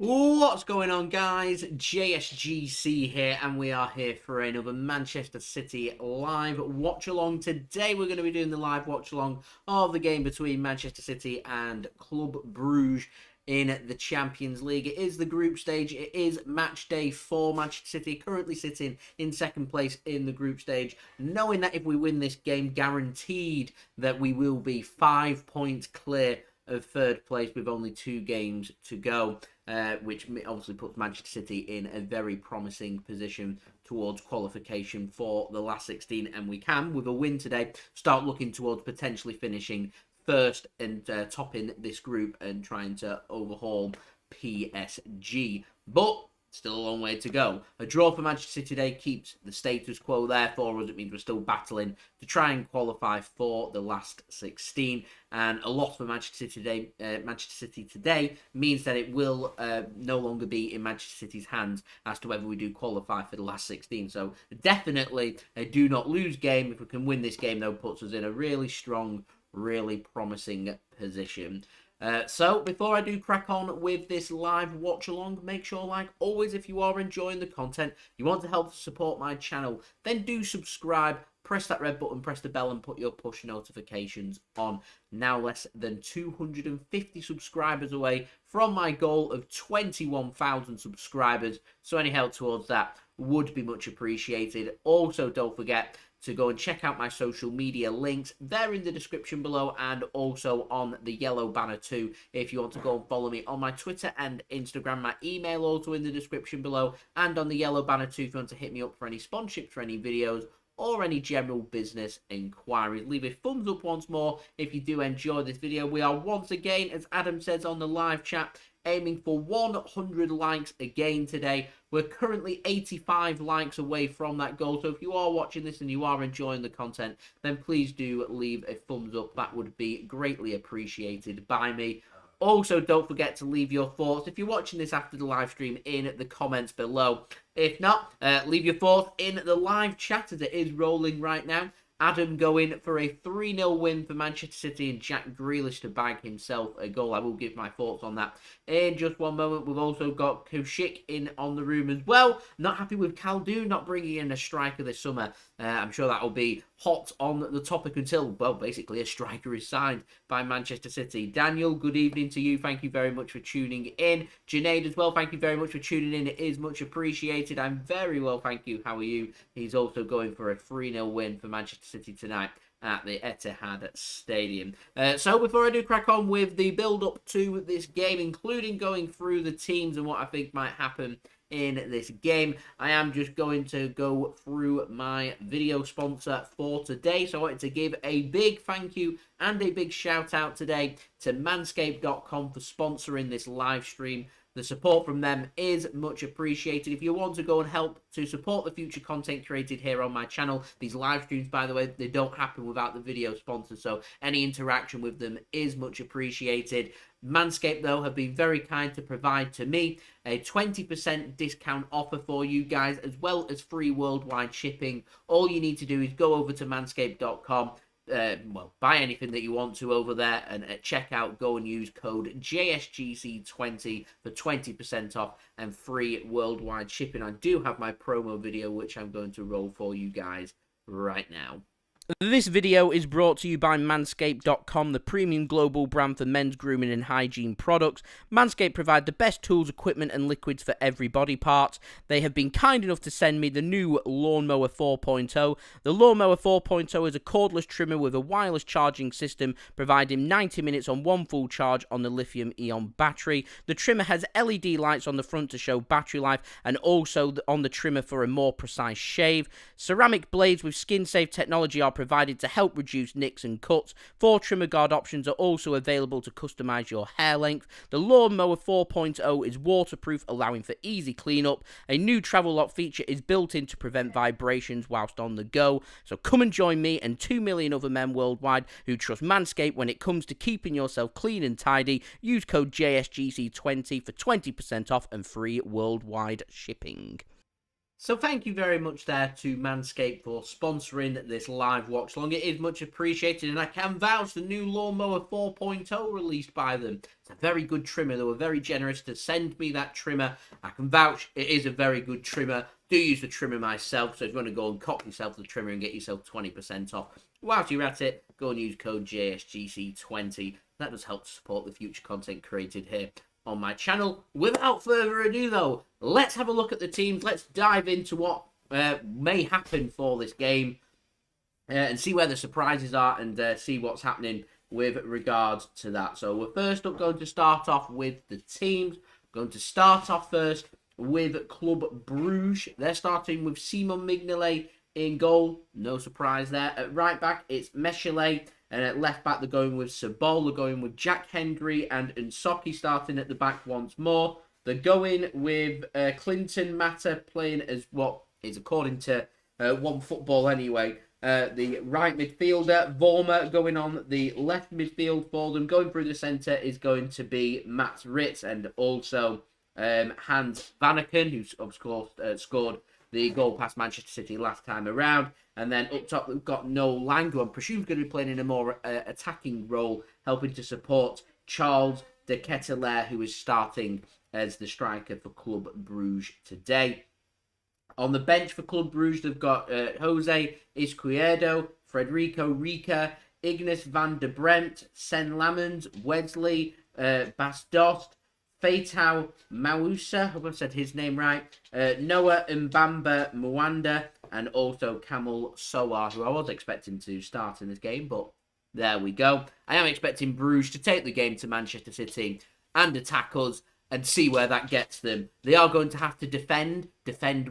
What's going on, guys? JSGC here, and we are here for another Manchester City live watch along. Today we're going to be doing the live watch along of the game between Manchester City and Club Brugge in the Champions League. It is the group stage. It is match day 4. Manchester City currently sitting in second place in the group stage, knowing that if we win this game, guaranteed that we will be 5 points clear of third place with only 2 games to go, which obviously puts Manchester City in a very promising position towards qualification for the last 16, and we can, with a win today, start looking towards potentially finishing first and topping this group and trying to overhaul PSG. But still a long way to go. A draw for Manchester City today keeps the status quo there for us. It means we're still battling to try and qualify for the last 16. And a loss for Manchester City today means that it will no longer be in Manchester City's hands as to whether we do qualify for the last 16. So definitely a do not lose game. If we can win this game, though, puts us in a really strong, really promising position. So, before I do crack on with this live watch along, make sure, like always, if you are enjoying the content, you want to help support my channel, then do subscribe, press that red button, press the bell, and put your push notifications on. Now less than 250 subscribers away from my goal of 21,000 subscribers, so any help towards that would be much appreciated. Also, don't forget to go and check out my social media links. They're in the description below and also on the yellow banner too. If you want to go and follow me on my Twitter and Instagram, my email also in the description below and on the yellow banner too if you want to hit me up for any sponsorships for any videos or any general business inquiries. Leave a thumbs up once more if you do enjoy this video. We are once again, as Adam says on the live chat, aiming for 100 likes again today. We're currently 85 likes away from that goal. So if you are watching this and you are enjoying the content, then please do leave a thumbs up. That would be greatly appreciated by me. Also, don't forget to leave your thoughts, if you're watching this after the live stream, in the comments below. If not, leave your thoughts in the live chat as it is rolling right now. Adam going for a 3-0 win for Manchester City and Jack Grealish to bag himself a goal. I will give my thoughts on that in just one moment. We've also got Kushik in on the room as well. Not happy with Khaldoon not bringing in a striker this summer. I'm sure that will be hot on the topic until, well, basically a striker is signed by Manchester City. Daniel, good evening to you. Thank you very much for tuning in. Junaid as well, thank you very much for tuning in. It is much appreciated. I'm very well, thank you. How are you? He's also going for a 3-0 win for Manchester City tonight at the Etihad Stadium. So before I do crack on with the build-up to this game, including going through the teams and what I think might happen in this game, I am just going to go through my video sponsor for today. So I wanted to give a big thank you and a big shout out today to manscaped.com for sponsoring this live stream. The support from them is much appreciated. If you want to go and help to support the future content created here on my channel, these live streams, by the way, they don't happen without the video sponsors, so any interaction with them is much appreciated. Manscaped, though, have been very kind to provide to me a 20% discount offer for you guys, as well as free worldwide shipping. All you need to do is go over to manscaped.com. Buy anything that you want to over there, and at checkout, go and use code JSGC20 for 20% off and free worldwide shipping. I do have my promo video, which I'm going to roll for you guys right now. This video is brought to you by Manscaped.com, the premium global brand for men's grooming and hygiene products. Manscaped provide the best tools, equipment and liquids for every body part. They have been kind enough to send me the new Lawnmower 4.0. The Lawnmower 4.0 is a cordless trimmer with a wireless charging system, providing 90 minutes on one full charge on the lithium-ion battery. The trimmer has LED lights on the front to show battery life, and also on the trimmer for a more precise shave. Ceramic blades with skin-safe technology are provided to help reduce nicks and cuts. 4 trimmer guard options are also available to customize your hair length. The Lawnmower 4.0 is waterproof, allowing for easy cleanup. A new travel lock feature is built in to prevent vibrations whilst on the go. So come and join me and 2 million other men worldwide who trust Manscaped when it comes to keeping yourself clean and tidy. Use code JSGC20 for 20% off and free worldwide shipping. So thank you very much there to Manscaped for sponsoring this live watch along. It is much appreciated, and I can vouch the new Lawnmower 4.0 released by them. It's a very good trimmer. They were very generous to send me that trimmer. I can vouch it is a very good trimmer. Do use the trimmer myself, so if you want to go and cop yourself the trimmer and get yourself 20% off, whilst you're at it, go and use code JSGC20. That does help to support the future content created here on my channel. Without further ado though, let's have a look at the teams. Let's dive into what may happen for this game and see where the surprises are and see what's happening with regards to that. So we're first up going to start off with the teams. Going to start off first with Club Brugge. They're starting with Simon Mignolet in goal. No surprise there. At right back, it's Mignolet. And at left back, they're going with Sabol, they're going with Jack Hendry and Nsocki starting at the back once more. They're going with Clinton Mata playing as what is, according to One Football anyway, the right midfielder. Vormer going on the left midfield for them. Going through the centre is going to be Mats Ritz and also Hans Vanaken, who's of course scored the goal past Manchester City last time around. And then up top, we've got Noa Lang, who I'm presuming is going to be playing in a more attacking role, helping to support Charles de Ketelaere, who is starting as the striker for Club Brugge today. On the bench for Club Brugge, they've got Jose Izquierdo, Federico Rica, Ignace van der Bremt, Sen Lamens, Wesley, Bas Dost, Feitao Mausa, I hope I said his name right, Noah Mbamba Mwanda, and also Kamal Sowah, who I was expecting to start in this game, but there we go. I am expecting Bruges to take the game to Manchester City and attack us and see where that gets them. They are going to have to defend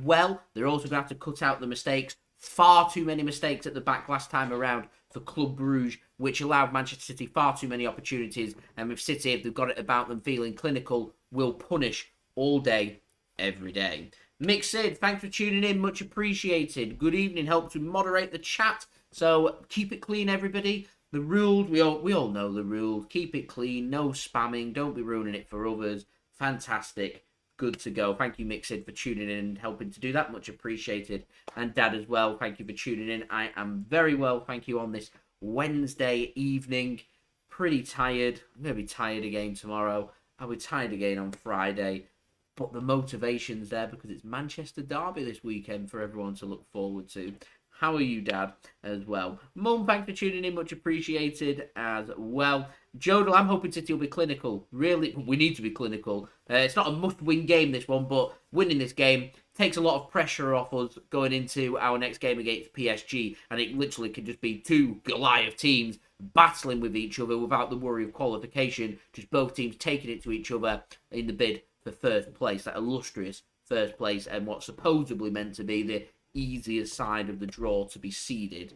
well. They're also going to have to cut out the mistakes. Far too many mistakes at the back last time around for Club Brugge, which allowed Manchester City far too many opportunities. And with City, if they've got it about them feeling clinical, will punish all day, every day. Mick Sid, thanks for tuning in. Much appreciated. Good evening. Help to moderate the chat. So keep it clean, everybody. The rules, we all know the rules. Keep it clean. No spamming. Don't be ruining it for others. Fantastic. Good to go. Thank you, Mick Sid, for tuning in and helping to do that. Much appreciated. And Dad as well. Thank you for tuning in. I am very well. Thank you on this Wednesday evening. Pretty tired. I'm going to be tired again tomorrow. I'll be tired again on Friday. But the motivation's there because it's Manchester Derby this weekend for everyone to look forward to. How are you, Dad, as well? Mum, thanks for tuning in. Much appreciated as well. Jodel, I'm hoping City will be clinical. Really, we need to be clinical. It's not a must-win game, this one, but winning this game takes a lot of pressure off us going into our next game against PSG, and it literally could just be two Goliath teams battling with each other without the worry of qualification, just both teams taking it to each other in the bid for first place, that illustrious first place, and what's supposedly meant to be the easier side of the draw to be seeded.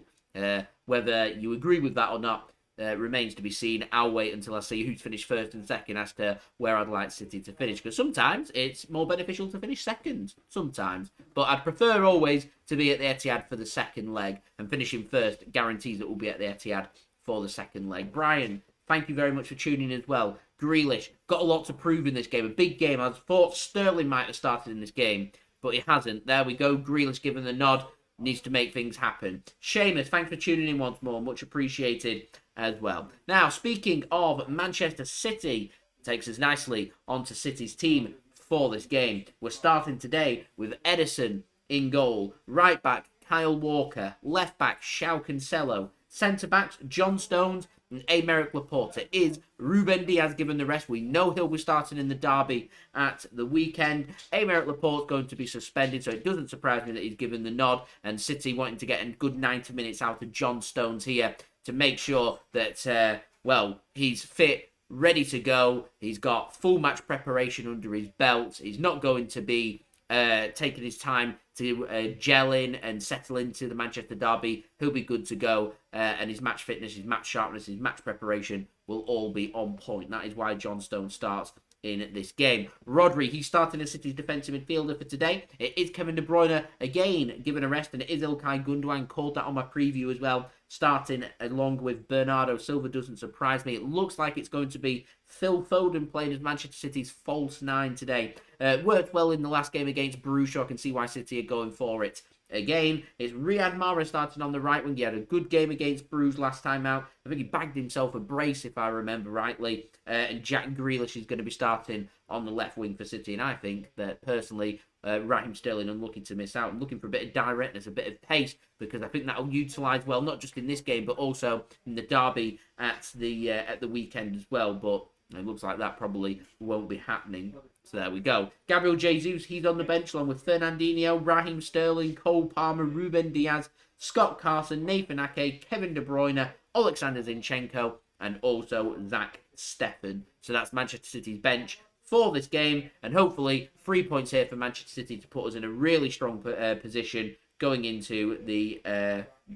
Whether you agree with that or not remains to be seen. I'll wait until I see who's finished first and second as to where I'd like City to finish, because sometimes it's more beneficial to finish second, sometimes. But I'd prefer always to be at the Etihad for the second leg, and finishing first guarantees that we'll be at the Etihad for the second leg. Brian, thank you very much for tuning in as well. Grealish, got a lot to prove in this game. A big game. I thought Sterling might have started in this game, but he hasn't. There we go. Grealish given the nod. Needs to make things happen. Seamus, thanks for tuning in once more. Much appreciated as well. Now, speaking of Manchester City, takes us nicely onto City's team for this game. We're starting today with Ederson in goal. Right back, Kyle Walker. Left back, Joao Cancelo. Centre backs, John Stones and Aymeric Laporte. Is Ruben Dias given the rest? We know he'll be starting in the derby at the weekend. Aymeric Laporte's going to be suspended, so it doesn't surprise me that he's given the nod. And City wanting to get a good 90 minutes out of John Stones here to make sure that, well, he's fit, ready to go. He's got full match preparation under his belt. He's not going to be taking his time to gel in and settle into the Manchester derby. He'll be good to go, and his match fitness, his match sharpness, his match preparation will all be on point. That is why John Stones starts in this game. Rodri, he's starting as City's defensive midfielder for today. It is Kevin De Bruyne again given a rest, and it is Ilkay Gundogan, called that on my preview as well, starting along with Bernardo Silva. Doesn't surprise me. It looks like it's going to be Phil Foden playing as Manchester City's false nine today. Worked well in the last game against Brugge, so I can see why City are going for it. Again, it's Riyad Mahrez starting on the right wing. He had a good game against Brugge last time out. I think he bagged himself a brace, if I remember rightly. And Jack Grealish is going to be starting on the left wing for City. And I think that, personally, Raheem Sterling unlucky to miss out. I'm looking for a bit of directness, a bit of pace, because I think that'll utilise well, not just in this game, but also in the derby at the weekend as well. But it looks like that probably won't be happening. So there we go. Gabriel Jesus, he's on the bench along with Fernandinho, Raheem Sterling, Cole Palmer, Ruben Dias, Scott Carson, Nathan Ake, Kevin De Bruyne, Oleksandr Zinchenko, and also Zack Steffen. So that's Manchester City's bench for this game, and hopefully 3 points here for Manchester City to put us in a really strong position going into the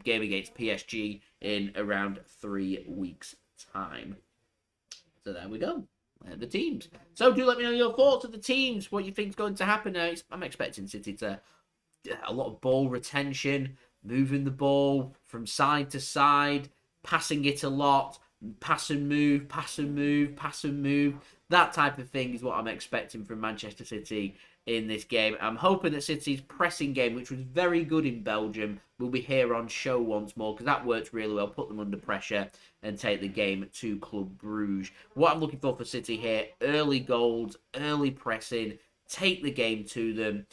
game against PSG in around 3 weeks' time. So there we go. The teams. So do let me know your thoughts of the teams, what you think is going to happen. I'm expecting City to a lot of ball retention, moving the ball from side to side, passing it a lot, pass and move, pass and move, pass and move. That type of thing is what I'm expecting from Manchester City in this game. I'm hoping that City's pressing game, which was very good in Belgium, will be here on show once more, because that worked really well. Put them under pressure and take the game to Club Brugge. What I'm looking for City here, early goals, early pressing, take the game to them,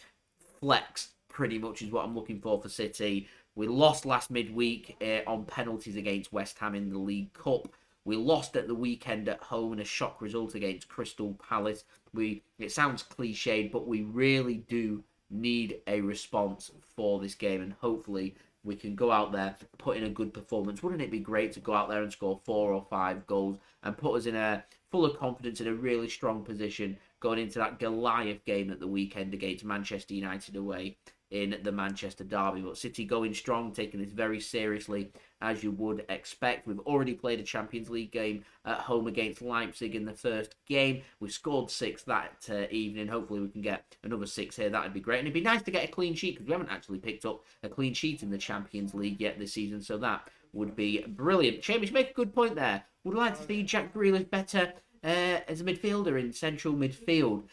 flex pretty much is what I'm looking for City. We lost last midweek on penalties against West Ham in the League Cup. We lost at the weekend at home in a shock result against Crystal Palace. It sounds cliched, but we really do need a response for this game, and hopefully we can go out there, put in a good performance. Wouldn't it be great to go out there and score 4 or 5 goals and put us in a full of confidence in a really strong position going into that Goliath game at the weekend against Manchester United away in the Manchester derby? But City going strong, taking this very seriously, as you would expect. We've already played a Champions League game at home against Leipzig in the first game. We've scored 6 that evening. Hopefully we can get another 6 here. That would be great. And it'd be nice to get a clean sheet, because we haven't actually picked up a clean sheet in the Champions League yet this season. So that would be brilliant. Chamish, make a good point there. Would like to see Jack Grealish better as a midfielder in central midfield.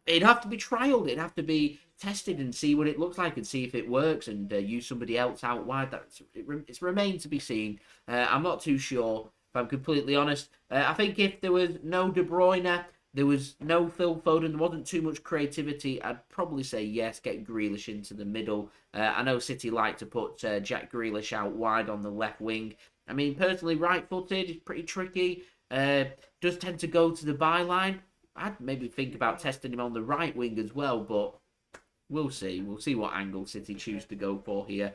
It'd have to be trialled. It'd have to be tested and see what it looks like and see if it works, and use somebody else out wide. It's remained to be seen. I'm not too sure, if I'm completely honest. I think if there was no De Bruyne, there was no Phil Foden, there wasn't too much creativity, I'd probably say yes, get Grealish into the middle. I know City like to put Jack Grealish out wide on the left wing. I mean, personally, right-footed is pretty tricky. Does tend to go to the byline. I'd maybe think about testing him on the right wing as well, but we'll see. We'll see what angle City choose to go for here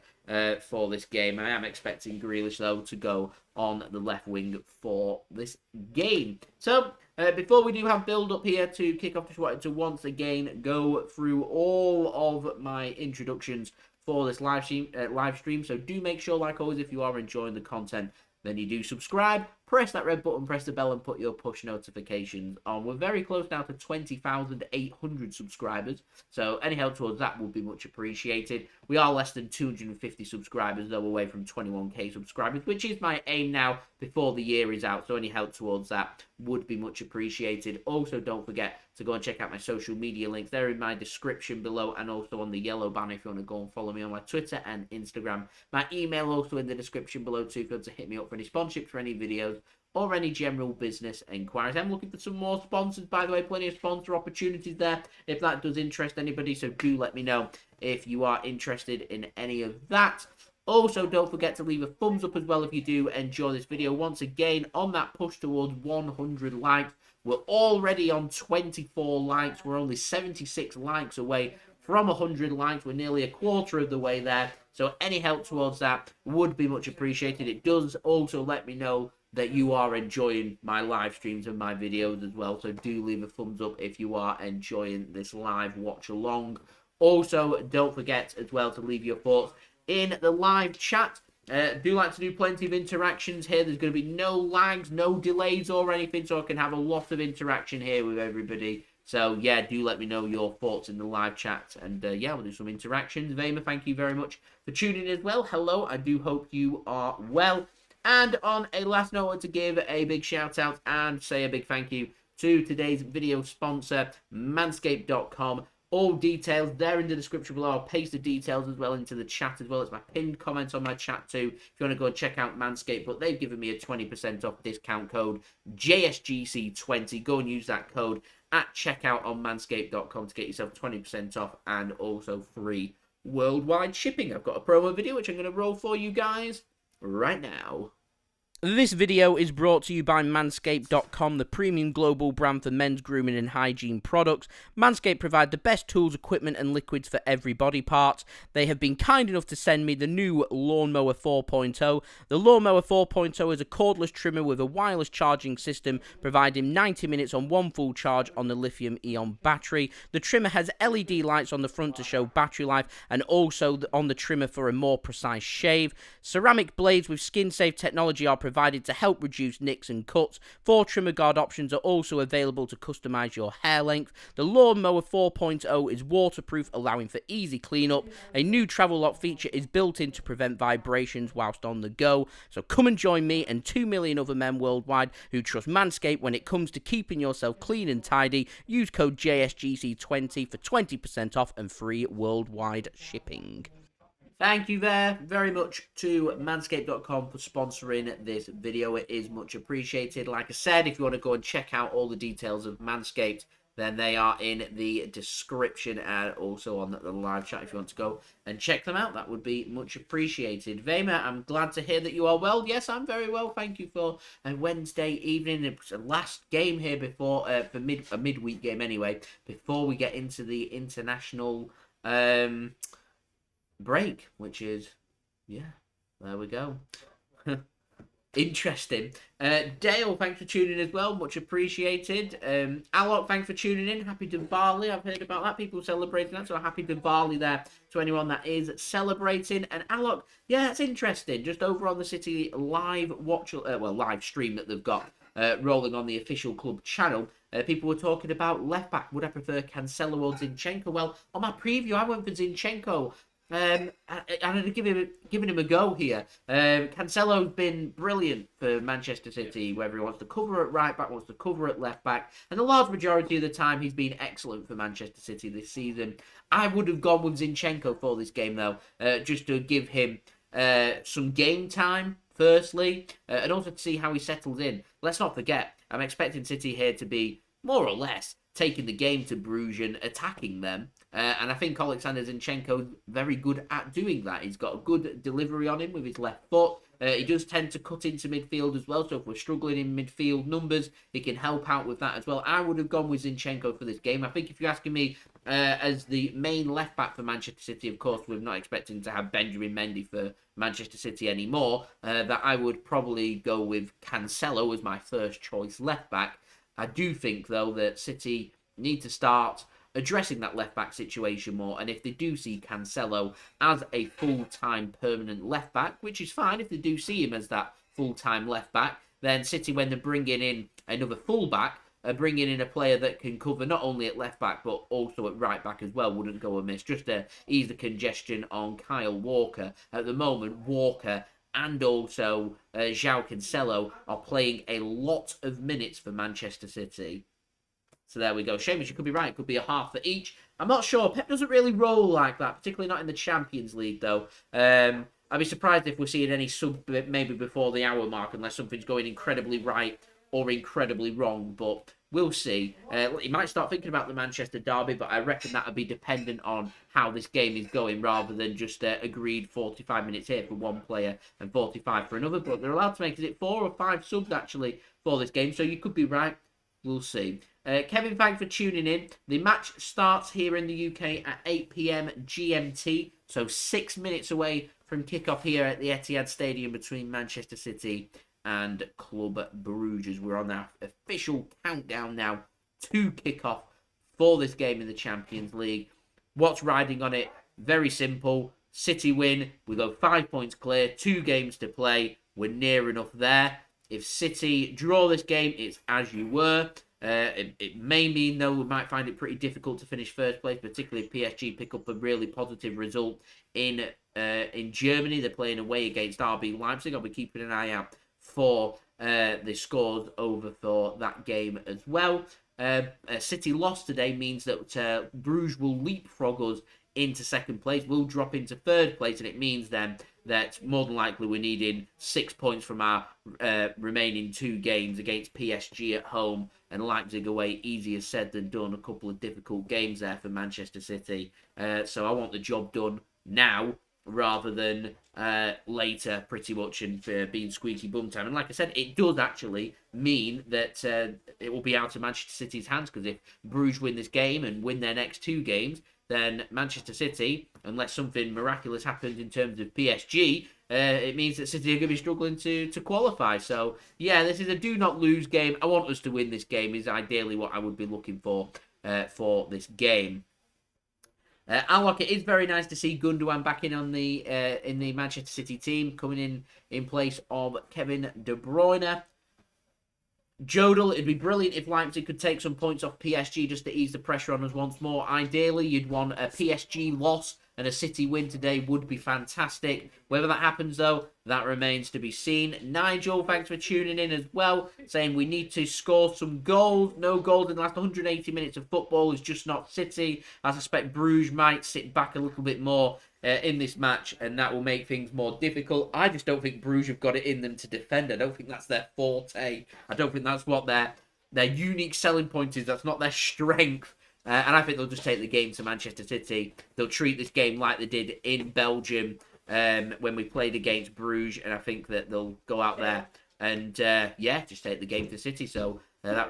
for this game. I am expecting Grealish, though, to go on the left wing for this game. So, before we do have build-up here to kick off, just wanted to once again go through all of my introductions for this live stream. So do make sure, like always, if you are enjoying the content, then you do subscribe, press that red button, press the bell, and put your push notifications on. We're very close now to 20,800 subscribers, so any help towards that would be much appreciated. We are less than 250 subscribers, though, away from 21k subscribers, which is my aim now before the year is out, so any help towards that would be much appreciated. Also, don't forget to go and check out my social media links. They're in my description below, and also on the yellow banner if you want to go and follow me on my Twitter and Instagram. My email also in the description below too, if you want to hit me up for any sponsorships for any videos or any general business inquiries. I'm looking for some more sponsors, by the way, plenty of sponsor opportunities there if that does interest anybody, so do let me know if you are interested in any of that. Also, don't forget to leave a thumbs up as well if you do enjoy this video. Once again, on that push towards 100 likes, we're already on 24 likes. We're only 76 likes away from 100 likes. We're nearly a quarter of the way there, so any help towards that would be much appreciated. It does also let me know that you are enjoying my live streams and my videos as well, so do leave a thumbs up if you are enjoying this live watch along. Also, don't forget as well to leave your thoughts in the live chat. Do like to do plenty of interactions here. There's going to be no lags, no delays or anything, so I can have a lot of interaction here with everybody. So yeah, do let me know your thoughts in the live chat, and yeah, we'll do some interactions. Vamer, thank you very much for tuning in as well. Hello, I do hope you are well. And on a last note, I want to give a big shout out and say a big thank you to today's video sponsor, manscaped.com. All details there in the description below. I'll paste the details as well into the chat as well. It's my pinned comment on my chat too, if you want to go and check out Manscaped. But they've given me a 20% off discount code, JSGC20. Go and use that code at checkout on manscaped.com to get yourself 20% off and also free worldwide shipping. I've got a promo video which I'm going to roll for you guys right now. This video is brought to you by Manscaped.com, the premium global brand for men's grooming and hygiene products. Manscaped provide the best tools, equipment and liquids for every body part. They have been kind enough to send me the new Lawnmower 4.0. The Lawnmower 4.0 is a cordless trimmer with a wireless charging system, providing 90 minutes on one full charge on the lithium-ion battery. The trimmer has LED lights on the front to show battery life and also on the trimmer for a more precise shave. Ceramic blades with skin-safe technology are provided to help reduce nicks and cuts. 4 trimmer guard options are also available to customize your hair length. The Lawnmower 4.0 is waterproof, allowing for easy cleanup. A new travel lock feature is built in to prevent vibrations whilst on the go. So come and join me and 2 million other men worldwide who trust Manscaped when it comes to keeping yourself clean and tidy. Use code JSGC20 for 20% off and free worldwide shipping. Thank you very much to Manscaped.com for sponsoring this video. It is much appreciated. Like I said, if you want to go and check out all the details of Manscaped, then they are in the description and also on the live chat if you want to go and check them out. That would be much appreciated. Vema, I'm glad to hear that you are well. Yes, I'm very well. Thank you for a Wednesday evening. It's the last game here before, for a midweek game anyway, before we get into the international break, which is, yeah, there we go. Interesting. Dale, thanks for tuning in as well, much appreciated. Alok, thanks for tuning in. Happy Diwali, I've heard about that, people celebrating that, so happy Diwali there to anyone that is celebrating. And Alok, yeah, that's interesting, just over on the City live live stream that they've got rolling on the official club channel, people were talking about left back. Would I prefer Cancelo or Zinchenko? Well, on my preview I went for Zinchenko. And I'd given him a go here. Cancelo's been brilliant for Manchester City, whether he wants to cover at right back, wants to cover at left back, and the large majority of the time he's been excellent for Manchester City this season. I would have gone with Zinchenko for this game though, just to give him some game time firstly, and also to see how he settles in. Let's not forget, I'm expecting City here to be more or less taking the game to Brugge and attacking them. And I think Oleksandr Zinchenko is very good at doing that. He's got a good delivery on him with his left foot. He does tend to cut into midfield as well, so if we're struggling in midfield numbers, he can help out with that as well. I would have gone with Zinchenko for this game. I think if you're asking me as the main left back for Manchester City, of course, we're not expecting to have Benjamin Mendy for Manchester City anymore, that I would probably go with Cancelo as my first choice left back. I do think, though, that City need to start addressing that left-back situation more, and if they do see Cancelo as a full-time permanent left-back, which is fine if they do see him as that full-time left-back, then City, when they're bringing in another full-back, are bringing in a player that can cover not only at left-back, but also at right-back as well, wouldn't go amiss, just to ease the congestion on Kyle Walker. At the moment, Walker and also Joao Cancelo are playing a lot of minutes for Manchester City. So there we go. Seamus, you could be right. It could be a half for each. I'm not sure. Pep doesn't really roll like that, particularly not in the Champions League, though. I'd be surprised if we're seeing any sub maybe before the hour mark, unless something's going incredibly right or incredibly wrong. But we'll see. He might start thinking about the Manchester derby, but I reckon that would be dependent on how this game is going, rather than just agreed 45 minutes here for one player and 45 for another. But they're allowed to make, is it 4 or 5 subs, actually, for this game? So you could be right. We'll see. Kevin, thanks for tuning in. The match starts here in the UK at 8 PM GMT, so 6 minutes away from kickoff here at the Etihad Stadium between Manchester City and Club Brugge. We're on our official countdown now to kickoff for this game in the Champions League. What's riding on it? Very simple. City win. We go 5 points clear, 2 games to play. We're near enough there. If City draw this game, it's as you were. It may mean, though, we might find it pretty difficult to finish first place, particularly if PSG pick up a really positive result in Germany. They're playing away against RB Leipzig. I'll be keeping an eye out for the scores over for that game as well. City loss today means that Bruges will leapfrog us into second place. We'll drop into third place, and it means then that more than likely we're needing 6 points from our remaining 2 games against PSG at home and Leipzig away. Easier said than done. A couple of difficult games there for Manchester City. So I want the job done now rather than later, pretty much, and being squeaky bum time. And like I said, it does actually mean that it will be out of Manchester City's hands, because if Bruges win this game and win their next 2 games, then Manchester City, unless something miraculous happens in terms of PSG, it means that City are going to be struggling to qualify. So, yeah, this is a do-not-lose game. I want us to win this game is ideally what I would be looking for this game. Alok, it is very nice to see Gundogan back in the Manchester City team, coming in place of Kevin De Bruyne. Jodel, it'd be brilliant if Leipzig could take some points off PSG just to ease the pressure on us once more. Ideally, you'd want a PSG loss and a City win today would be fantastic. Whether that happens, though, that remains to be seen. Nigel, thanks for tuning in as well, saying we need to score some goals. No goals in the last 180 minutes of football is just not City. I suspect Bruges might sit back a little bit more in this match, and that will make things more difficult. I just don't think Bruges have got it in them to defend. I don't think that's their forte. I don't think that's what their unique selling point is. That's not their strength. And I think they'll just take the game to Manchester City. They'll treat this game like they did in Belgium when we played against Bruges. And I think that they'll go out there and, just take the game to City. So that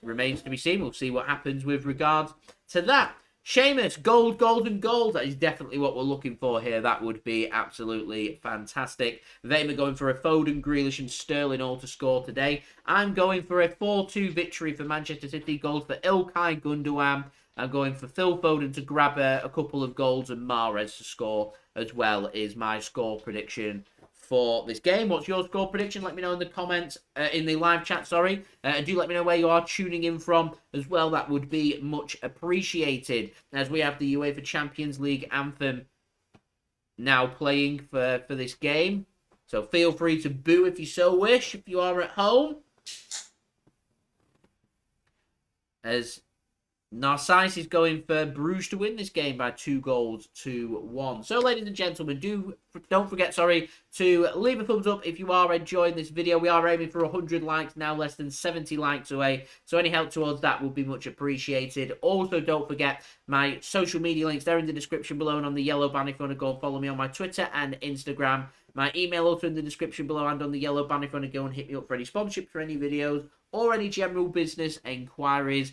remains to be seen. We'll see what happens with regards to that. Seamus, gold, and gold. That is definitely what we're looking for here. That would be absolutely fantastic. They are going for a Foden, Grealish and Sterling all to score today. I'm going for a 4-2 victory for Manchester City. Goals for Ilkay Gundogan. I'm going for Phil Foden to grab a couple of goals and Mahrez to score as well is my score prediction for this game. What's your score prediction? Let me know in the comments, in the live chat, sorry. And do let me know where you are tuning in from as well. That would be much appreciated, as we have the UEFA Champions League anthem now playing for this game. So feel free to boo if you so wish, if you are at home. As Narcisse is going for Bruges to win this game by 2-1. So, ladies and gentlemen, don't forget, to leave a thumbs up if you are enjoying this video. We are aiming for 100 likes now, less than 70 likes away. So, any help towards that would be much appreciated. Also, don't forget my social media links. They're in the description below and on the yellow banner if you want to go and follow me on my Twitter and Instagram. My email also in the description below and on the yellow banner if you want to go and hit me up for any sponsorship for any videos or any general business inquiries.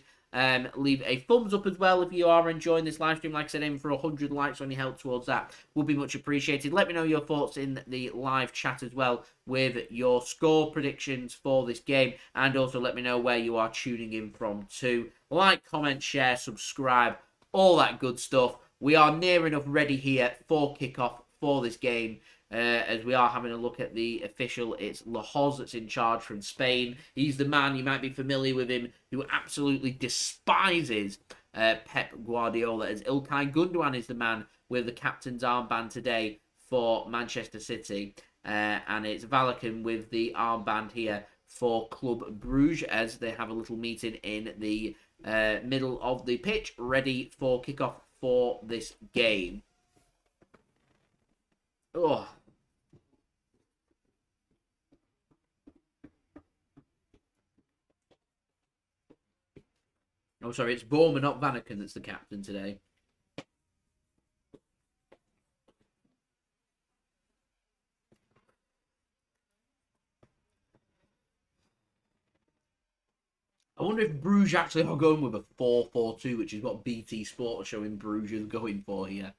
Leave a thumbs up as well if you are enjoying this live stream. Like I said, aiming for 100 likes, any help towards that would be much appreciated. Let me know your thoughts in the live chat as well with your score predictions for this game, and also let me know where you are tuning in from too. Like, comment, share, subscribe, all that good stuff. We are near enough ready here for kickoff for this game. As we are having a look at the official, it's Lahoz that's in charge from Spain. He's the man, you might be familiar with him, who absolutely despises Pep Guardiola, as Ilkay Gundogan is the man with the captain's armband today for Manchester City. And it's Valakan with the armband here for Club Brugge, as they have a little meeting in the middle of the pitch, ready for kickoff for this game. Oh. Oh, sorry, it's Vormer, not Vanaken, that's the captain today. I wonder if Bruges actually are going with a 4-4-2, which is what BT Sport are showing Bruges is going for here.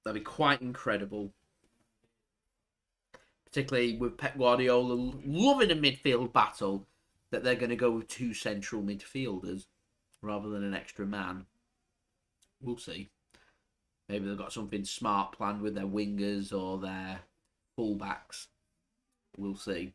That'd be quite incredible. Particularly with Pep Guardiola loving a midfield battle, that they're going to go with 2 central midfielders rather than an extra man. We'll see. Maybe they've got something smart planned with their wingers or their fullbacks. We'll see.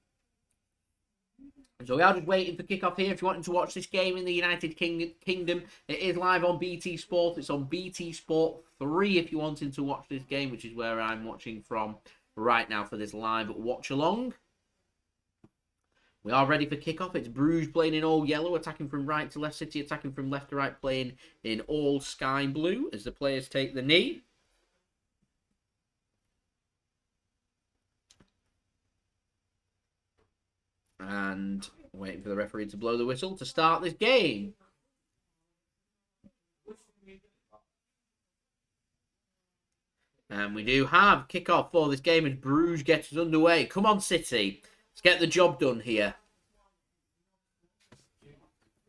So we are just waiting for kickoff here. If you're wanting to watch this game in the United Kingdom, it is live on BT Sport. It's on BT Sport 3 if you're wanting to watch this game, which is where I'm watching from right now for this live watch along. We are ready for kickoff. It's Bruges playing in all yellow, attacking from right to left. City attacking from left to right, playing in all sky blue as the players take the knee. And waiting for the referee to blow the whistle to start this game. And we do have kickoff for this game as Bruges gets us underway. Come on, City. Let's get the job done here.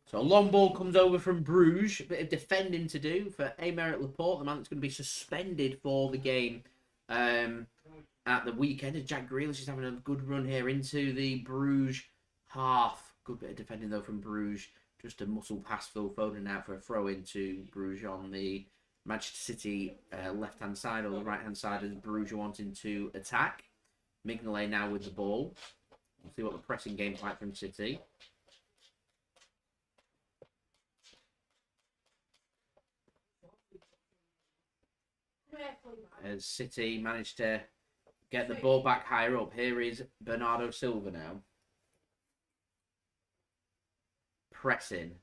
So a long ball comes over from Bruges. A bit of defending to do for Aymeric Laporte, the man that's going to be suspended for the game at the weekend. As Jack Grealish is having a good run here into the Bruges half. Good bit of defending though from Bruges. Just a muscle pass, Phil Foden out for a throw into Bruges on the Manchester City left-hand side or the right-hand side as Bruges are wanting to attack. Mignolet now with the ball. We'll see what the pressing game's like from City. As City managed to get the ball back higher up. Here is Bernardo Silva now. Pressing.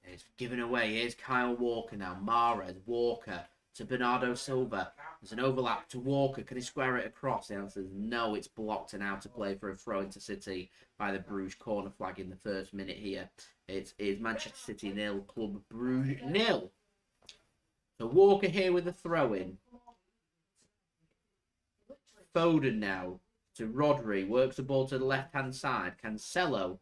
It's given away. Here's Kyle Walker now. Mahrez, Walker to Bernardo Silva. There's an overlap to Walker. Can he square it across? The answer is no. It's blocked and out to play for a throw into City by the Bruges corner flag in the first minute here. It is Manchester City 0, Club Bruges 0. So Walker here with the throw-in. Foden now to Rodri. Works the ball to the left-hand side. Cancelo.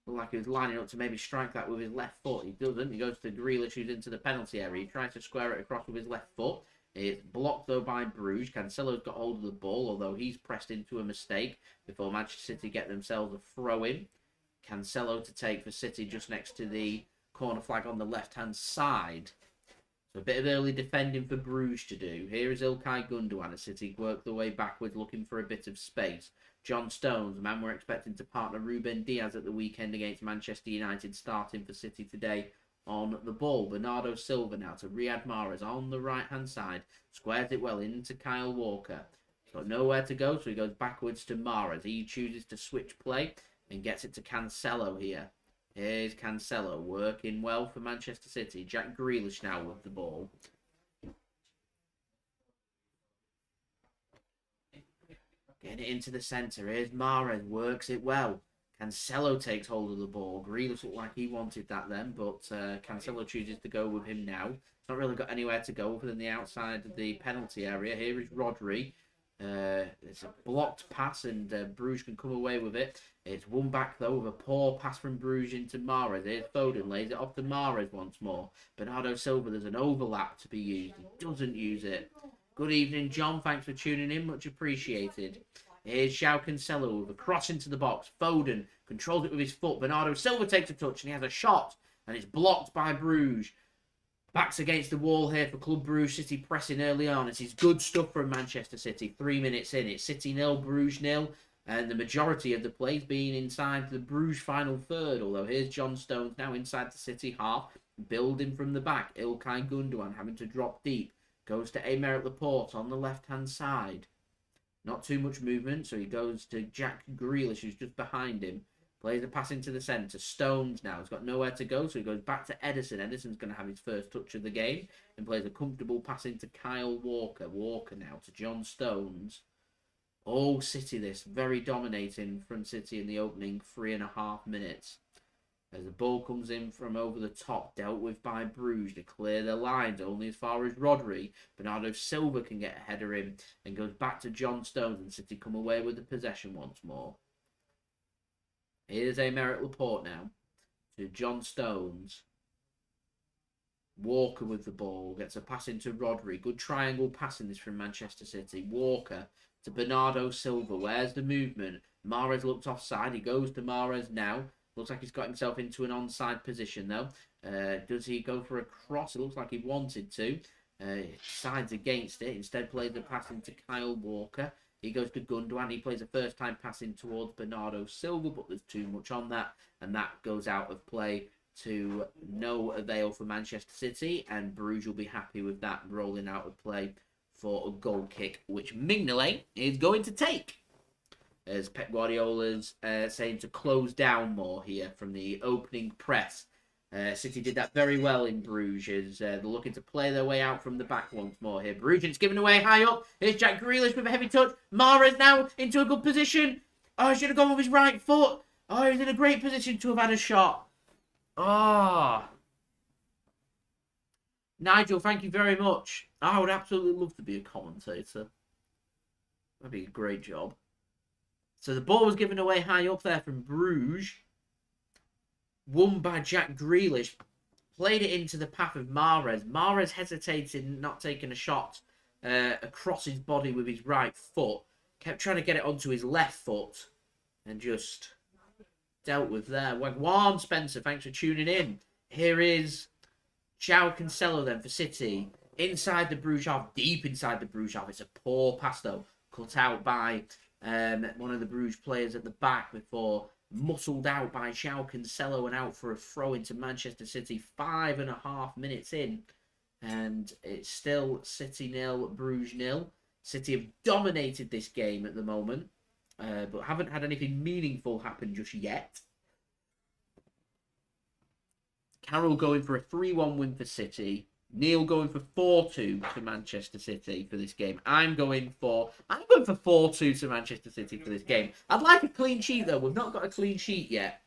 Looked like he was lining up to maybe strike that with his left foot. He doesn't. He goes to Grealish, who's into the penalty area. He tries to square it across with his left foot. It's blocked, though, by Bruges. Cancelo's got hold of the ball, although he's pressed into a mistake before Manchester City get themselves a throw-in. Cancelo to take for City just next to the corner flag on the left-hand side. So a bit of early defending for Bruges to do. Here is Ilkay Gundogan as City work their way backwards, looking for a bit of space. John Stones, the man we're expecting to partner Ruben Dias at the weekend against Manchester United, starting for City today on the ball. Bernardo Silva now to Riyad Mahrez on the right-hand side. Squares it well into Kyle Walker. He's got nowhere to go, so he goes backwards to Mahrez. He chooses to switch play and gets it to Cancelo here. Here's Cancelo working well for Manchester City. Jack Grealish now with the ball. Getting it into the centre. Here's Mahrez. Works it well. Cancelo takes hold of the ball. Grealish looked like he wanted that then, but Cancelo chooses to go with him now. It's not really got anywhere to go other than the outside of the penalty area. Here is Rodri. It's a blocked pass and Bruges can come away with it. It's won back though with a poor pass from Bruges into Mahrez. Here's Foden, lays it off to Mahrez once more. Bernardo Silva, there's an overlap to be used. He doesn't use it. Good evening, John. Thanks for tuning in. Much appreciated. Here's Joao Cancelo with a cross into the box. Foden controls it with his foot. Bernardo Silva takes a touch and he has a shot. And it's blocked by Bruges. Backs against the wall here for Club Bruges. City pressing early on. This is good stuff from Manchester City. 3 minutes in. It's City 0, Bruges 0. And the majority of the plays being inside the Bruges final third. Although here's John Stones now inside the City half. Building from the back. Ilkay Gundogan having to drop deep. Goes to Aymeric Laporte on the left-hand side. Not too much movement. So he goes to Jack Grealish, who's just behind him. Plays a pass into the centre. Stones now. He's got nowhere to go, so he goes back to Ederson. Ederson's going to have his first touch of the game and plays a comfortable pass into Kyle Walker. Walker now to John Stones. All City this. Very dominating from City in the opening 3.5 minutes. As the ball comes in from over the top, dealt with by Bruges to clear their lines only as far as Rodri. Bernardo Silva can get a header in and goes back to John Stones and City come away with the possession once more. Here's Aymeric Laporte now to John Stones. Walker with the ball. Gets a pass into Rodri. Good triangle passing this from Manchester City. Walker to Bernardo Silva. Where's the movement? Mahrez looks offside. He goes to Mahrez now. Looks like he's got himself into an onside position though. Does he go for a cross? It looks like he wanted to. Decides against it. Instead plays the pass into Kyle Walker. He goes to Gundogan. He plays a first-time passing towards Bernardo Silva, but there's too much on that. And that goes out of play to no avail for Manchester City. And Bruges will be happy with that rolling out of play for a goal kick, which Mignolet is going to take. As Pep Guardiola's saying to close down more here from the opening press. City did that very well in Bruges. They're looking to play their way out from the back once more here. Bruges, it's given away high up. Here's Jack Grealish with a heavy touch. Mahrez now into a good position. Oh, he should have gone with his right foot. Oh, he's in a great position to have had a shot. Oh. Nigel, thank you very much. I would absolutely love to be a commentator. That'd be a great job. So the ball was given away high up there from Bruges. Won by Jack Grealish. Played it into the path of Mahrez. Mahrez hesitated, not taking a shot across his body with his right foot. Kept trying to get it onto his left foot. And just dealt with there. Wagwan Spencer, thanks for tuning in. Here is Joao Cancelo then for City. Inside the Bruges half, deep inside the Bruges half. It's a poor pass though. Cut out by one of the Bruges players at the back before muscled out by Joao Cancelo and out for a throw into Manchester City. 5.5 minutes in. And it's still City 0, Bruges 0. City have dominated this game at the moment. But haven't had anything meaningful happen just yet. Carroll going for a 3-1 win for City. Neil going for 4-2 to Manchester City for this game. I'm going for 4-2 to Manchester City for this game. I'd like a clean sheet though. We've not got a clean sheet yet.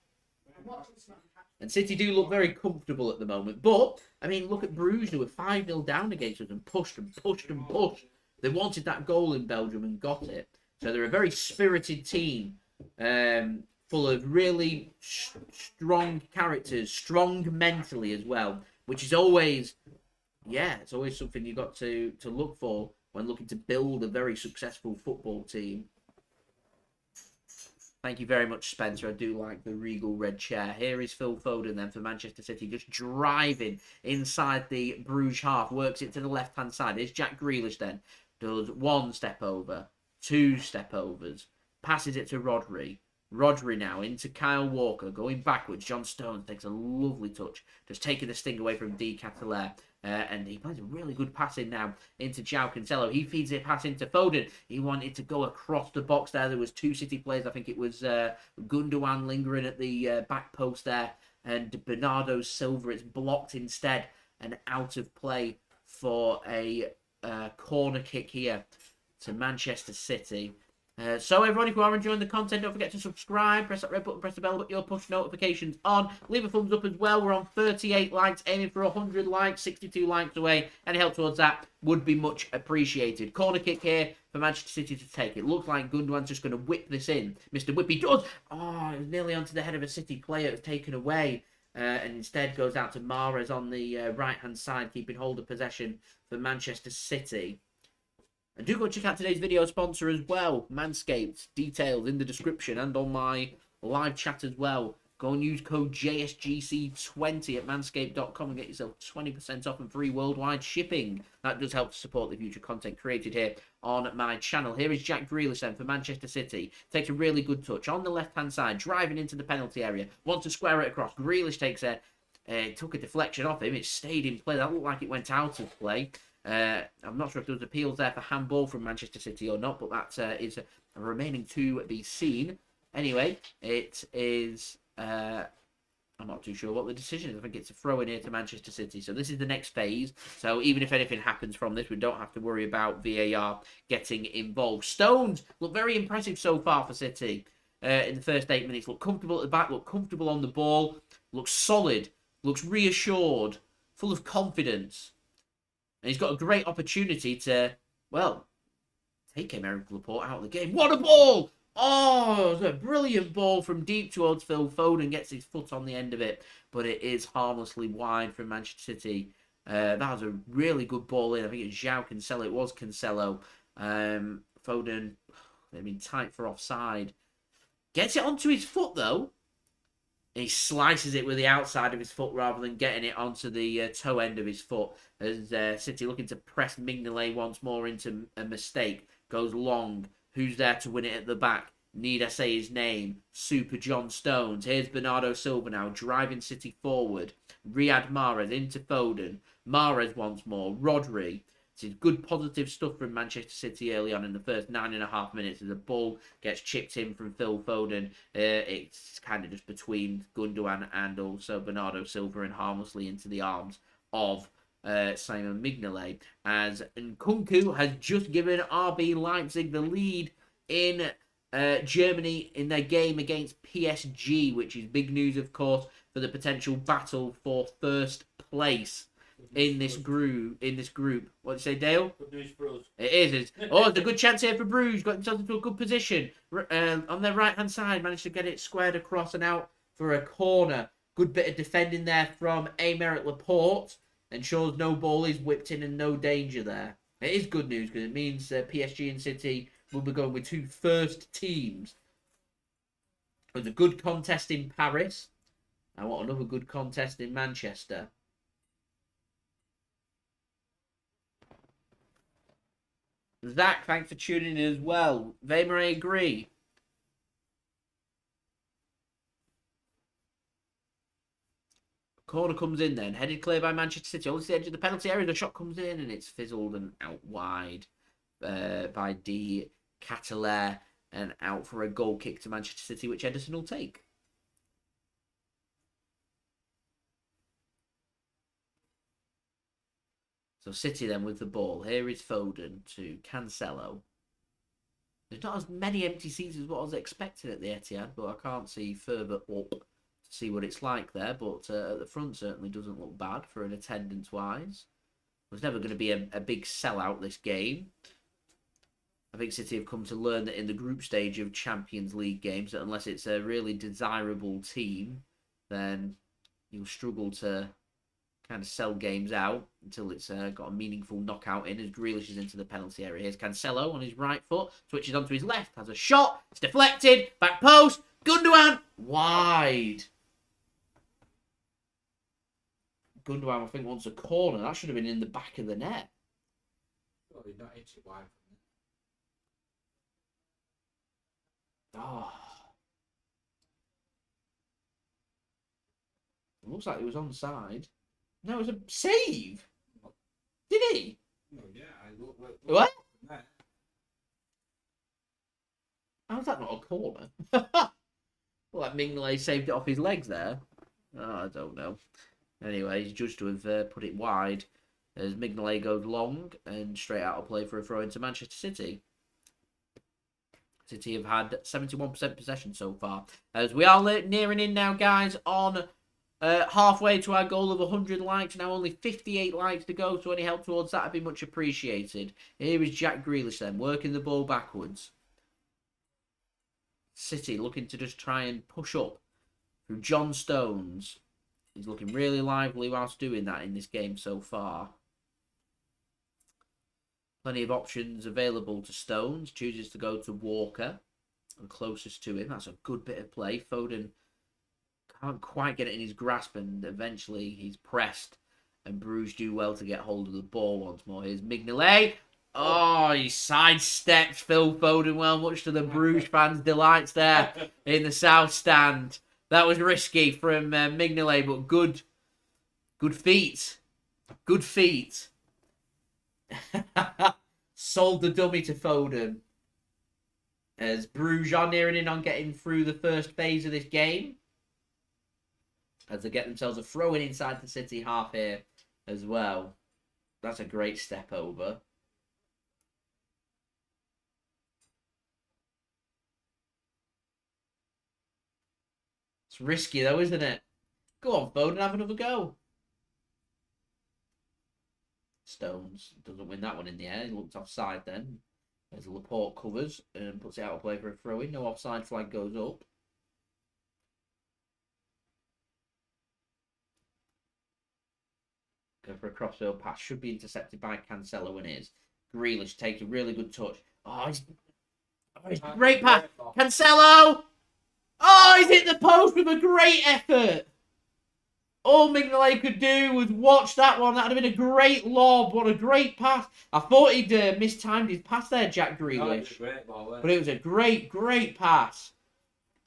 And City do look very comfortable at the moment. But, I mean, look at Bruges. They were 5-0 down against us and pushed and pushed and pushed. They wanted that goal in Belgium and got it. So they're a very spirited team. Full of really strong characters. Strong mentally as well. Which is always... Yeah, it's always something you've got to look for when looking to build a very successful football team. Thank you very much, Spencer. I do like the regal red chair. Here is Phil Foden then for Manchester City. Just driving inside the Bruges half. Works it to the left-hand side. Here's Jack Grealish then. Does 1 step over. 2 step overs. Passes it to Rodri. Rodri now into Kyle Walker. Going backwards. John Stones takes a lovely touch. Just taking the sting away from Ketelaere. And he plays a really good pass in now into Joao Cancelo. He feeds it pass into Foden. He wanted to go across the box there. There was 2 City players. I think it was Gundogan lingering at the back post there. And Bernardo Silva. It's blocked instead and out of play for a corner kick here to Manchester City. So everyone, if you are enjoying the content, don't forget to subscribe, press that red button, press the bell, put your push notifications on, leave a thumbs up as well. We're on 38 likes, aiming for 100 likes, 62 likes away. Any help towards that would be much appreciated. Corner kick here for Manchester City to take. It looks like Gundogan's just going to whip this in. Mr. Whippy does. Oh, it was nearly onto the head of a City player. It was taken away. And instead goes out to Mahrez on the right-hand side, keeping hold of possession for Manchester City. And do go check out today's video sponsor as well, Manscaped. Details in the description and on my live chat as well. Go and use code JSGC20 at manscaped.com and get yourself 20% off and free worldwide shipping. That does help to support the future content created here on my channel. Here is Jack Grealish then for Manchester City. Takes a really good touch on the left-hand side, driving into the penalty area. Wants to square it across. Grealish takes it. Took a deflection off him. It stayed in play. That looked like it went out of play. I'm not sure if there was appeals there for handball from Manchester City or not, but that is remaining to be seen. Anyway, it is... I'm not too sure what the decision is. I think it's a throw in here to Manchester City. So this is the next phase. So even if anything happens from this, we don't have to worry about VAR getting involved. Stones look very impressive so far for City in the first 8 minutes. Look comfortable at the back, look comfortable on the ball, looks solid, looks reassured, full of confidence. And he's got a great opportunity to, well, take Aymeric Laporte out of the game. What a ball! Oh, it was a brilliant ball from deep towards Phil Foden. Gets his foot on the end of it, but it is harmlessly wide from Manchester City. That was a really good ball in. I think it's Joao Cancelo. It was Cancelo. Foden, they've been tight for offside. Gets it onto his foot, though. He slices it with the outside of his foot rather than getting it onto the toe end of his foot. As City looking to press Mignolet once more into a mistake. Goes long. Who's there to win it at the back? Need I say his name? Super John Stones. Here's Bernardo Silva now, driving City forward. Riyad Mahrez into Foden. Mahrez once more. Rodri It's good positive stuff from Manchester City early on in the first 9.5 minutes. As the ball gets chipped in from Phil Foden, it's kind of just between Gundogan and also Bernardo Silva and harmlessly into the arms of Simon Mignolet. As Nkunku has just given RB Leipzig the lead in Germany in their game against PSG, which is big news, of course, for the potential battle for first place in this group. What did you say, Dale? Good news for us. It is. It's a good chance here for Brugge. Got themselves into a good position on their right hand side. Managed to get it squared across and out for a corner. Good bit of defending there from Aymeric Laporte. Ensures no ball is whipped in and no danger there. It is good news because it means PSG and City will be going with 2 first teams. It was a good contest in Paris. I want another good contest in Manchester. Zach, thanks for tuning in as well. Vormer, I agree. Corner comes in then. Headed clear by Manchester City. Almost the edge of the penalty area. The shot comes in and it's fizzled and out wide by Ketelaere and out for a goal kick to Manchester City, which Ederson will take. So City then with the ball. Here is Foden to Cancelo. There's not as many empty seats as what I was expecting at the Etihad, but I can't see further up to see what it's like there. But at the front certainly doesn't look bad for an attendance-wise. It was never going to be a big sellout this game. I think City have come to learn that in the group stage of Champions League games, that unless it's a really desirable team, then you'll struggle to kind of sell games out until it's got a meaningful knockout in. As Grealish is into the penalty area. Here's Cancelo on his right foot. Switches onto his left. Has a shot. It's deflected. Back post. Gundogan. Wide. Gundogan, I think, wants a corner. That should have been in the back of the net. Oh, you're not into wide. Oh. It looks like he was onside. No, it was a save. Did he? No, yeah. What? How's that not a corner? Well, like Mignolet saved it off his legs there. Oh, I don't know. Anyway, he's judged to have put it wide as Mignolet goes long and straight out of play for a throw into Manchester City. City have had 71% possession so far. As we are nearing in now, guys, on halfway to our goal of 100 likes. Now only 58 likes to go, so any help towards that would be much appreciated. Here is Jack Grealish then, working the ball backwards. City looking to just try and push up through John Stones. He's looking really lively whilst doing that in this game so far. Plenty of options available to Stones. Chooses to go to Walker, and closest to him. That's a good bit of play. Foden can't quite get it in his grasp, and eventually he's pressed. And Brugge do well to get hold of the ball once more. Here's Mignolet. Oh, he sidestepped Phil Foden well, much to the Brugge fans' delights there in the south stand. That was risky from Mignolet, but good feet. Good feet. Sold the dummy to Foden. As Brugge are nearing in on getting through the first phase of this game. As they get themselves a throw-in inside the City half here as well. That's a great step over. It's risky though, isn't it? Go on, Foden, have another go. Stones doesn't win that one in the air. He looked offside then. As Laporte covers and puts it out of play for a throw-in. No offside flag goes up. Go for a crossfield pass. Should be intercepted by Cancelo and is. Grealish takes a really good touch. Oh, he's great pass. Cancelo! Oh, he's hit the post with a great effort. All Mignolet could do was watch that one. That would have been a great lob. What a great pass. I thought he'd mistimed his pass there, Jack Grealish. No, it was a great ball, but it was a great pass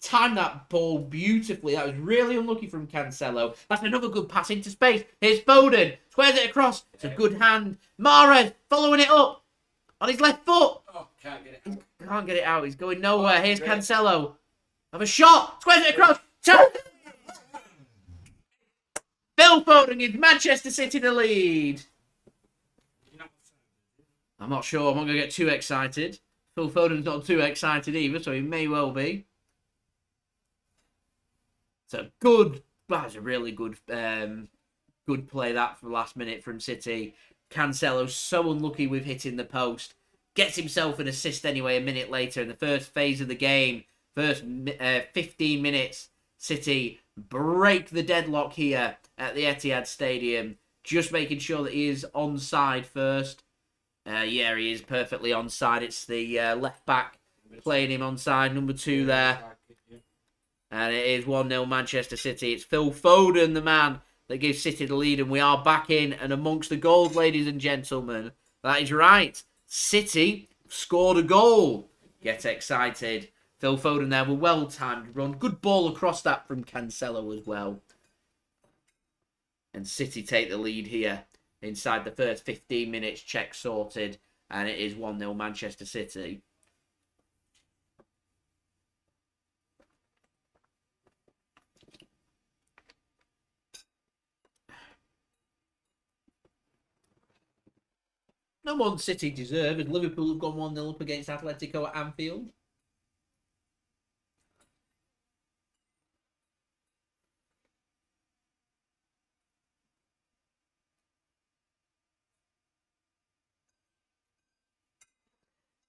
timed that ball beautifully. That was really unlucky from Cancelo. That's another good pass into space. Here's Foden. Squares it across. It's a good hand. Mahrez following it up on his left foot. Oh, can't get it out. Can't get it out. He's going nowhere. Here's Cancelo. Have a shot. Squares it across. Phil Foden gives Manchester City the lead. I'm not sure. I'm not going to get too excited. Phil Foden's not too excited either, so he may well be. That's a really good play that for the last minute from City. Cancelo's so unlucky with hitting the post. Gets himself an assist anyway a minute later in the first phase of the game. First 15 minutes, City break the deadlock here at the Etihad Stadium. Just making sure that he is onside first. Yeah, he is perfectly onside. It's the left back playing him onside, number 2 there. And it is 1-0 Manchester City. It's Phil Foden, the man that gives City the lead. And we are back in and amongst the goals, ladies and gentlemen. That is right. City scored a goal. Get excited. Phil Foden there with well-timed run. Good ball across that from Cancelo as well. And City take the lead here. Inside the first 15 minutes, check sorted. And it is 1-0 Manchester City. No more than City deserve, as Liverpool have gone 1-0 up against Atletico at Anfield.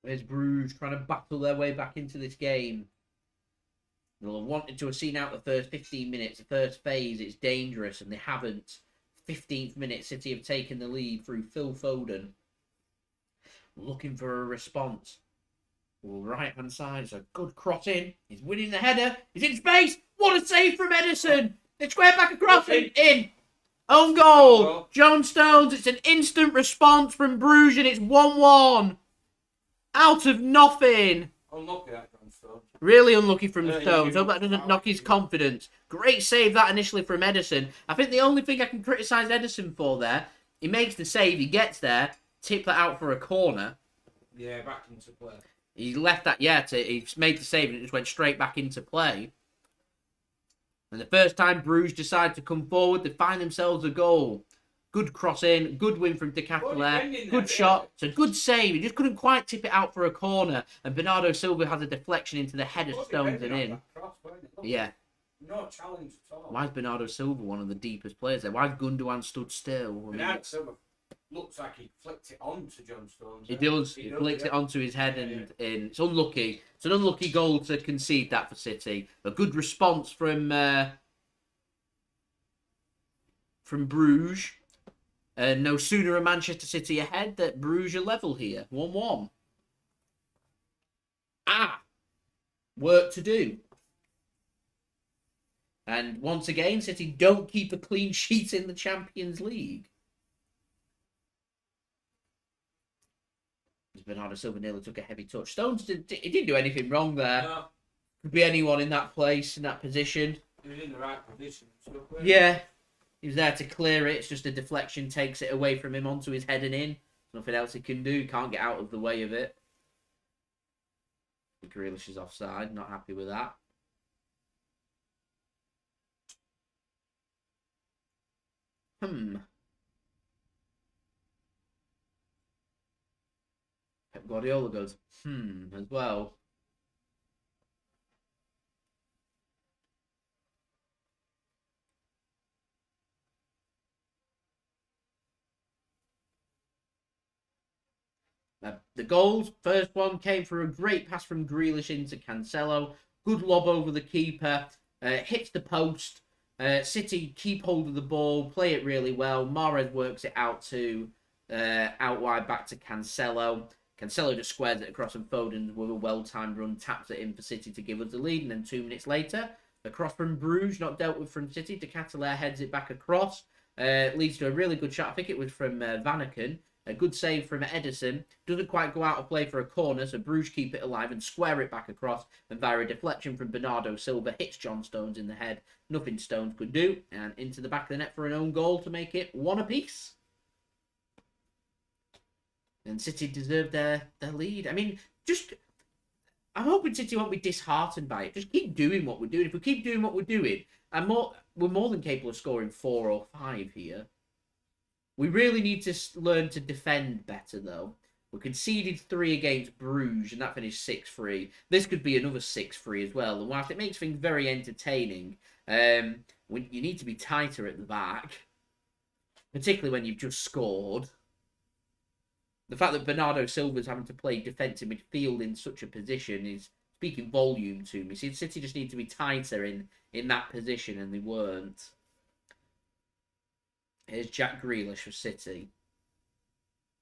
There's Brugge trying to battle their way back into this game. They'll have wanted to have seen out the first 15 minutes, the first phase. It's dangerous, and they haven't. 15th minute, City have taken the lead through Phil Foden. Looking for a response. Right hand side, it's a good cross in. He's winning the header. He's in space. What a save from Ederson. It's square back across and in. Own goal. John Stones. It's an instant response from Brugge and it's 1-1. Out of nothing. Unlucky that John Stones. Really unlucky from the Stones. Hope that doesn't knock his confidence. Great save that initially from Ederson. I think the only thing I can criticise Ederson for there, he makes the save, he gets there, tip that out for a corner. Yeah, back into play. He left that, he made the save and it just went straight back into play. And the first time Brugge decide to come forward, they find themselves a goal. Good cross in, good win from Ketelaere, good shot. It's a good save. He just couldn't quite tip it out for a corner. And Bernardo Silva has a deflection into the head of Stones and in. Yeah. No challenge at all. Why is Bernardo Silva one of the deepest players there? Why has Gundogan stood still? Bernardo Silva looks like he flicked it on to John Stones. He does. He flicks it onto his head and in. It's unlucky. It's an unlucky goal to concede that for City. A good response from Brugge. No sooner are Manchester City ahead that Brugge are level here. 1-1. Work to do. And once again, City don't keep a clean sheet in the Champions League. Bernardo Silva nearly took a heavy touch. Stones didn't do anything wrong there. No. Could be anyone in that place, in that position. He was in the right position. Yeah. He was there to clear it. It's just a deflection takes it away from him onto his head and in. Nothing else he can do. Can't get out of the way of it. Grealish is offside. Not happy with that. Pep Guardiola goes, as well. The goals, first one came for a great pass from Grealish into Cancelo. Good lob over the keeper. Hits the post. City keep hold of the ball, play it really well. Mahrez works it out to out wide back to Cancelo. Cancelo just squares it across and Foden with a well-timed run taps it in for City to give us the lead. And then 2 minutes later, the cross from Brugge, not dealt with from City. Ketelaere heads it back across. Leads to a really good shot. I think it was from Vanaken. A good save from Ederson. Doesn't quite go out of play for a corner, so Bruges keep it alive and square it back across. And via a deflection from Bernardo Silva, hits John Stones in the head. Nothing Stones could do. And into the back of the net for an own goal to make it 1 apiece. And City deserved their lead. I mean, I'm hoping City won't be disheartened by it. Just keep doing what we're doing. If we keep doing what we're doing, we're more than capable of scoring 4 or 5 here. We really need to learn to defend better, though. We conceded 3 against Bruges, and that finished 6-3. This could be another 6-3 as well. And whilst it makes things very entertaining, you need to be tighter at the back, particularly when you've just scored. The fact that Bernardo Silva's having to play defensive midfield in such a position is speaking volume to me. See, City just need to be tighter in that position, and they weren't. Here's Jack Grealish for City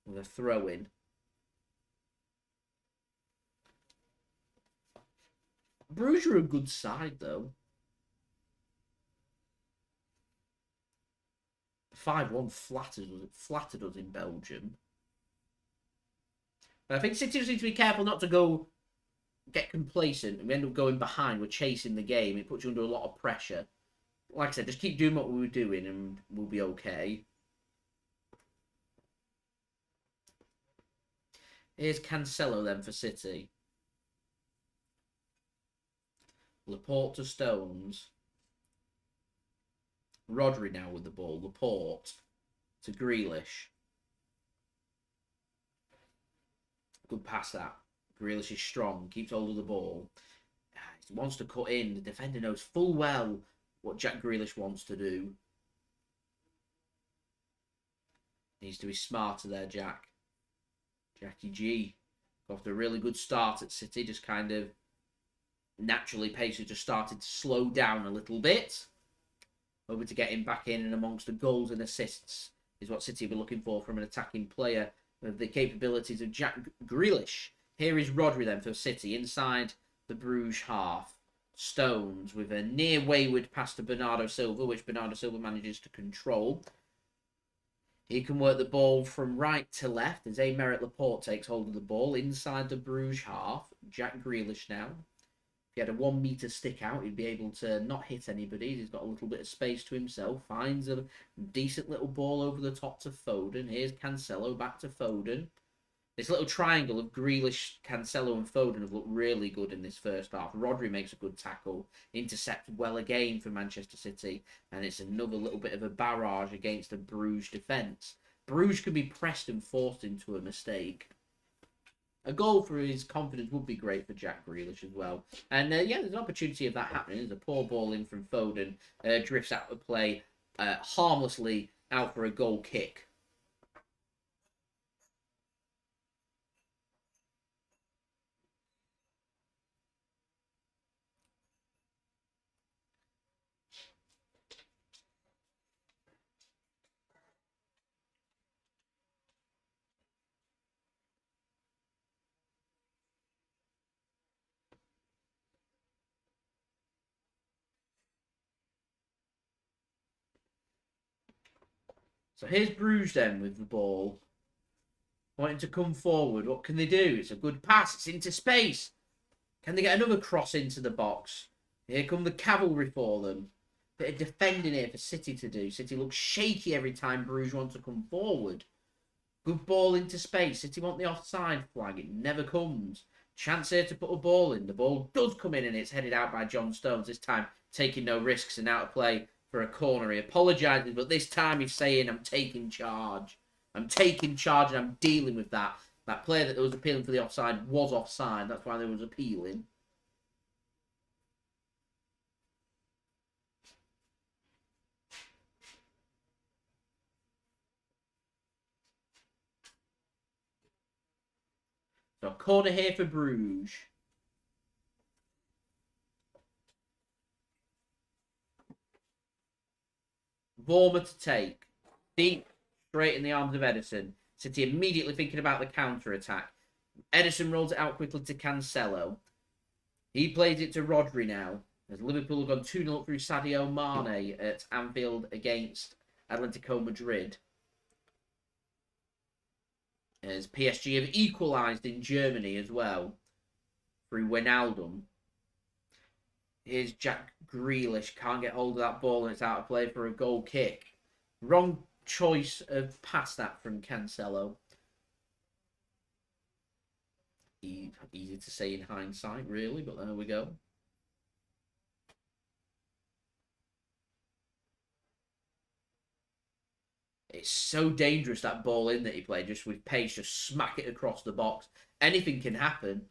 with a throw-in. Bruges are a good side, though. 5-1 flattered us in Belgium. But I think City just need to be careful not to get complacent and we end up going behind. We're chasing the game. It puts you under a lot of pressure. Like I said, just keep doing what we were doing and we'll be okay. Here's Cancelo then for City. Laporte to Stones. Rodri now with the ball. Laporte to Grealish. Good pass that. Grealish is strong. Keeps hold of the ball. He wants to cut in. The defender knows full well what Jack Grealish wants to do. Needs to be smarter there, Jack. Jackie G. Got off to a really good start at City. Just kind of naturally pace has just started to slow down a little bit. Over to get him back in and amongst the goals and assists is what City will be looking for from an attacking player with the capabilities of Jack Grealish. Here is Rodri then for City inside the Bruges half. Stones with a near wayward pass to Bernardo Silva, which Bernardo Silva manages to control. He can work the ball from right to left as Aymeric Laporte takes hold of the ball inside the Bruges half. Jack Grealish now. If he had a 1 metre stick out, he'd be able to not hit anybody. He's got a little bit of space to himself. Finds a decent little ball over the top to Foden. Here's Cancelo back to Foden. This little triangle of Grealish, Cancelo and Foden have looked really good in this first half. Rodri makes a good tackle. Intercepted well again for Manchester City. And it's another little bit of a barrage against the Bruges defence. Bruges can be pressed and forced into a mistake. A goal for his confidence would be great for Jack Grealish as well. And yeah, there's an opportunity of that happening. There's a poor ball in from Foden. Drifts out of play harmlessly out for a goal kick. So here's Bruges then with the ball. Wanting to come forward. What can they do? It's a good pass. It's into space. Can they get another cross into the box? Here come the cavalry for them. Bit of defending here for City to do. City looks shaky every time Bruges want to come forward. Good ball into space. City want the offside flag. It never comes. Chance here to put a ball in. The ball does come in and it's headed out by John Stones. This time taking no risks and out of play for a corner. He apologises, but this time he's saying, I'm taking charge. I'm taking charge and I'm dealing with that. That player that was appealing for the offside was offside. That's why they was appealing. So corner here for Bruges. Vormer to take. Deep, straight in the arms of Ederson. City immediately thinking about the counter-attack. Ederson rolls it out quickly to Cancelo. He plays it to Rodri now. As Liverpool have gone 2-0 up through Sadio Mane at Anfield against Atletico Madrid. as PSG have equalised in Germany as well through Wijnaldum. Here's Jack Grealish, can't get hold of that ball and it's out of play for a goal kick. Wrong choice of pass that from Cancelo. Easy to say in hindsight, really, but there we go. It's so dangerous, that ball in that he played, just with pace, just smack it across the box. Anything can happen.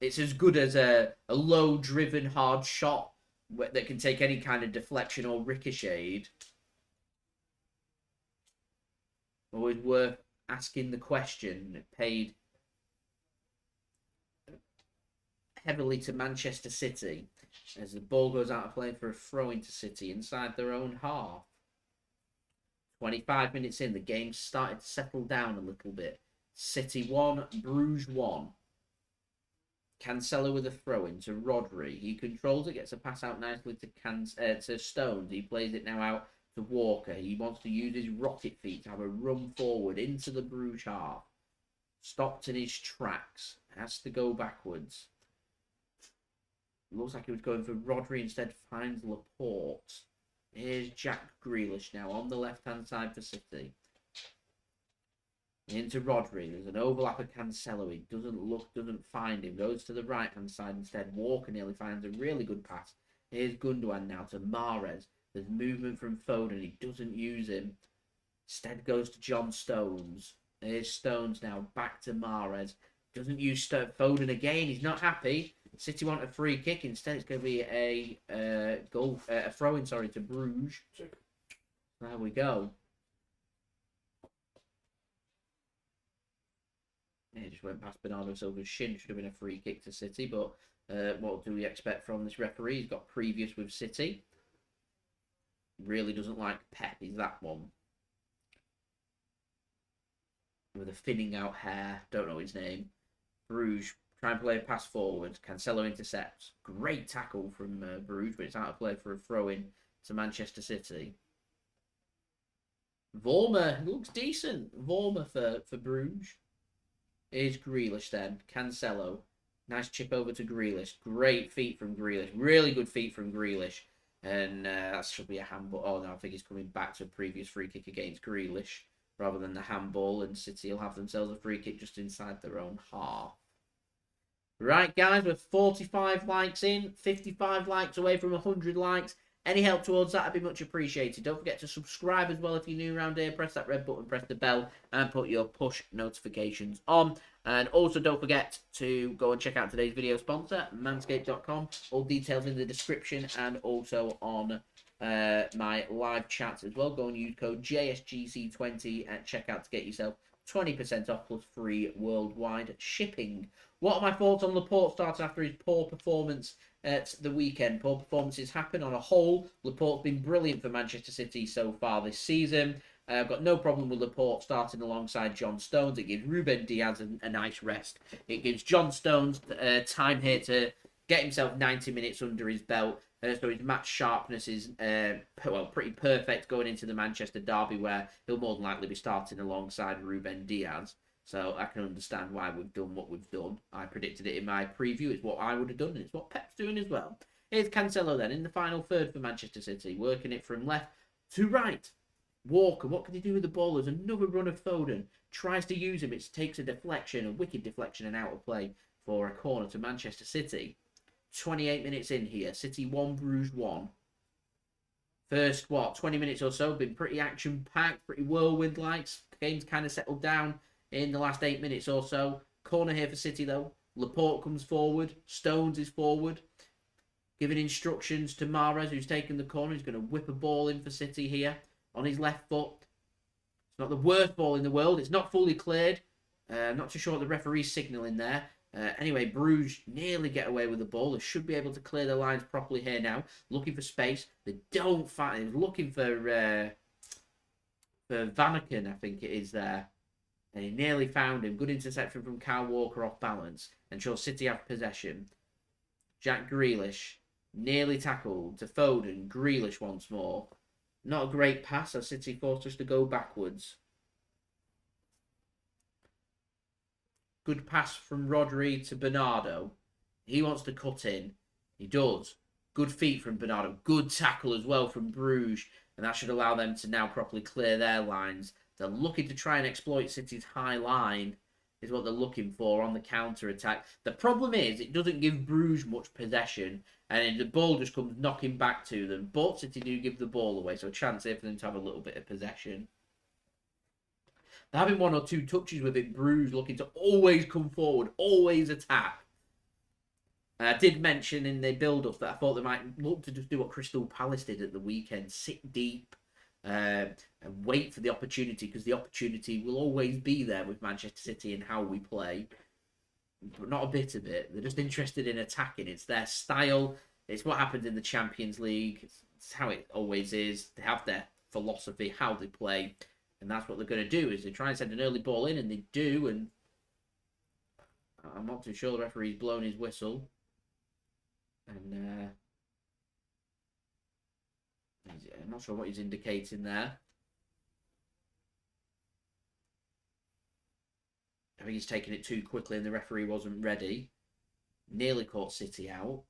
It's as good as a low-driven, hard shot that can take any kind of deflection or ricochet. Always worth asking the question. It paid heavily to Manchester City as the ball goes out of play for a throw into City inside their own half. 25 minutes in, the game started to settle down a little bit. City 1, Bruges 1. Cancelo with a throw in to Rodri. He controls it, gets a pass out nicely to Stones. He plays it now out to Walker. He wants to use his rocket feet to have a run forward into the Bruges half. Stopped in his tracks. Has to go backwards. Looks like he was going for Rodri, instead finds Laporte. Here's Jack Grealish now on the left-hand side for City. Into Rodri. There's an overlap of Cancelo. He doesn't find him. Goes to the right-hand side instead. Walker nearly finds a really good pass. Here's Gundogan now to Mahrez. There's movement from Foden. He doesn't use him. Instead goes to John Stones. Here's Stones now. Back to Mahrez. Doesn't use Foden again. He's not happy. City want a free kick. Instead, it's going to be a throw-in, to Bruges. There we go. It just went past Bernardo Silva's shin. Should have been a free kick to City, but what do we expect from this referee? He's got previous with City. Really doesn't like Pep. He's that one. With a thinning out hair. Don't know his name. Bruges try and play a pass forward. Cancelo intercepts. Great tackle from Bruges, but it's out of play for a throw-in to Manchester City. Vormer looks decent. Vormer for Bruges. Here's Grealish then. Cancelo. Nice chip over to Grealish. Great feet from Grealish. Really good feet from Grealish. And that should be a handball. Oh, no, I think he's coming back to a previous free kick against Grealish rather than the handball. And City will have themselves a free kick just inside their own half. Right, guys, we're 45 likes in. 55 likes away from 100 likes. Any help towards that would be much appreciated. Don't forget to subscribe as well if you're new around here. Press that red button, press the bell, and put your push notifications on. And also don't forget to go and check out today's video sponsor, manscaped.com. All details in the description and also on my live chats as well. Go and use code JSGC20 at checkout to get yourself 20% off plus free worldwide shipping. What are my thoughts on Laporte starting after his poor performance at the weekend? Poor performances happen on a whole. Laporte's been brilliant for Manchester City so far this season. I've got no problem with Laporte starting alongside John Stones. It gives Ruben Dias a nice rest. It gives John Stones time here to get himself 90 minutes under his belt. So his match sharpness is pretty perfect going into the Manchester derby, where he'll more than likely be starting alongside Ruben Dias. So I can understand why we've done what we've done. I predicted it in my preview. It's what I would have done, and it's what Pep's doing as well. Here's Cancelo then in the final third for Manchester City, working it from left to right. Walker, what can he do with the ball? There's another run of Foden. Tries to use him. It takes a deflection, a wicked deflection, and out of play for a corner to Manchester City. 28 minutes in here. City 1, Bruges 1. First, 20 minutes or so, been pretty action-packed, pretty whirlwind-like. Game's kind of settled down in the last 8 minutes or so. Corner here for City, though. Laporte comes forward. Stones is forward. Giving instructions to Mahrez, who's taken the corner. He's going to whip a ball in for City here on his left foot. It's not the worst ball in the world. It's not fully cleared. Not too sure what the referee's signalling there. Anyway, Bruges nearly get away with the ball. They should be able to clear the lines properly here now. Looking for space. They don't find... They're looking for Vanaken, I think it is there. And he nearly found him. Good interception from Kyle Walker off balance. And sure, City have possession. Jack Grealish nearly tackled to Foden. Grealish once more. Not a great pass as City forced us to go backwards. Good pass from Rodri to Bernardo. He wants to cut in. He does. Good feet from Bernardo. Good tackle as well from Brugge. And that should allow them to now properly clear their lines. They're looking to try and exploit City's high line. Is what they're looking for on the counter-attack. The problem is it doesn't give Brugge much possession. And the ball just comes knocking back to them. But City do give the ball away. So a chance here for them to have a little bit of possession. They're having one or two touches with it. Brugge looking to always come forward. Always attack. And I did mention in the build-up that I thought they might look to just do what Crystal Palace did at the weekend. Sit deep. And wait for the opportunity, because the opportunity will always be there with Manchester City and how we play. But not a bit of it. They're just interested in attacking. It's their style. It's what happened in the Champions League. It's how it always is. They have their philosophy, how they play. And that's what they're going to do, is they try and send an early ball in, and they do. And I'm not too sure the referee's blown his whistle. And I'm not sure what he's indicating there. I think he's taking it too quickly and the referee wasn't ready. Nearly caught City out.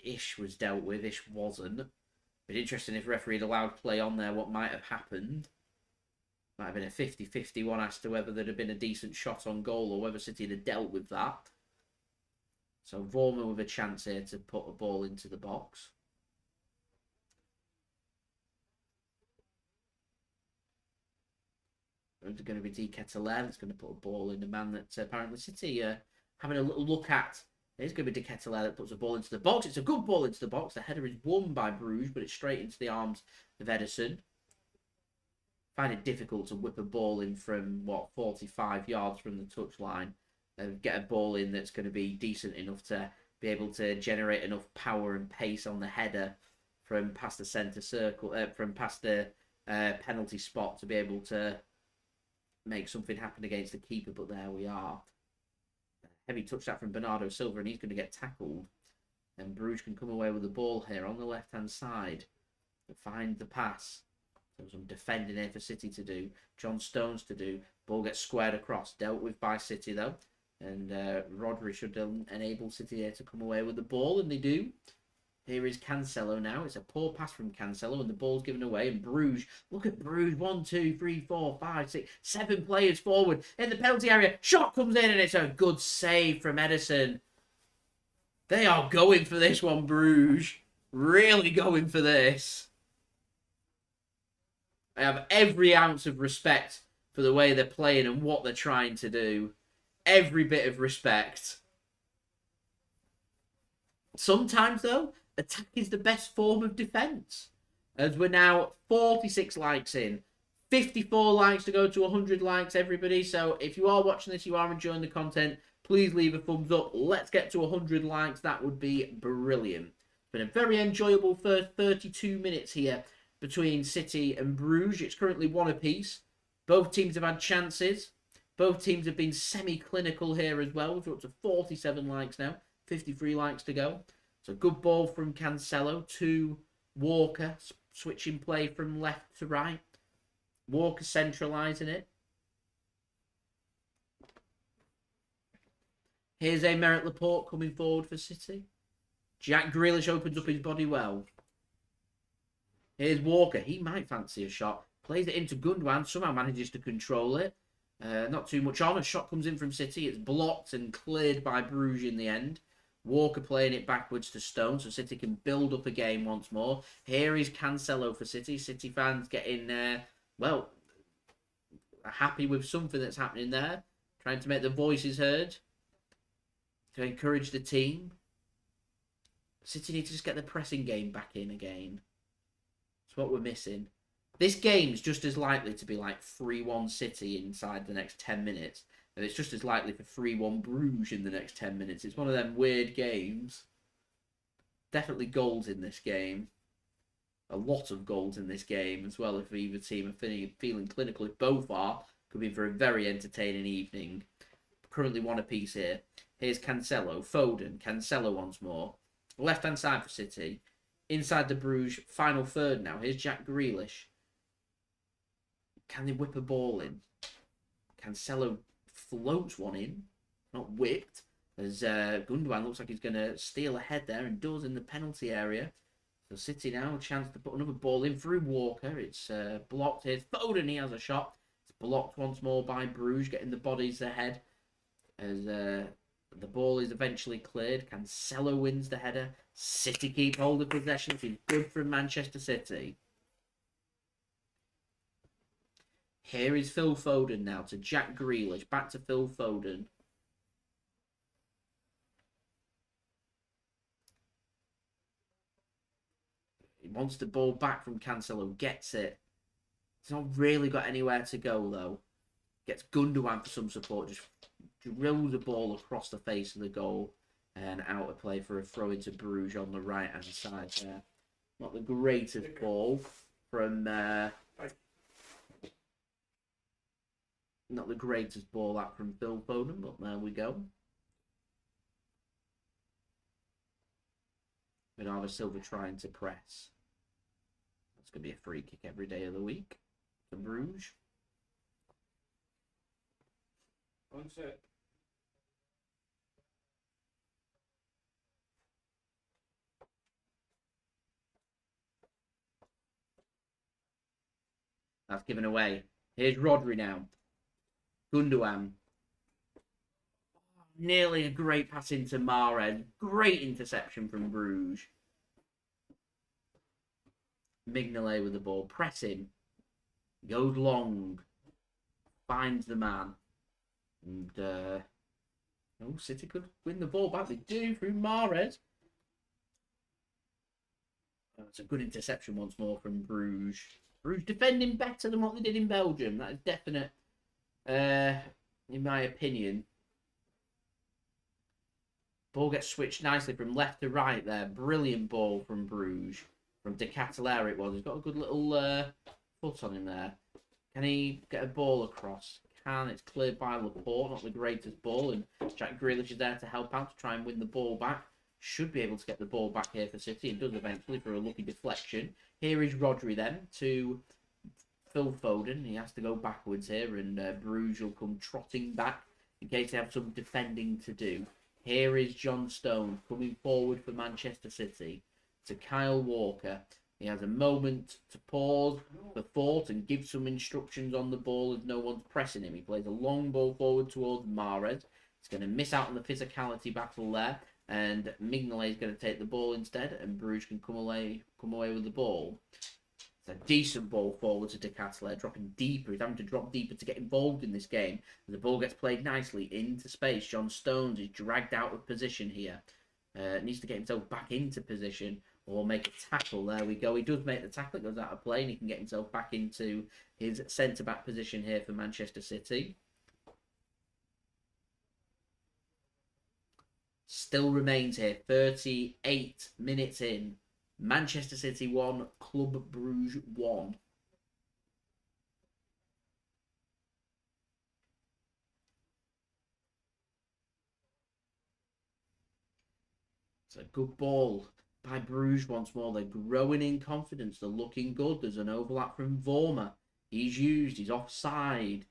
Ish was dealt with, Ish wasn't. But interesting if the referee had allowed play on there, what might have happened. Might have been a 50-50 one as to whether there'd have been a decent shot on goal or whether City had dealt with that. So Vormer with a chance here to put a ball into the box. It's going to be Ketelaere that's going to put a ball in. The man that apparently City having a little look at. It's going to be Ketelaere that puts a ball into the box. It's a good ball into the box. The header is won by Brugge, but it's straight into the arms of Ederson. Find it difficult to whip a ball in from, 45 yards from the touchline. And get a ball in that's going to be decent enough to be able to generate enough power and pace on the header from past the centre circle, from past the penalty spot to be able to make something happen against the keeper, but there we are. Heavy touch that from Bernardo Silva, and he's going to get tackled. And Brugge can come away with the ball here on the left-hand side to find the pass. So some defending here for City to do. John Stones to do. Ball gets squared across. Dealt with by City, though. And Rodri should enable City here to come away with the ball, and they do. Here is Cancelo now. It's a poor pass from Cancelo, and the ball's given away. And Brugge, look at Brugge. 1, 2, 3, 4, 5, 6, 7 players forward in the penalty area. Shot comes in, and it's a good save from Ederson. They are going for this one, Brugge. Really going for this. I have every ounce of respect for the way they're playing and what they're trying to do. Every bit of respect. Sometimes, though, attack is the best form of defence. As we're now 46 likes in. 54 likes to go to 100 likes, everybody. So if you are watching this, you are enjoying the content, please leave a thumbs up. Let's get to 100 likes. That would be brilliant. It's been a very enjoyable first 32 minutes here between City and Brugge. It's currently 1 apiece. Both teams have had chances. Both teams have been semi-clinical here as well. We're up to 47 likes now. 53 likes to go. So good ball from Cancelo to Walker. Switching play from left to right. Walker centralising it. Here's Aymeric Laporte coming forward for City. Jack Grealish opens up his body well. Here's Walker. He might fancy a shot. Plays it into Gundogan. Somehow manages to control it. Not too much on. A shot comes in from City. It's blocked and cleared by Brugge in the end. Walker playing it backwards to Stone, so City can build up a game once more. Here is Cancelo for City. City fans getting, happy with something that's happening there. Trying to make their voices heard. To encourage the team. City need to just get the pressing game back in again. That's what we're missing. This game's just as likely to be like 3-1 City inside the next 10 minutes. And it's just as likely for 3-1 Brugge in the next 10 minutes. It's one of them weird games. Definitely goals in this game. A lot of goals in this game as well. If either team are feeling clinical. If both are, could be for a very entertaining evening. Currently 1 apiece here. Here's Cancelo. Foden. Cancelo once more. Left-hand side for City. Inside the Brugge final third now. Here's Jack Grealish. Can they whip a ball in? Cancelo floats one in, not whipped, as Gundogan looks like he's going to steal ahead there and does in the penalty area. So City now a chance to put another ball in through Walker. It's blocked here. Foden, he has a shot. It's blocked once more by Brugge, getting the bodies ahead. As the ball is eventually cleared. Cancelo wins the header. City keep hold of possession, which is good from Manchester City. Here is Phil Foden now to Jack Grealish. Back to Phil Foden. He wants the ball back from Cancelo. Gets it. He's not really got anywhere to go, though. Gets Gundogan for some support. Just drills the ball across the face of the goal. And out of play for a throw into Brugge on the right-hand side there. Not the greatest ball from... not the greatest ball out from Phil Foden, but there we go. Bernardo Silva trying to press. That's going to be a free kick every day of the week for Brugge. That's given away. Here's Rodri now. Gundogan. Nearly a great pass into Mahrez. Great interception from Brugge. Mignolet with the ball. Pressing. Goes long. Finds the man. And, City could win the ball back. They do through Mahrez. It's a good interception once more from Brugge. Brugge defending better than what they did in Belgium. That is definite. In my opinion. Ball gets switched nicely from left to right there. Brilliant ball from Brugge. From Ketelaere it was. He's got a good little foot on him there. Can he get a ball across? Can. It's cleared by Laporte. Not the greatest ball. And Jack Grealish is there to help out to try and win the ball back. Should be able to get the ball back here for City. And does eventually for a lucky deflection. Here is Rodri then to... Phil Foden. He has to go backwards here, and Brugge will come trotting back in case they have some defending to do. Here is John Stones coming forward for Manchester City to Kyle Walker. He has a moment to pause for thought and give some instructions on the ball as no one's pressing him. He plays a long ball forward towards Mahrez. He's going to miss out on the physicality battle there, and Mignolet is going to take the ball instead, and Brugge can come away with the ball. It's a decent ball forward to Ketelaere, dropping deeper. He's having to drop deeper to get involved in this game. The ball gets played nicely into space. John Stones is dragged out of position here. Needs to get himself back into position or make a tackle. There we go. He does make the tackle. It goes out of play and he can get himself back into his centre-back position here for Manchester City. Still remains here. 38 minutes in. Manchester City 1, Club Brugge 1. It's a good ball by Brugge once more. They're growing in confidence. They're looking good. There's an overlap from Vormer. He's used. He's offside.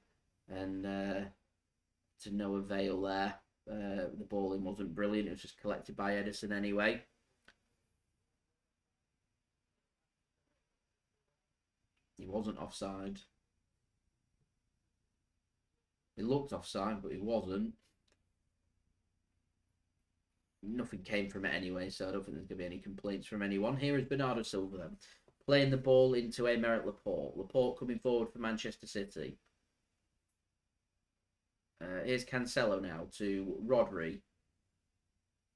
And to no avail there. The balling wasn't brilliant. It was just collected by Ederson anyway. He wasn't offside. He looked offside, but he wasn't. Nothing came from it anyway, so I don't think there's going to be any complaints from anyone. Here is Bernardo Silva then. Playing the ball into Aymeric Laporte. Laporte coming forward for Manchester City. Here's Cancelo now to Rodri.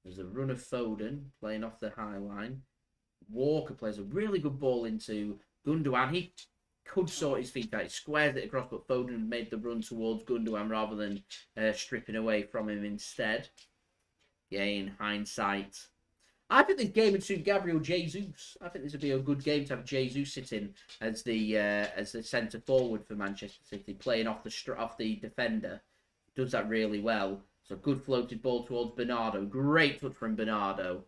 There's a run of Foden playing off the high line. Walker plays a really good ball into Gundogan. He could sort his feet out. He squares it across, but Foden made the run towards Gundogan rather than stripping away from him instead. Yeah, in hindsight. I think this game would suit Gabriel Jesus. I think this would be a good game to have Jesus sitting as the centre forward for Manchester City, playing off the defender. Does that really well. So good floated ball towards Bernardo. Great touch from Bernardo.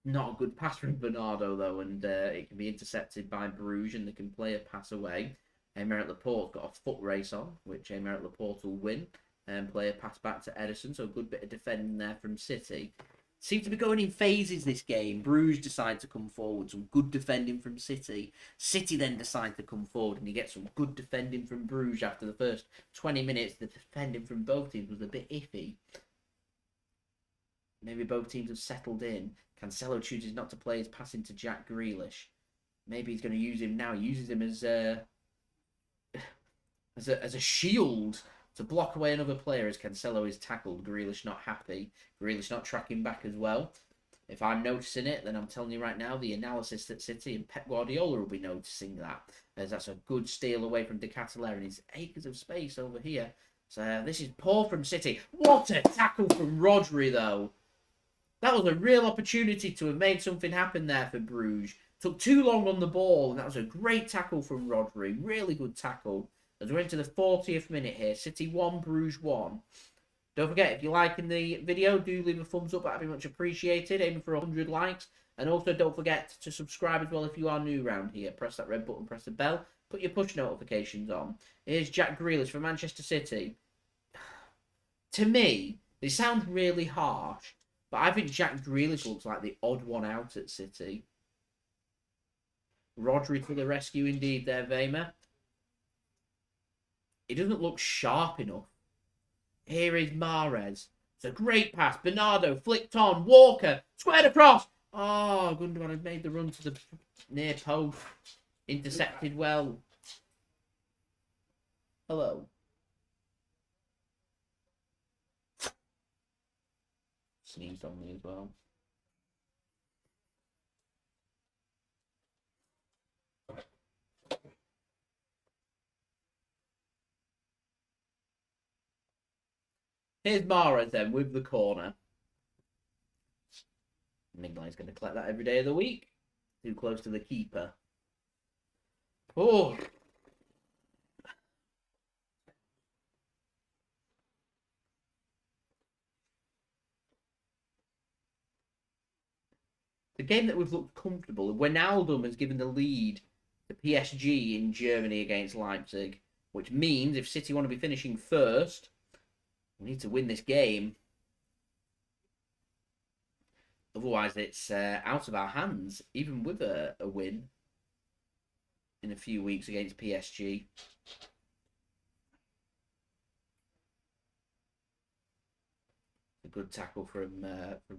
Not a good pass from Bernardo, though, and it can be intercepted by Brugge, and they can play a pass away. Aymeric Laporte's got a foot race on, which Aymeric Laporte will win. And play a pass back to Ederson, so a good bit of defending there from City. Seems to be going in phases this game. Brugge decide to come forward, some good defending from City. City then decide to come forward, and you get some good defending from Brugge after the first 20 minutes. The defending from both teams was a bit iffy. Maybe both teams have settled in. Cancelo chooses not to play his pass into Jack Grealish. Maybe he's going to use him now. He uses him as a shield to block away another player as Cancelo is tackled. Grealish not happy. Grealish not tracking back as well. If I'm noticing it, then I'm telling you right now, the analysis at City and Pep Guardiola will be noticing that. As that's a good steal away from Ketelaere and his acres of space over here. So this is poor from City. What a tackle from Rodri though. That was a real opportunity to have made something happen there for Brugge. Took too long on the ball, and that was a great tackle from Rodri. Really good tackle. As we're into the 40th minute here. City 1, Brugge 1. Don't forget, if you're liking the video, do leave a thumbs up. That'd be much appreciated. Aiming for 100 likes. And also don't forget to subscribe as well if you are new around here. Press that red button, press the bell. Put your push notifications on. Here's Jack Grealish for Manchester City. To me, they sound really harsh. But I think Jack Grealish looks like the odd one out at City. Rodri to the rescue indeed there, Vormer. He doesn't look sharp enough. Here is Mahrez. It's a great pass. Bernardo flicked on. Walker squared across. Oh, Gundogan had made the run to the near post. Intercepted well. Hello. Sneezed on me as well. Here's Mahrez then with the corner. Mignolet's going to collect that every day of the week. Too close to the keeper. Oh. The game that we've looked comfortable. Wijnaldum has given the lead to PSG in Germany against Leipzig. Which means if City want to be finishing first, we need to win this game. Otherwise, it's out of our hands, even with a win in a few weeks against PSG. A good tackle from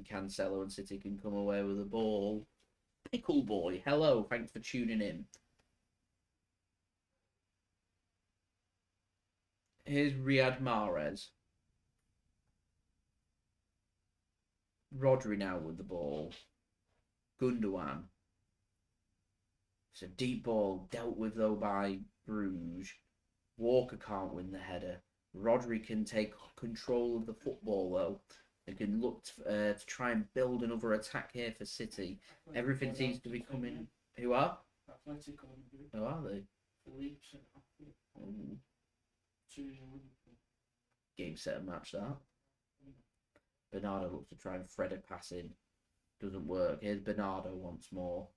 Cancelo, and City can come away with the ball. Pickle Boy, hello, thanks for tuning in. Here's Riyad Mahrez. Rodri now with the ball. Gundogan. It's a deep ball dealt with though by Brugge. Walker can't win the header. Rodri can take control of the football though. They can look to try and build another attack here for City. Everything seems to be coming. Who are? Who are they? Game, set, and match that. Bernardo looks to try and thread a pass in. Doesn't work. Here's Bernardo once more.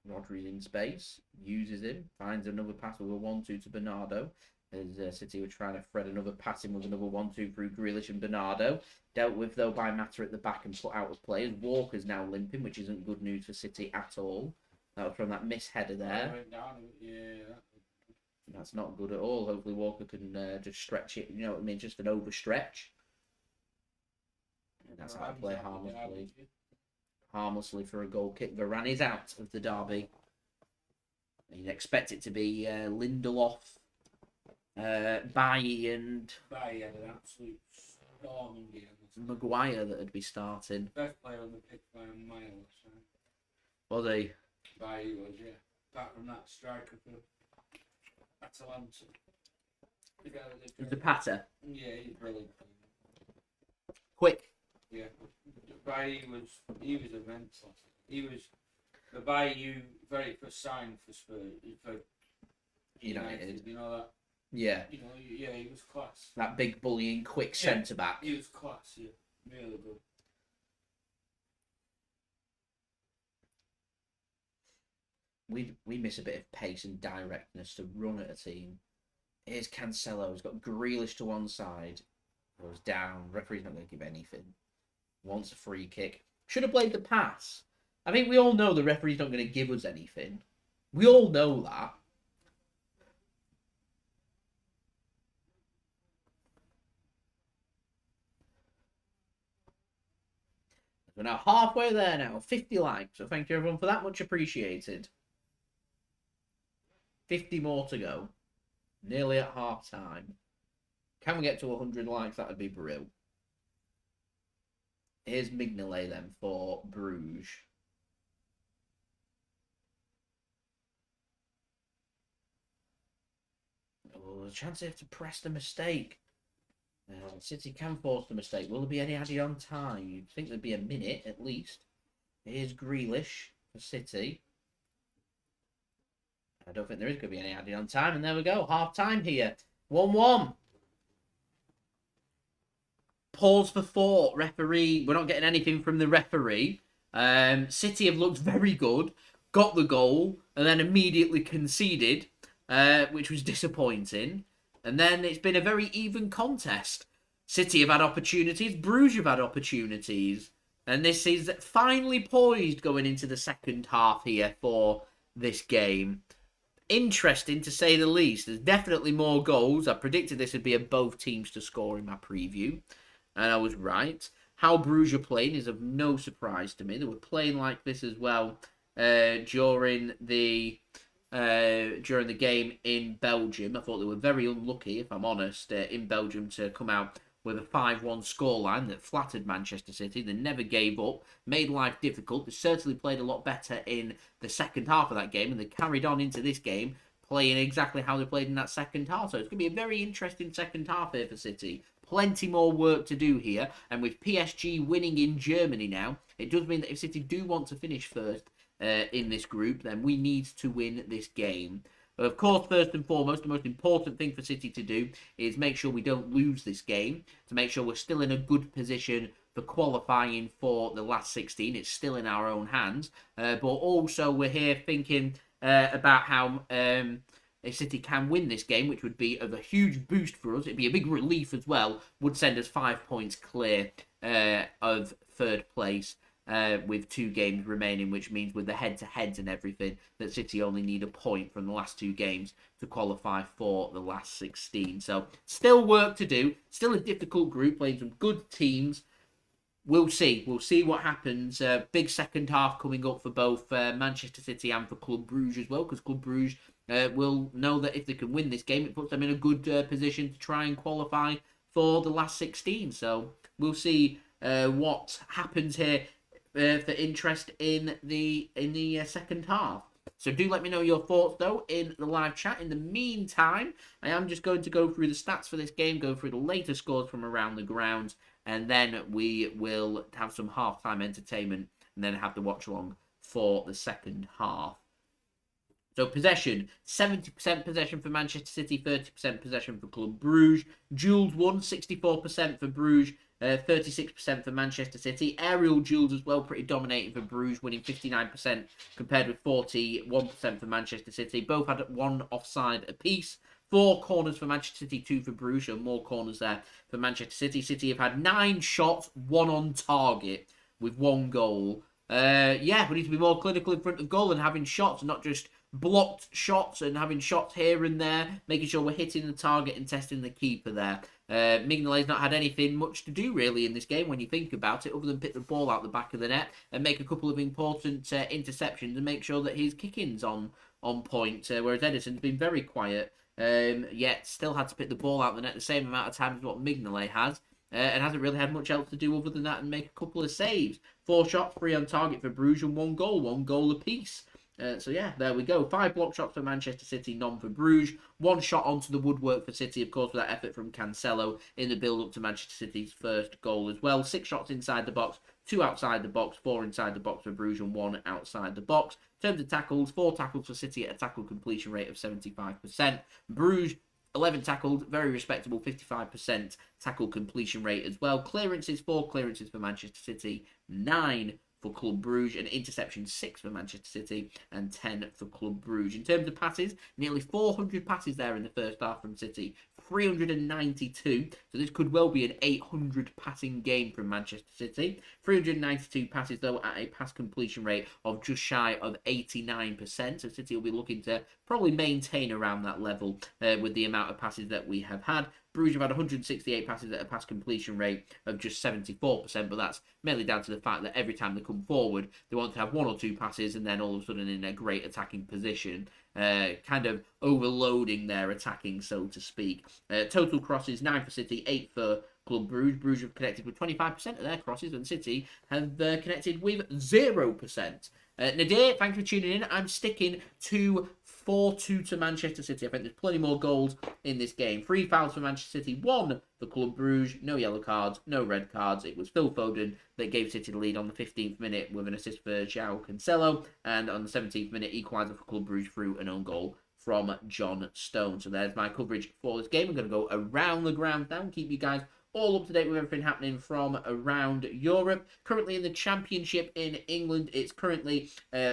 Rodri's in space. Uses him. Finds another pass with a 1-2 to Bernardo. As City were trying to thread another pass in with another 1-2 through Grealish and Bernardo. Dealt with though by Mata at the back and put out of play. As Walker's now limping, which isn't good news for City at all. That was from that miss header there. That's not good at all. Hopefully Walker can just stretch it, you know what I mean, just an overstretch. And that's how I play harmlessly. Harmlessly for a goal kick. Varane is out of the derby. You'd expect it to be Lindelof, Bailly and Bailly had an absolute storming game. Maguire that would be starting. Best player on the pitch by a mile. So. Was he? Bailly was, yeah. Apart from that striker for Atalanta. The patter. Yeah, he's brilliant. Quick. Yeah. Bailly he was immense. He was the Bailly very first signed for Spurs for United. You know that? Yeah. You know, yeah, he was class. That big bullying quick centre back. He was class, yeah. Really good. we miss a bit of pace and directness to run at a team. Here's Cancelo. He's got Grealish to one side. Goes down. Referee's not going to give anything. Wants a free kick. Should have played the pass. I think we all know the referee's not going to give us anything. We all know that. We're now halfway there now. 50 likes. So thank you everyone for that. Much appreciated. 50 more to go. Nearly at half time. Can we get to 100 likes? That would be brilliant. Here's Mignolet then for Bruges. Oh, a chance they have to press the mistake. City can force the mistake. Will there be any added on time? You'd think there'd be a minute at least. Here's Grealish for City. I don't think there is going to be any added on time. And there we go. Half time here. 1-1. Pause for thought. Referee. We're not getting anything from the referee. City have looked very good. Got the goal. And then immediately conceded. Which was disappointing. And then it's been a very even contest. City have had opportunities. Bruges have had opportunities. And this is finally poised going into the second half here for this game. Interesting to say the least. There's definitely more goals. I predicted this would be of both teams to score in my preview. And I was right. How Bruges are playing is of no surprise to me. They were playing like this as well during the game in Belgium. I thought they were very unlucky, if I'm honest, in Belgium to come out with a 5-1 scoreline that flattered Manchester City. They never gave up, made life difficult. They certainly played a lot better in the second half of that game, and they carried on into this game, playing exactly how they played in that second half. So it's going to be a very interesting second half here for City. Plenty more work to do here, and with PSG winning in Germany now, it does mean that if City do want to finish first in this group, then we need to win this game. Of course, first and foremost, the most important thing for City to do is make sure we don't lose this game, to make sure we're still in a good position for qualifying for the last 16. It's still in our own hands. But also, we're here thinking about how if City can win this game, which would be of a huge boost for us, it'd be a big relief as well, would send us 5 points clear of third place. With 2 games remaining, which means with the head-to-heads and everything, that City only need a point from the last 2 games to qualify for the last 16. So, still work to do. Still a difficult group, playing some good teams. We'll see. We'll see what happens. Big second half coming up for both Manchester City and for Club Brugge as well, because Club Brugge will know that if they can win this game, it puts them in a good position to try and qualify for the last 16. So, we'll see what happens here. For interest in the second half. So do let me know your thoughts though in the live chat. In the meantime, I am just going to go through the stats for this game, go through the latest scores from around the grounds, and then we will have some halftime entertainment and then have the watch along for the second half. So possession, 70% possession for Manchester City, 30% possession for Club Brugge. Duels won, 64% for Bruges, 36% for Manchester City. Aerial duels as well, pretty dominating for Bruges, winning 59% compared with 41% for Manchester City. Both had 1 offside apiece. 4 corners for Manchester City, 2 for Bruges, so more corners there for Manchester City. City have had 9 shots, 1 on target with 1 goal. We need to be more clinical in front of goal and having shots, not just blocked shots and having shots here and there, making sure we're hitting the target and testing the keeper there. Mignolet's not had anything much to do really in this game when you think about it, other than pick the ball out the back of the net and make a couple of important interceptions and make sure that his kicking's on point, whereas Ederson's been very quiet, yet still had to pick the ball out the net the same amount of times as what Mignolet has. And hasn't really had much else to do other than that and make a couple of saves. 4 shots, 3 on target for Bruges and 1 goal apiece. There we go. 5 block shots for Manchester City, none for Bruges. 1 shot onto the woodwork for City, of course, with that effort from Cancelo in the build-up to Manchester City's first goal as well. 6 shots inside the box, 2 outside the box, 4 inside the box for Bruges and 1 outside the box. In terms of tackles, 4 tackles for City at a tackle completion rate of 75%. Bruges, 11 tackled, very respectable, 55% tackle completion rate as well. Clearances, 4 clearances for Manchester City, 9 for Club Brugge, and interception 6 for Manchester City, and 10 for Club Brugge. In terms of passes, nearly 400 passes there in the first half from City, 392. So this could well be an 800 passing game from Manchester City. 392 passes though at a pass completion rate of just shy of 89%. So City will be looking to probably maintain around that level with the amount of passes that we have had. Brugge have had 168 passes at a pass completion rate of just 74%, but that's mainly down to the fact that every time they come forward, they want to have 1 or 2 passes and then all of a sudden in a great attacking position, kind of overloading their attacking, so to speak. Total crosses, 9 for City, 8 for Club Brugge. Brugge have connected with 25% of their crosses, and City have connected with 0%. Nadir, thanks for tuning in. I'm sticking to 4-2 to Manchester City. I think there's plenty more goals in this game. 3 fouls for Manchester City, 1 for Club Brugge. No yellow cards, no red cards. It was Phil Foden that gave City the lead on the 15th minute with an assist for Joao Cancelo, and on the 17th minute, equaliser for Club Brugge through an own goal from John Stone. So there's my coverage for this game. I'm going to go around the ground now and keep you guys all up to date with everything happening from around Europe. Currently in the Championship in England, it's currently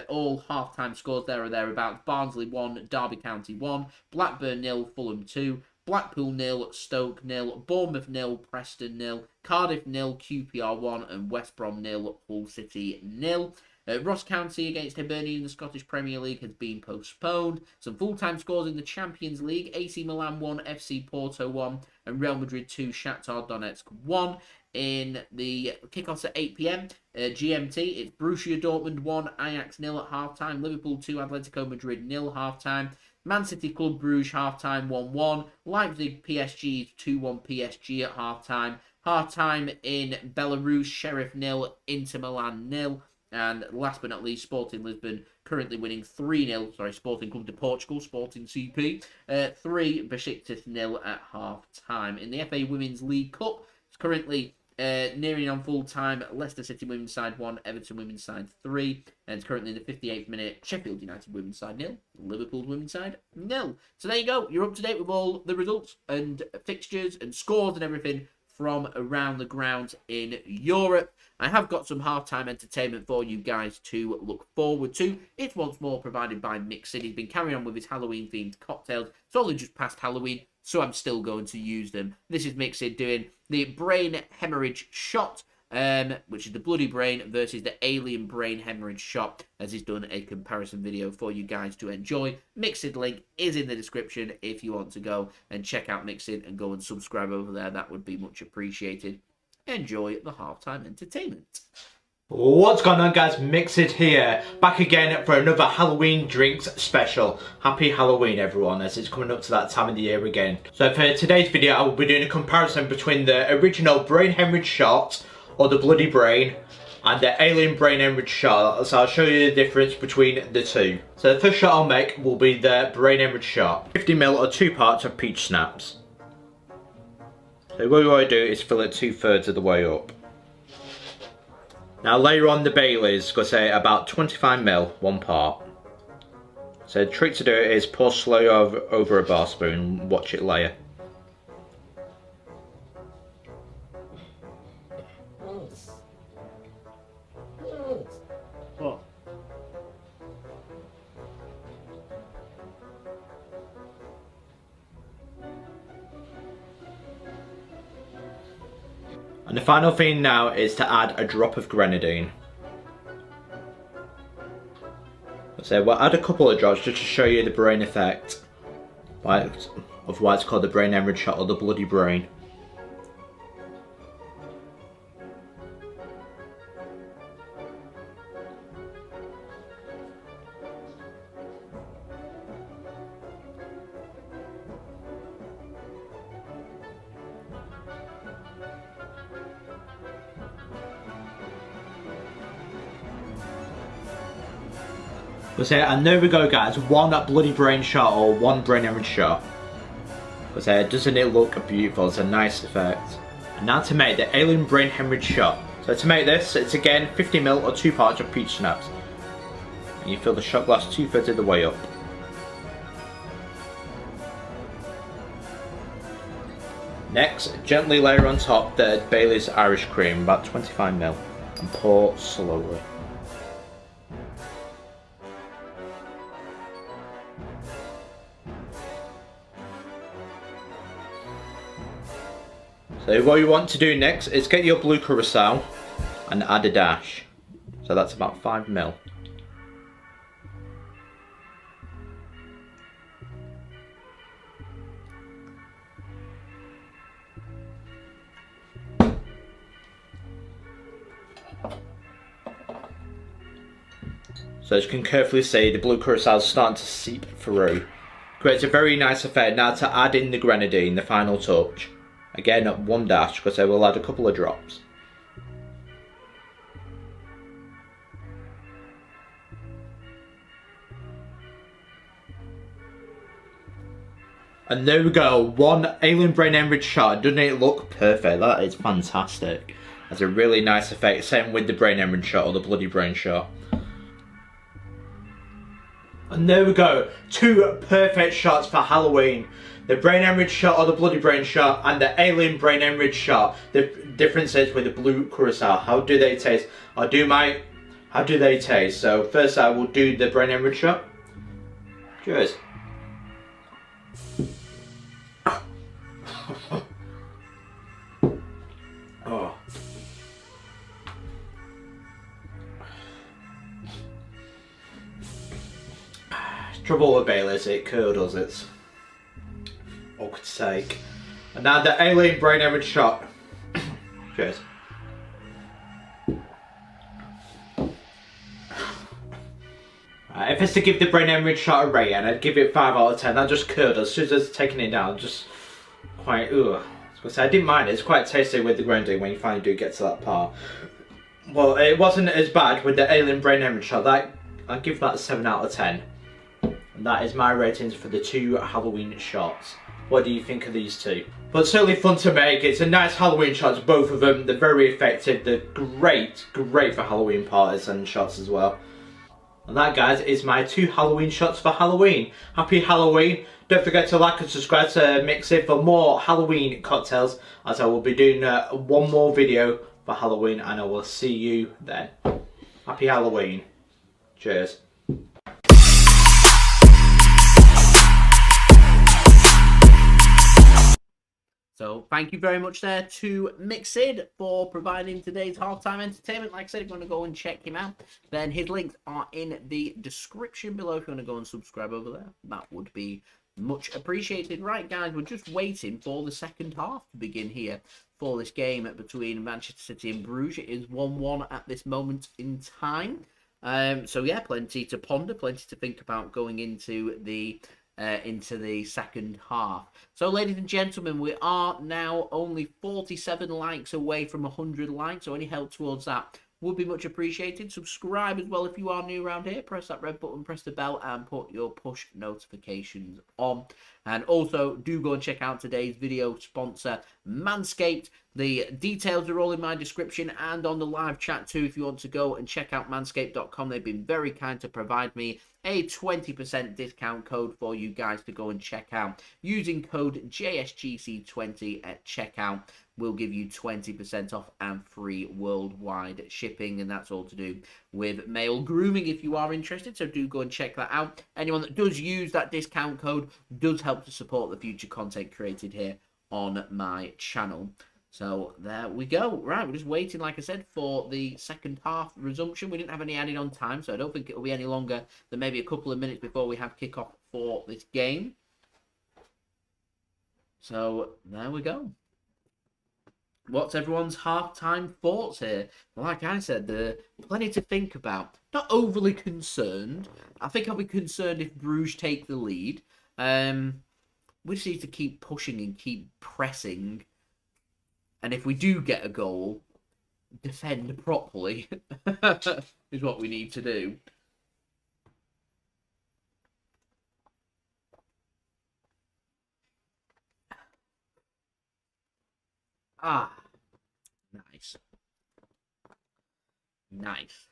all half-time scores there or thereabouts. Barnsley 1, Derby County 1, Blackburn 0, Fulham 2, Blackpool 0, Stoke 0, Bournemouth 0, Preston 0, Cardiff 0, QPR 1, and West Brom 0, Hull City 0. Ross County against Hibernian in the Scottish Premier League has been postponed. Some full-time scores in the Champions League. AC Milan 1, FC Porto 1, and Real Madrid 2, Shakhtar Donetsk 1. In the kickoffs at 8 p.m. GMT, it's Borussia Dortmund 1, Ajax 0 at half-time, Liverpool 2, Atletico Madrid 0 half-time, Man City Club Brugge half-time 1-1, Leipzig PSG 2-1 PSG at half-time, half-time in Belarus, Sheriff 0, Inter Milan 0, and last but not least, Sporting Lisbon currently winning 3-0. Sorry, Sporting Club de Portugal, Sporting CP, 3, Besiktas 0 at half-time. In the FA Women's League Cup, it's currently nearing on full time. Leicester City women's side 1, Everton women's side 3, and it's currently in the 58th minute. Sheffield United women's side 0, Liverpool women's side 0. So there you go. You're up to date with all the results and fixtures and scores and everything from around the ground in Europe. I have got some halftime entertainment for you guys to look forward to. It's once more provided by Mixin. He's been carrying on with his Halloween-themed cocktails. It's only just past Halloween, so I'm still going to use them. This is Mixin doing the brain hemorrhage shot, which is the bloody brain versus the alien brain hemorrhage shot, as he's done a comparison video for you guys to enjoy. Mixin link is in the description if you want to go and check out Mixin and go and subscribe over there. That would be much appreciated. Enjoy the halftime entertainment. What's going on, guys? Mixit here, back again for another Halloween drinks special. Happy Halloween, everyone, as it's coming up to that time of the year again. So for today's video, I will be doing a comparison between the original brain hemorrhage shot, or the bloody brain, and the alien brain hemorrhage shot. So I'll show you the difference between the two. So the first shot I'll make will be the brain hemorrhage shot. 50ml or 2 parts of peach snaps. So what you want to do is fill it 2/3 of the way up. Now layer on the Baileys, go say about 25ml, 1 part. So the trick to do it is pour slowly over a bar spoon, watch it layer. And the final thing now is to add a drop of grenadine. So we'll add a couple of drops just to show you the brain effect of why it's called the brain hemorrhage shot or the bloody brain. And there we go, guys, 1 bloody brain shot or 1 brain hemorrhage shot. Doesn't it look beautiful? It's a nice effect. And now to make the alien brain hemorrhage shot. So to make this, it's again 50ml or 2 parts of peach snaps. And you fill the shot glass 2/3 of the way up. Next, gently layer on top the Baileys Irish cream, about 25ml, and pour slowly. So what you want to do next is get your blue curacao and add a dash. So that's about 5 ml. So as you can carefully see, the blue curacao is starting to seep through. Creates a very nice effect. Now to add in the grenadine, the final touch. Again at 1 dash, because I will add a couple of drops. And there we go, 1 alien brain hemorrhage shot. Doesn't it look perfect? That is fantastic. That's a really nice effect. Same with the brain hemorrhage shot or the bloody brain shot. And there we go, 2 perfect shots for Halloween. The brain hemorrhage shot or the bloody brain shot and the alien brain hemorrhage shot. The difference is with the blue curacao. How do they taste? How do they taste? So first I will do the brain hemorrhage shot. Cheers. Oh. Trouble with Baileys, it curdles, it's awkward to take. And now the alien brain hemorrhage shot. Cheers. If it's to give the brain hemorrhage shot a rating, I'd give it 5 out of 10. That just curdles as soon as it's taking it down, just quite, ugh. I didn't mind it, it's quite tasty with the grenadine when you finally do get to that part. Well, it wasn't as bad with the alien brain hemorrhage shot. I'd give that a 7 out of 10. And that is my ratings for the 2 Halloween shots. What do you think of these 2? But certainly fun to make. It's a nice Halloween shots, both of them. They're very effective. They're great for Halloween parties and shots as well. And that, guys, is my 2 Halloween shots for Halloween. Happy Halloween. Don't forget to like and subscribe to Mix It for more Halloween cocktails, as I will be doing 1 more video for Halloween, and I will see you then. Happy Halloween. Cheers. So thank you very much there to Mixed for providing today's halftime entertainment. Like I said, if you want to go and check him out, then his links are in the description below. If you want to go and subscribe over there, that would be much appreciated. Right, guys, we're just waiting for the second half to begin here for this game between Manchester City and Brugge. It is 1-1 at this moment in time. So yeah, plenty to ponder, plenty to think about going into the second half. So ladies and gentlemen, we are now only 47 likes away from 100 likes, so any help towards that would be much appreciated. Subscribe as well if you are new around here. Press that red button, press the bell, and put your push notifications on. And also, do go and check out today's video sponsor, Manscaped. The details are all in my description and on the live chat too if you want to go and check out manscaped.com. They've been very kind to provide me a 20% discount code for you guys to go and check out. Using code JSGC20 at checkout will give you 20% off and free worldwide shipping, and that's all to do with male grooming if you are interested, so do go and check that out. Anyone that does use that discount code does help to support the future content created here on my channel. So there we go. Right, we're just waiting, like I said, for the second half resumption. We didn't have any added on time, so I don't think it'll be any longer than maybe a couple of minutes before we have kickoff for this game. So there we go. What's everyone's half-time thoughts here? Like I said, there's plenty to think about. Not overly concerned. I think I'll be concerned if Bruges take the lead. We just need to keep pushing and keep pressing. And if we do get a goal, defend properly is what we need to do. Ah, nice. Nice.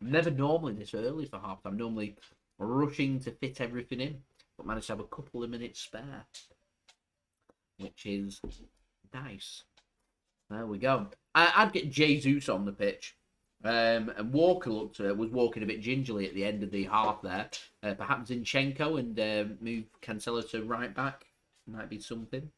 Never normally this early for halftime. Normally rushing to fit everything in, but managed to have a couple of minutes spare, which is nice. There we go. I'd get Jesus on the pitch. And Walker was walking a bit gingerly at the end of the half there. Perhaps Zinchenko and move Cancelo to right back. Might be something.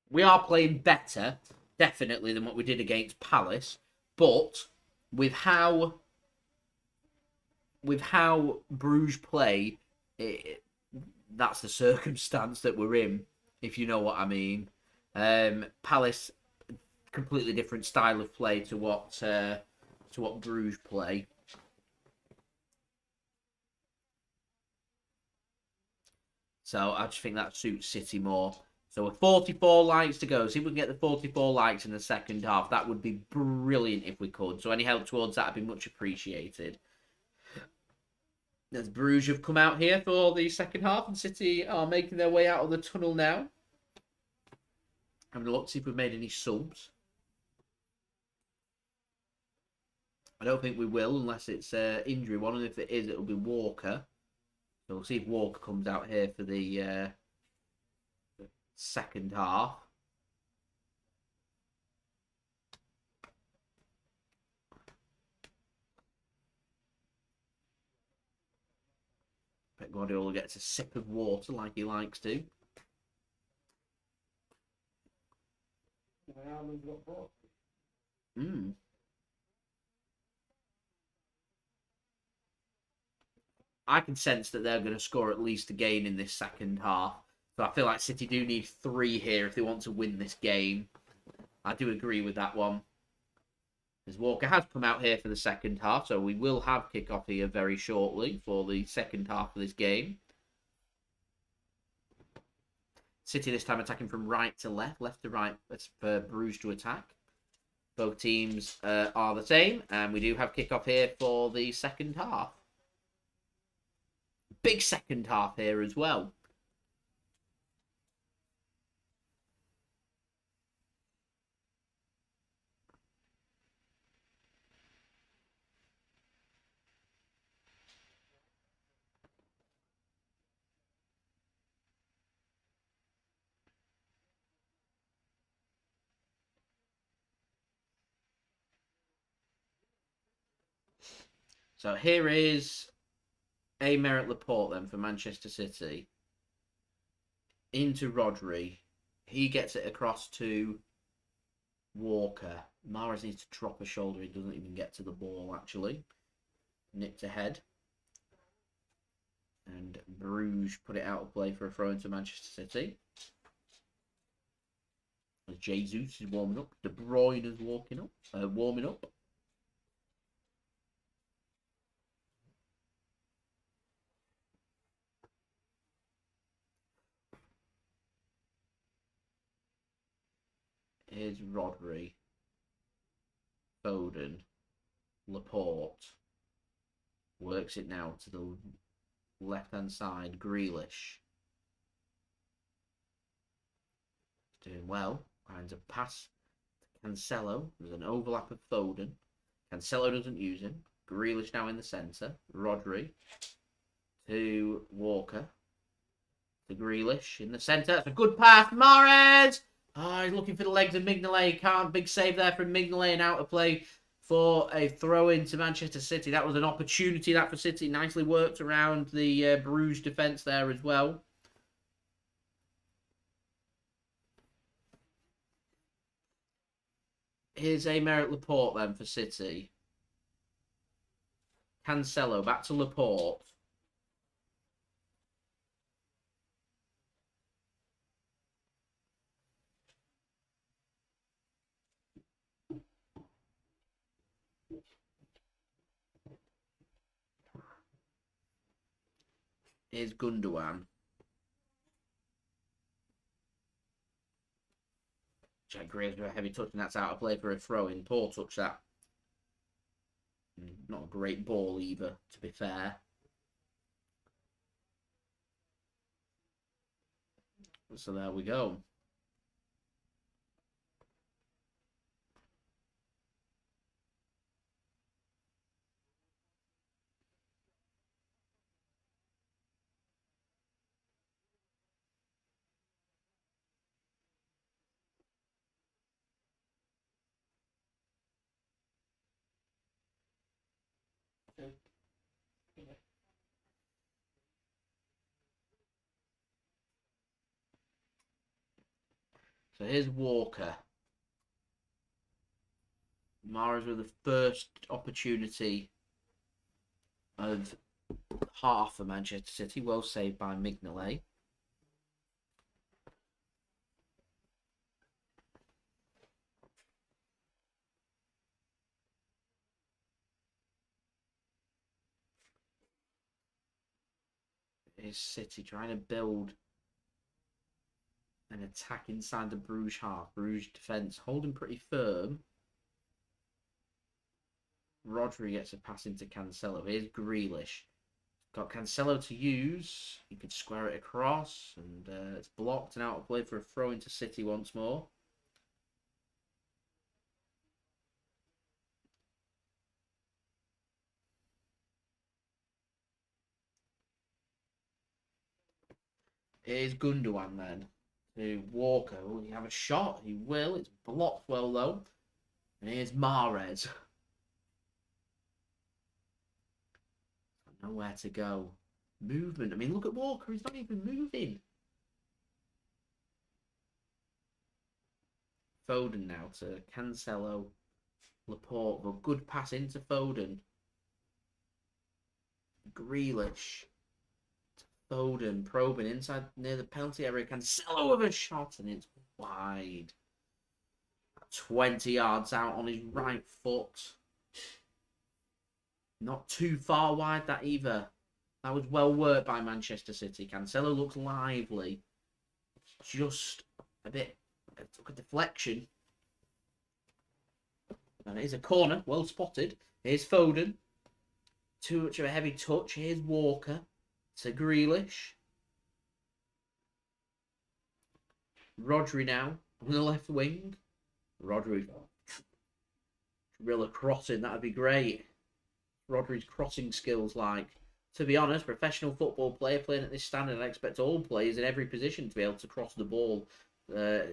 we are playing better, definitely, than what we did against Palace. But with how Bruges play, that's the circumstance that we're in, if you know what I mean. Palace, completely different style of play to what Bruges play. So I just think that suits City more. So with 44 likes to go, see if we can get the 44 likes in the second half. That would be brilliant if we could. So any help towards that would be much appreciated. As Bruges have come out here for the second half, and City are making their way out of the tunnel now. Having a look to see if we've made any subs. I don't think we will, unless it's injury one, and if it is, it'll be Walker. So we'll see if Walker comes out here for the second half. Pep Guardiola gets a sip of water like he likes to. I can sense that they're going to score at least a gain in this second half. So I feel like City do need 3 here if they want to win this game. I do agree with that one. As Walker has come out here for the second half, so we will have kick-off here very shortly for the second half of this game. City this time attacking from right to left, left to right for Bruges to attack. Both teams are the same, and we do have kick-off here for the second half. Big second half here as well. So here is Aymeric Laporte then for Manchester City. Into Rodri. He gets it across to Walker. Mahrez needs to drop a shoulder. He doesn't even get to the ball, actually. Nipped ahead. And Bruges put it out of play for a throw into Manchester City. As Jesus is warming up. De Bruyne is warming up. Here's Rodri. Foden. Laporte. Works it now to the left-hand side. Grealish. Doing well. Finds a pass to Cancelo. There's an overlap of Foden. Cancelo doesn't use him. Grealish now in the centre. Rodri. To Walker. To Grealish in the centre. That's a good pass. Mahrez! Oh, he's looking for the legs of Mignolet. Can't. Big save there from Mignolet and out of play for a throw into Manchester City. That was an opportunity that for City. Nicely worked around the Bruges defence there as well. Here's Aymeric Laporte then for City. Cancelo back to Laporte. Here's Gundogan. Jack Graves with a heavy touch, and that's out of play for a throw-in. Poor touch, that. Not a great ball either, to be fair. So there we go. So here's Walker. Mahrez with the first opportunity of half for Manchester City. Well saved by Mignolet. Here's City trying to build an attack inside the Bruges half. Bruges defence holding pretty firm. Rodri gets a pass into Cancelo. Here's Grealish. Got Cancelo to use. He could square it across. And it's blocked and out of play for a throw into City once more. Here's Gundogan then. To Walker. Will he have a shot? He will. It's blocked well though. And here's Mahrez. Nowhere to go. Movement. I mean, look at Walker. He's not even moving. Foden now to Cancelo. Laporte. But good pass into Foden. Grealish. To Foden. Probing inside near the penalty area. Cancelo with a shot. And it's wide. 20 yards out on his right foot. Not too far wide, that either. That was well worked by Manchester City. Cancelo looks lively. It's just a bit... It took a deflection. And it is a corner. Well spotted. Here's Foden. Too much of a heavy touch. Here's Walker. To Grealish. Rodri now. On the left wing. Rodri. Drill a crossing. That would be great. Rodri's crossing skills like. To be honest, professional football player playing at this standard, I expect all players in every position to be able to cross the ball.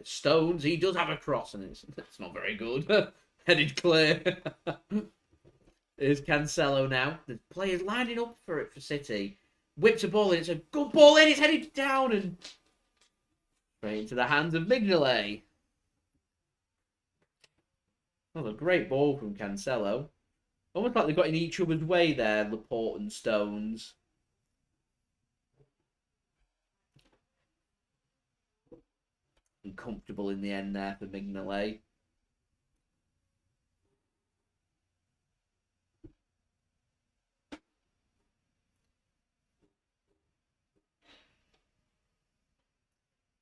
Stones, he does have a cross, and it's not very good. Headed clear. Here's Cancelo now. The player's lining up for it for City. Whips a ball in. It's a good ball in. It's headed down and straight into the hands of Mignolet. That was a great ball from Cancelo. Almost like they got in each other's way there, Laporte and Stones. And comfortable in the end there for Mignolet.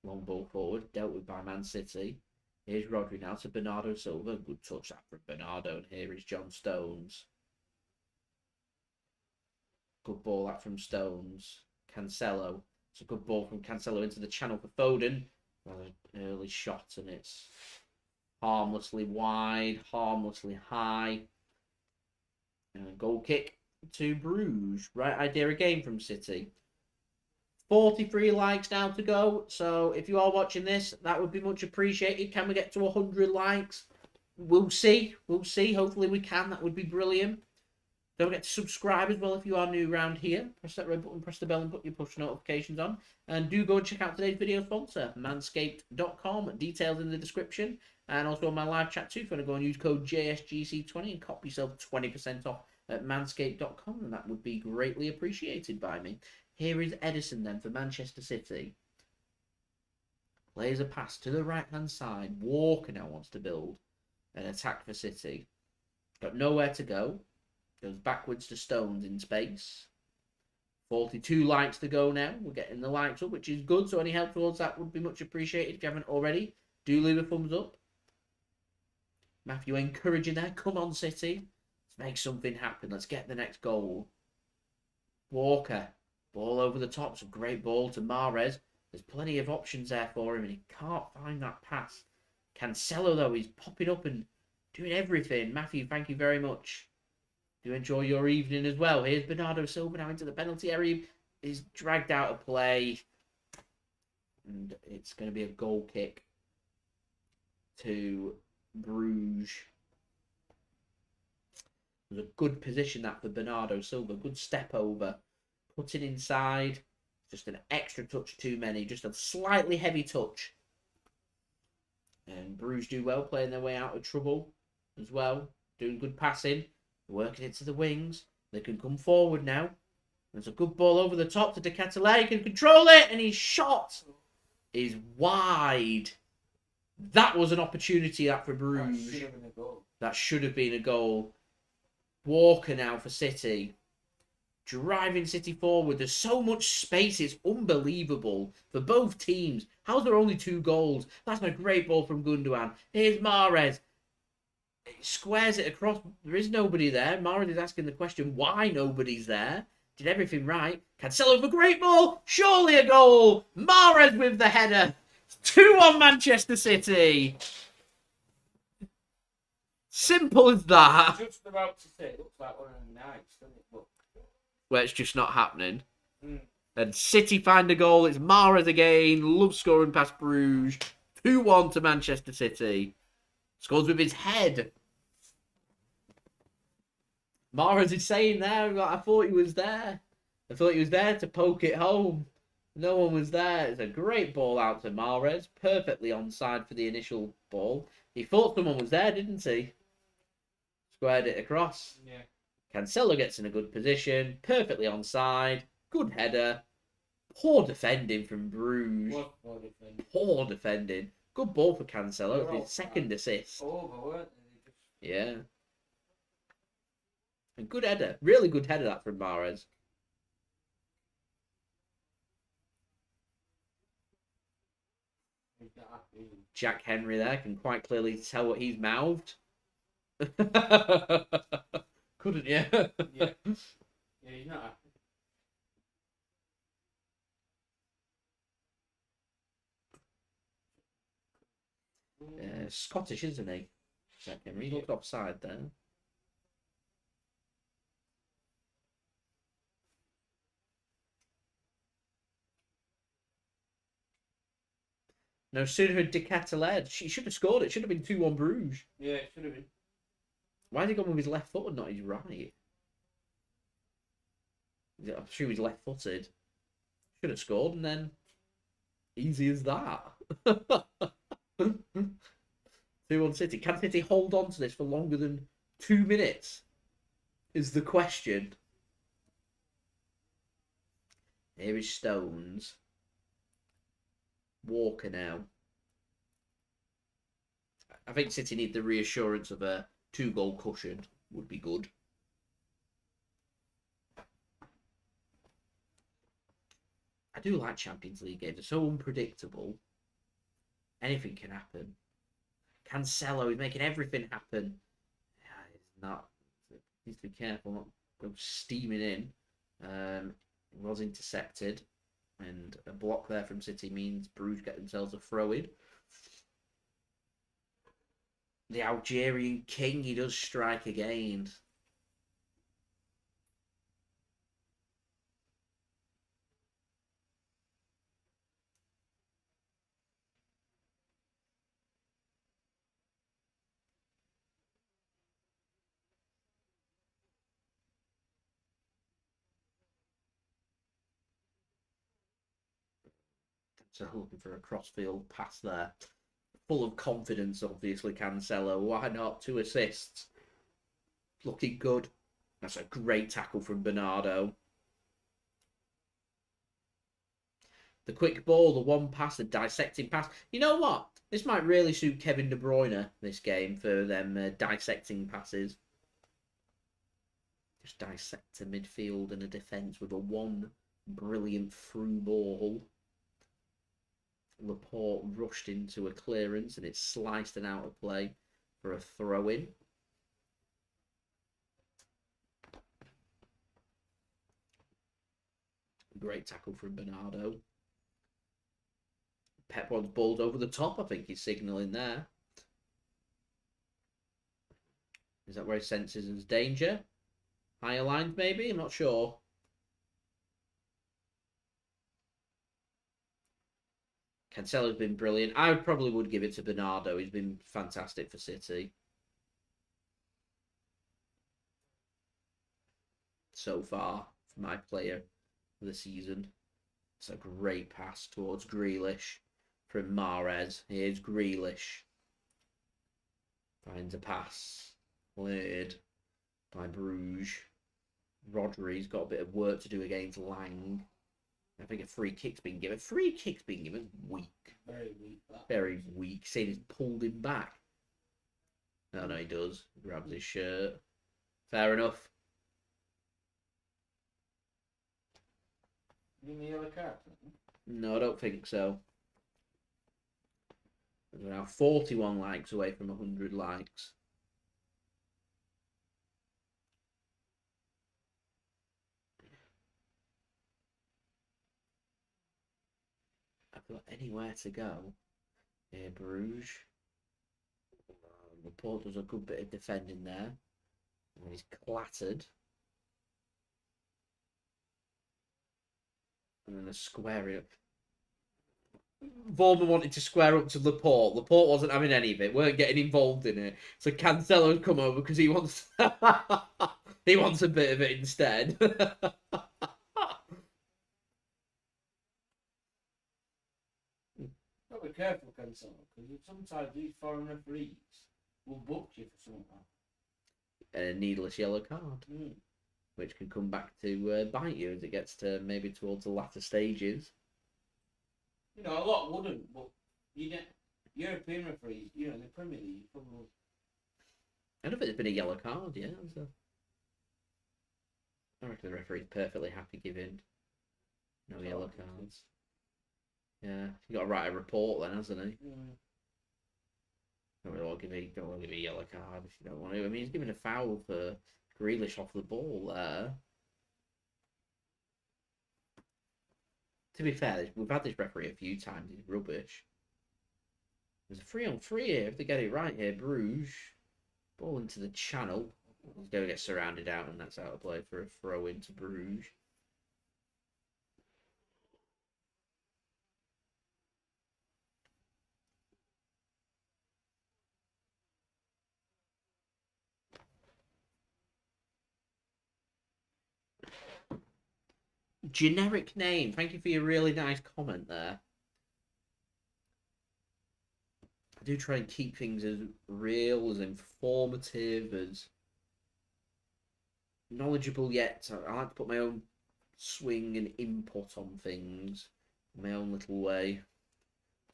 Long ball forward, dealt with by Man City. Here's Rodri now to Bernardo Silva. Good touch that from Bernardo. And here is John Stones. Good ball out from Stones. Cancelo. It's a good ball from Cancelo into the channel for Foden. An early shot and it's harmlessly wide, harmlessly high. And a goal kick to Bruges. Right idea again from City. 43 likes now to go. So if you are watching this, that would be much appreciated. Can we get to 100 likes? We'll see. We'll see. Hopefully we can. That would be brilliant. Don't forget to subscribe as well if you are new around here. Press that red button, press the bell and put your push notifications on. And do go and check out today's video sponsor, manscaped.com. Details in the description. And also on my live chat too. If you want to go and use code JSGC20 and cop yourself 20% off at manscaped.com. And that would be greatly appreciated by me. Here is Ederson then for Manchester City. Plays a pass to the right-hand side. Walker now wants to build an attack for City. Got nowhere to go. Goes backwards to Stones in space. 42 likes to go now. We're getting the likes up, which is good. So any help towards that would be much appreciated. If you haven't already, do leave a thumbs up. Matthew encouraging there. Come on, City. Let's make something happen. Let's get the next goal. Walker. Ball over the top. It's a great ball to Mahrez. There's plenty of options there for him, and he can't find that pass. Cancelo, though, he's popping up and doing everything. Matthew, thank you very much. Do enjoy your evening as well. Here's Bernardo Silva now into the penalty area. He's dragged out of play. And it's going to be a goal kick to Bruges. It was a good position that for Bernardo Silva. Good step over. Put it inside. Just an extra touch too many. Just a slightly heavy touch. And Bruges do well, playing their way out of trouble as well. Doing good passing, working it to the wings. They can come forward now. There's a good ball over the top to Ketelaere. He can control it, and his shot is wide. That was an opportunity that for Bruges. That should have been a goal. That should have been a goal. Walker now for City. Driving City forward. There's so much space. It's unbelievable for both teams. How's there only 2 goals? That's a great ball from Gundogan. Here's Mahrez. He squares it across. There is nobody there. Mahrez is asking the question why nobody's there. Did everything right. Cancelo with a great ball. Surely a goal. Mahrez with the header. 2-1 Manchester City. Simple as that. Just about to say, it looks like one of the nights, doesn't it? But Where it's just not happening. And City find a goal. It's Mahrez again. Loves scoring past Bruges. 2-1 to Manchester City. Scores with his head. Mahrez is saying there, like, I thought he was there. I thought he was there to poke it home. No one was there. It's a great ball out to Mahrez. Perfectly onside for the initial ball. He thought someone was there, didn't he? Squared it across. yeah. Cancelo gets in a good position. Perfectly onside. Good header. Poor defending from Bruges. What for defending? Poor defending. Good ball for Cancelo. They're all His second assist. Over, weren't they? Yeah. And good header. Really good header that from Mahrez. He's not happy. Jack Henry there can quite clearly tell what he's mouthed. Couldn't you? Yeah. Yeah, he's not happy. Scottish, isn't he? Jack Henry. He looked offside there. No sooner had Ketelaere. She should have scored it. Should have been 2-1 Bruges. Yeah, it should have been. Why has he gone with his left foot and not his right? I'm sure he's left footed. Should have scored and then easy as that. 2-1 City. Can City hold on to this for longer than 2 minutes? Is the question. Here is Stones. Walker now. I think City need the reassurance of a 2-goal cushion. Would be good. I do like Champions League games. They're so unpredictable. Anything can happen. Cancelo is making everything happen. Yeah, it's not. Needs to be careful not go steaming in. It was intercepted. And a block there from City means Bruges get themselves a throw-in. The Algerian king, he does strike again. So looking for a cross-field pass there. Full of confidence, obviously, Cancelo. Why not? 2 assists. Looking good. That's a great tackle from Bernardo. The quick ball, the one pass, the dissecting pass. You know what? This might really suit Kevin De Bruyne, this game, for them dissecting passes. Just dissect a midfield and a defence with a one brilliant through ball. Laporte rushed into a clearance and it's sliced and out of play for a throw-in. Great tackle from Bernardo. Pep wants balls over the top, I think he's signalling there. Is that where he senses his danger? Higher lines maybe? I'm not sure. Cancelo's been brilliant. I probably would give it to Bernardo. He's been fantastic for City so far for my player of the season. It's a great pass towards Grealish from Mahrez. Here's Grealish. Finds a pass. Cleared by Brugge. Rodri's got a bit of work to do against Lang. I think a free kick's been given. Free kick's been given. Weak. Very weak. Very weak. Saying he's pulled him back. No, he does. Grabs his shirt. Fair enough. Give me a yellow card. No, I don't think so. We're now 41 likes away from 100 likes. I've got anywhere to go. Here, Brugge. Laporte does a good bit of defending there. And he's clattered. And then a square up. Vormer wanted to square up to Laporte. Laporte wasn't having any of it. Weren't getting involved in it. So Cancelo's come over because he wants he wants a bit of it instead. Got to be careful, Cancelo, because sometimes these foreign referees will book you for something. And a needless yellow card, which can come back to bite you as it gets to maybe towards the latter stages. You know, a lot wouldn't, but you get European referees, you know, in the Premier League, probably. I don't think there's been a yellow card yet. So I reckon the referee's perfectly happy giving no yellow cards. Yeah, you got to write a report then, hasn't he? Don't really want to give a yellow card if you don't want to. I mean, he's giving a foul for Grealish off the ball there. To be fair, we've had this referee a few times. He's rubbish. There's a 3-on-3 here. If they get it right here, Brugge. Ball into the channel. He's going to get surrounded out, and that's out of play for a throw into Brugge. Generic name. Thank you for your really nice comment there. I do try and keep things as real, as informative, as knowledgeable yet. I like to put my own swing and input on things in my own little way.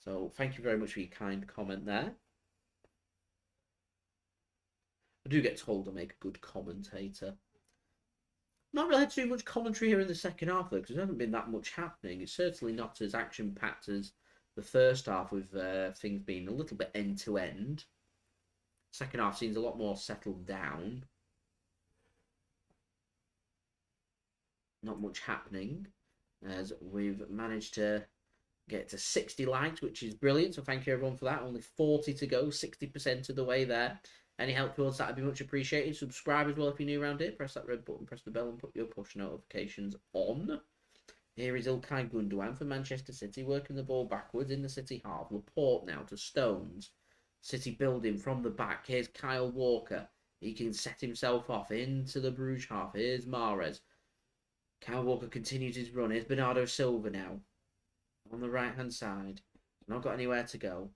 So thank you very much for your kind comment there. I do get told I make a good commentator. Not really had too much commentary here in the second half, though, because there hasn't been that much happening. It's certainly not as action-packed as the first half, with things being a little bit end-to-end. Second half seems a lot more settled down. Not much happening, as we've managed to get to 60 likes, which is brilliant, so thank you everyone for that. Only 40 to go, 60% of the way there. Any help towards that would be much appreciated. Subscribe as well if you're new around here. Press that red button, press the bell, and put your push notifications on. Here is Ilkay Gundogan for Manchester City, working the ball backwards in the City half. Laporte now to Stones. City building from the back. Here's Kyle Walker. He can set himself off into the Brugge half. Here's Mahrez. Kyle Walker continues his run. Here's Bernardo Silva now. On the right-hand side. Not got anywhere to go.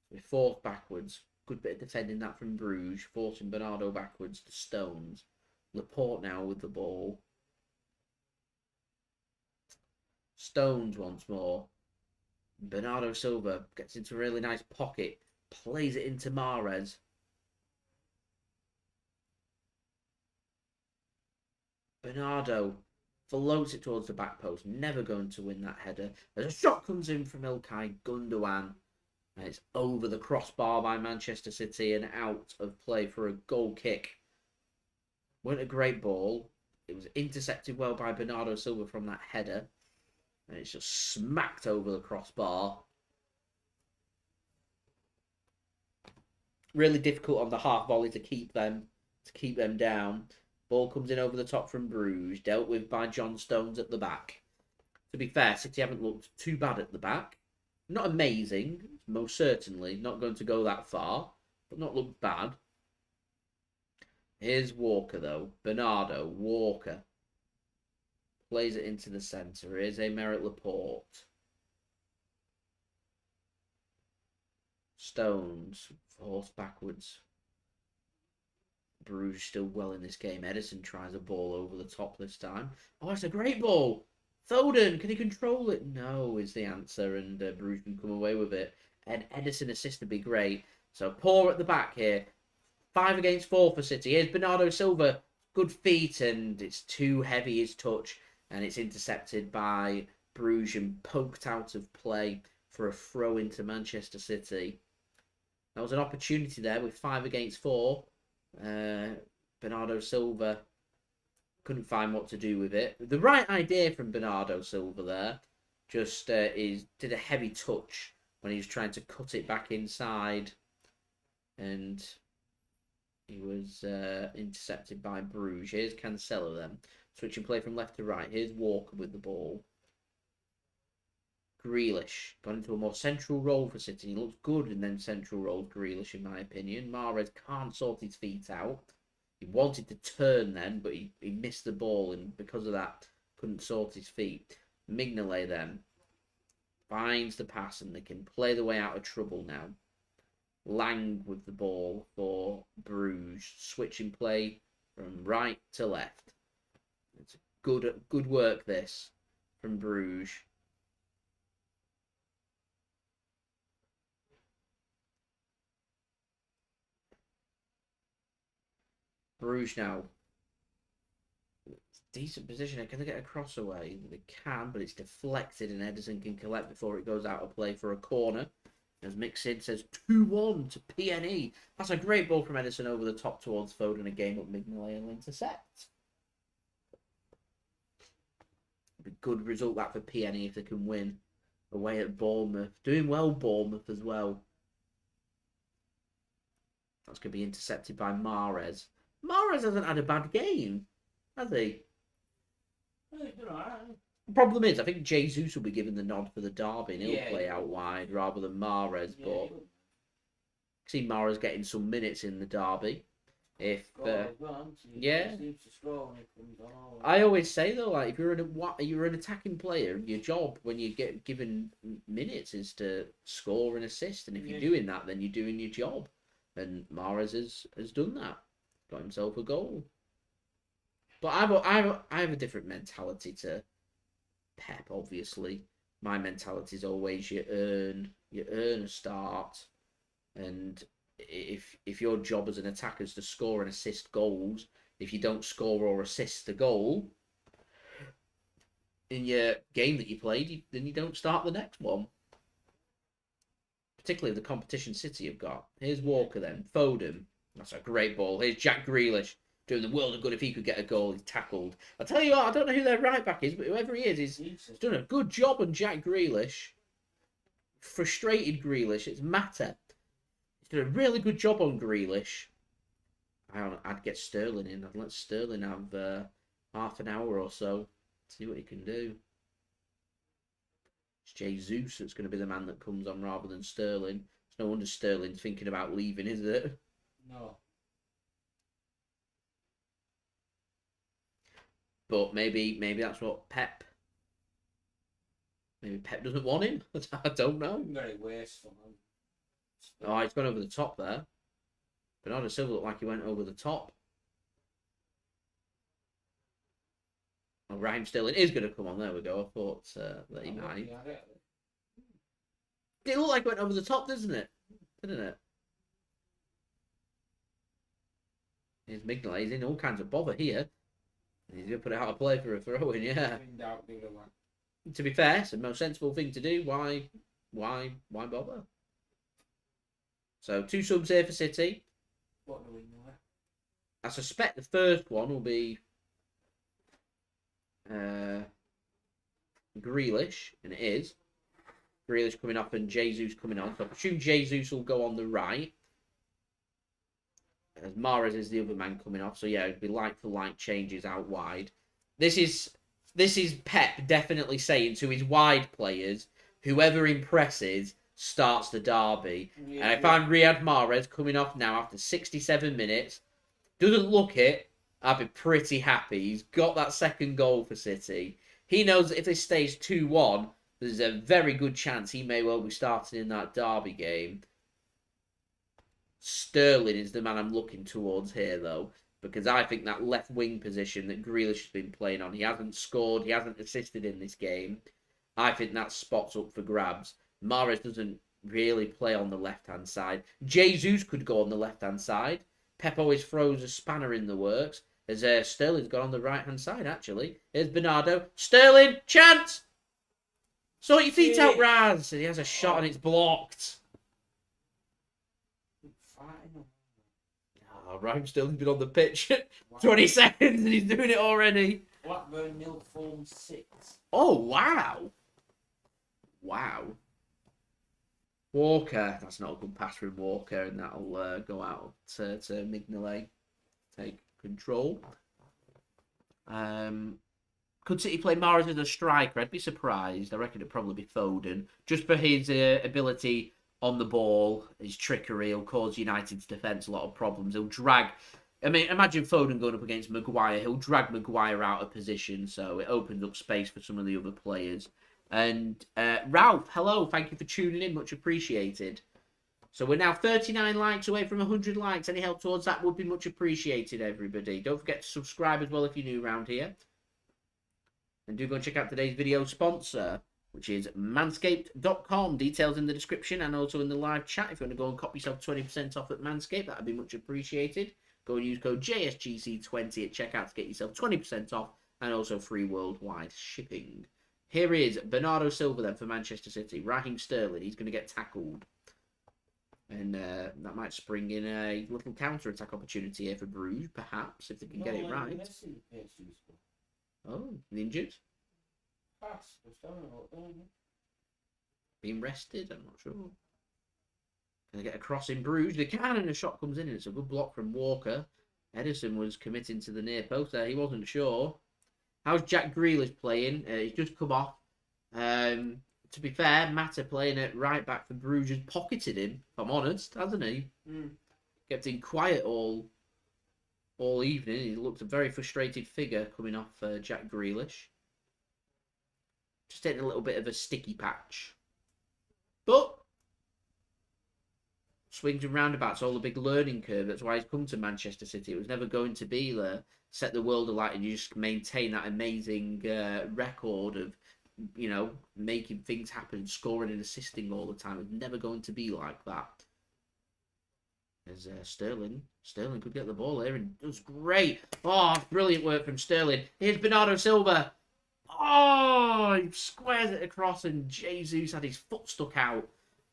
We're forced backwards. Good bit of defending that from Brugge, forcing Bernardo backwards to Stones. Laporte now with the ball. Stones once more. Bernardo Silva gets into a really nice pocket. Plays it into Mahrez. Bernardo floats it towards the back post. Never going to win that header. As a shot comes in from Ilkay Gundogan. And it's over the crossbar by Manchester City and out of play for a goal kick. Wasn't a great ball. It was intercepted well by Bernardo Silva from that header. And it's just smacked over the crossbar. Really difficult on the half volley to keep them down. Ball comes in over the top from Brugge. Dealt with by John Stones at the back. To be fair, City haven't looked too bad at the back. Not amazing, most certainly. Not going to go that far, but not look bad. Here's Walker, though. Bernardo, Walker. Plays it into the centre. Here's Aymeric Laporte. Stones, forced backwards. Bruges still well in this game. Ederson tries a ball over the top this time. Oh, it's a great ball. Foden, can he control it? No, is the answer, and Bruges can come away with it. And Ederson assist would be great. So poor at the back here. 5 against 4 for City. Here's Bernardo Silva. Good feet, and it's too heavy his touch, and it's intercepted by Brugge and poked out of play for a throw into Manchester City. That was an opportunity there with 5 against 4. Bernardo Silva couldn't find what to do with it. The right idea from Bernardo Silva there just did a heavy touch when he was trying to cut it back inside, and he was intercepted by Bruges. Here's Cancelo then, switching play from left to right. Here's Walker with the ball. Grealish got into a more central role for City. He looks good in them central roles, Grealish, in my opinion. Mahrez can't sort his feet out. He wanted to turn then, but he missed the ball, and because of that, couldn't sort his feet. Mignolet then finds the pass, and they can play the way out of trouble now. Lang with the ball for Bruges, switching play from right to left. It's good work this from Bruges. Bruges now. Decent position. Can they get a cross away? They can, but it's deflected, and Ederson can collect before it goes out of play for a corner. As Mixid says 2-1 to PNE. That's a great ball from Ederson over the top towards Foden. A game up Mignolet will intercept. A good result that for PNE if they can win away at Bournemouth. Doing well, Bournemouth as well. That's going to be intercepted by Mahrez. Mahrez hasn't had a bad game, has he? The problem is, I think Jesus will be given the nod for the derby, and he'll play out wide rather than Mahrez. But I see Mahrez getting some minutes in the derby. If I always say though, like if you're an attacking player, your job when you get given minutes is to score and assist, and if you're doing that, then you're doing your job. And Mahrez has done that. Got himself a goal. But I have a different mentality to Pep, obviously. My mentality is always you earn a start, and if your job as an attacker is to score and assist goals, if you don't score or assist the goal in your game that you played, then you don't start the next one. Particularly the competition City have got. Here's Walker then. Foden. That's a great ball. Here's Jack Grealish. Doing the world of good if he could get a goal. He's tackled. I'll tell you what, I don't know who their right back is, but whoever he is, he's done a good job on Jack Grealish. Frustrated Grealish. It's Mbete. He's done a really good job on Grealish. I'd get Sterling in. I'd let Sterling have half an hour or so. See what he can do. It's Jesus that's going to be the man that comes on rather than Sterling. It's no wonder Sterling's thinking about leaving, is it? No. But maybe that's what Pep. Maybe Pep doesn't want him. I don't know. Very wasteful. Oh, he's gone over the top there. Bernardo Silva looked like he went over the top. Oh, Raheem Sterling is going to come on. There we go. I thought that he might. It looked like it went over the top, doesn't it? Didn't it? Here's Mignolet. He's in all kinds of bother here. He's going to put it out of play for a throw-in, yeah. To be fair, it's the most sensible thing to do. Why bother? So, 2 subs here for City. What do we know? I suspect the first one will be Grealish, and it is. Grealish coming off and Jesus coming on. So I presume Jesus will go on the right. As Mahrez is the other man coming off. So yeah, it'd be like for like changes out wide. This is Pep definitely saying to his wide players, whoever impresses starts the derby. Yeah, and I find Riyad Mahrez coming off now after 67 minutes. Doesn't look it. I'd be pretty happy. He's got that second goal for City. He knows that if this stays 2-1, there's a very good chance he may well be starting in that derby game. Sterling is the man I'm looking towards here, though, because I think that left wing position that Grealish has been playing on, he hasn't scored, he hasn't assisted in this game. I think that spot's up for grabs. Mahrez doesn't really play on the left-hand side. Jesus could go on the left-hand side. Pep always throws a spanner in the works, as Sterling's got on the right-hand side, actually. Here's Bernardo. Sterling, chance! Sort your feet out, Raz! And he has a shot and it's blocked. Oh, Raheem Sterling's been on the pitch 20 seconds and he's doing it already. Blackburn nil form 6. Oh, wow. Wow. Walker. That's not a good pass from Walker, and that'll go out to Mignolet. Take control. Could City play Mahrez as a striker? I'd be surprised. I reckon it'd probably be Foden. Just for his ability on the ball, his trickery, he'll cause United's defence a lot of problems. He'll drag... I mean, imagine Foden going up against Maguire. He'll drag Maguire out of position, so it opens up space for some of the other players. And Ralph, hello. Thank you for tuning in. Much appreciated. So we're now 39 likes away from 100 likes. Any help towards that would be much appreciated, everybody. Don't forget to subscribe as well if you're new around here. And do go and check out today's video sponsor, which is manscaped.com. Details in the description and also in the live chat. If you want to go and cop yourself 20% off at Manscaped, that would be much appreciated. Go and use code JSGC20 at checkout to get yourself 20% off and also free worldwide shipping. Here is Bernardo Silva then for Manchester City. Raheem Sterling, he's going to get tackled. And that might spring in a little counter-attack opportunity here for Brugge, perhaps, if they can get it right. Oh, injured? Being rested? I'm not sure. Can they get a cross in Brugge? They can, and a shot comes in, and it's a good block from Walker. Ederson was committing to the near post there. He wasn't sure. How's Jack Grealish playing? He's just come off. To be fair, Mbete playing at right back for Brugge has pocketed him, if I'm honest, hasn't he? Kept him quiet all evening. He looked a very frustrated figure coming off Jack Grealish. Just taking a little bit of a sticky patch. But swings and roundabouts, all a big learning curve. That's why he's come to Manchester City. It was never going to be there. Set the world alight and you just maintain that amazing record of, you know, making things happen, scoring and assisting all the time. It's never going to be like that. There's Sterling. Sterling could get the ball here and does great. Oh, brilliant work from Sterling. Here's Bernardo Silva. Oh, he squares it across and Jesus had his foot stuck out.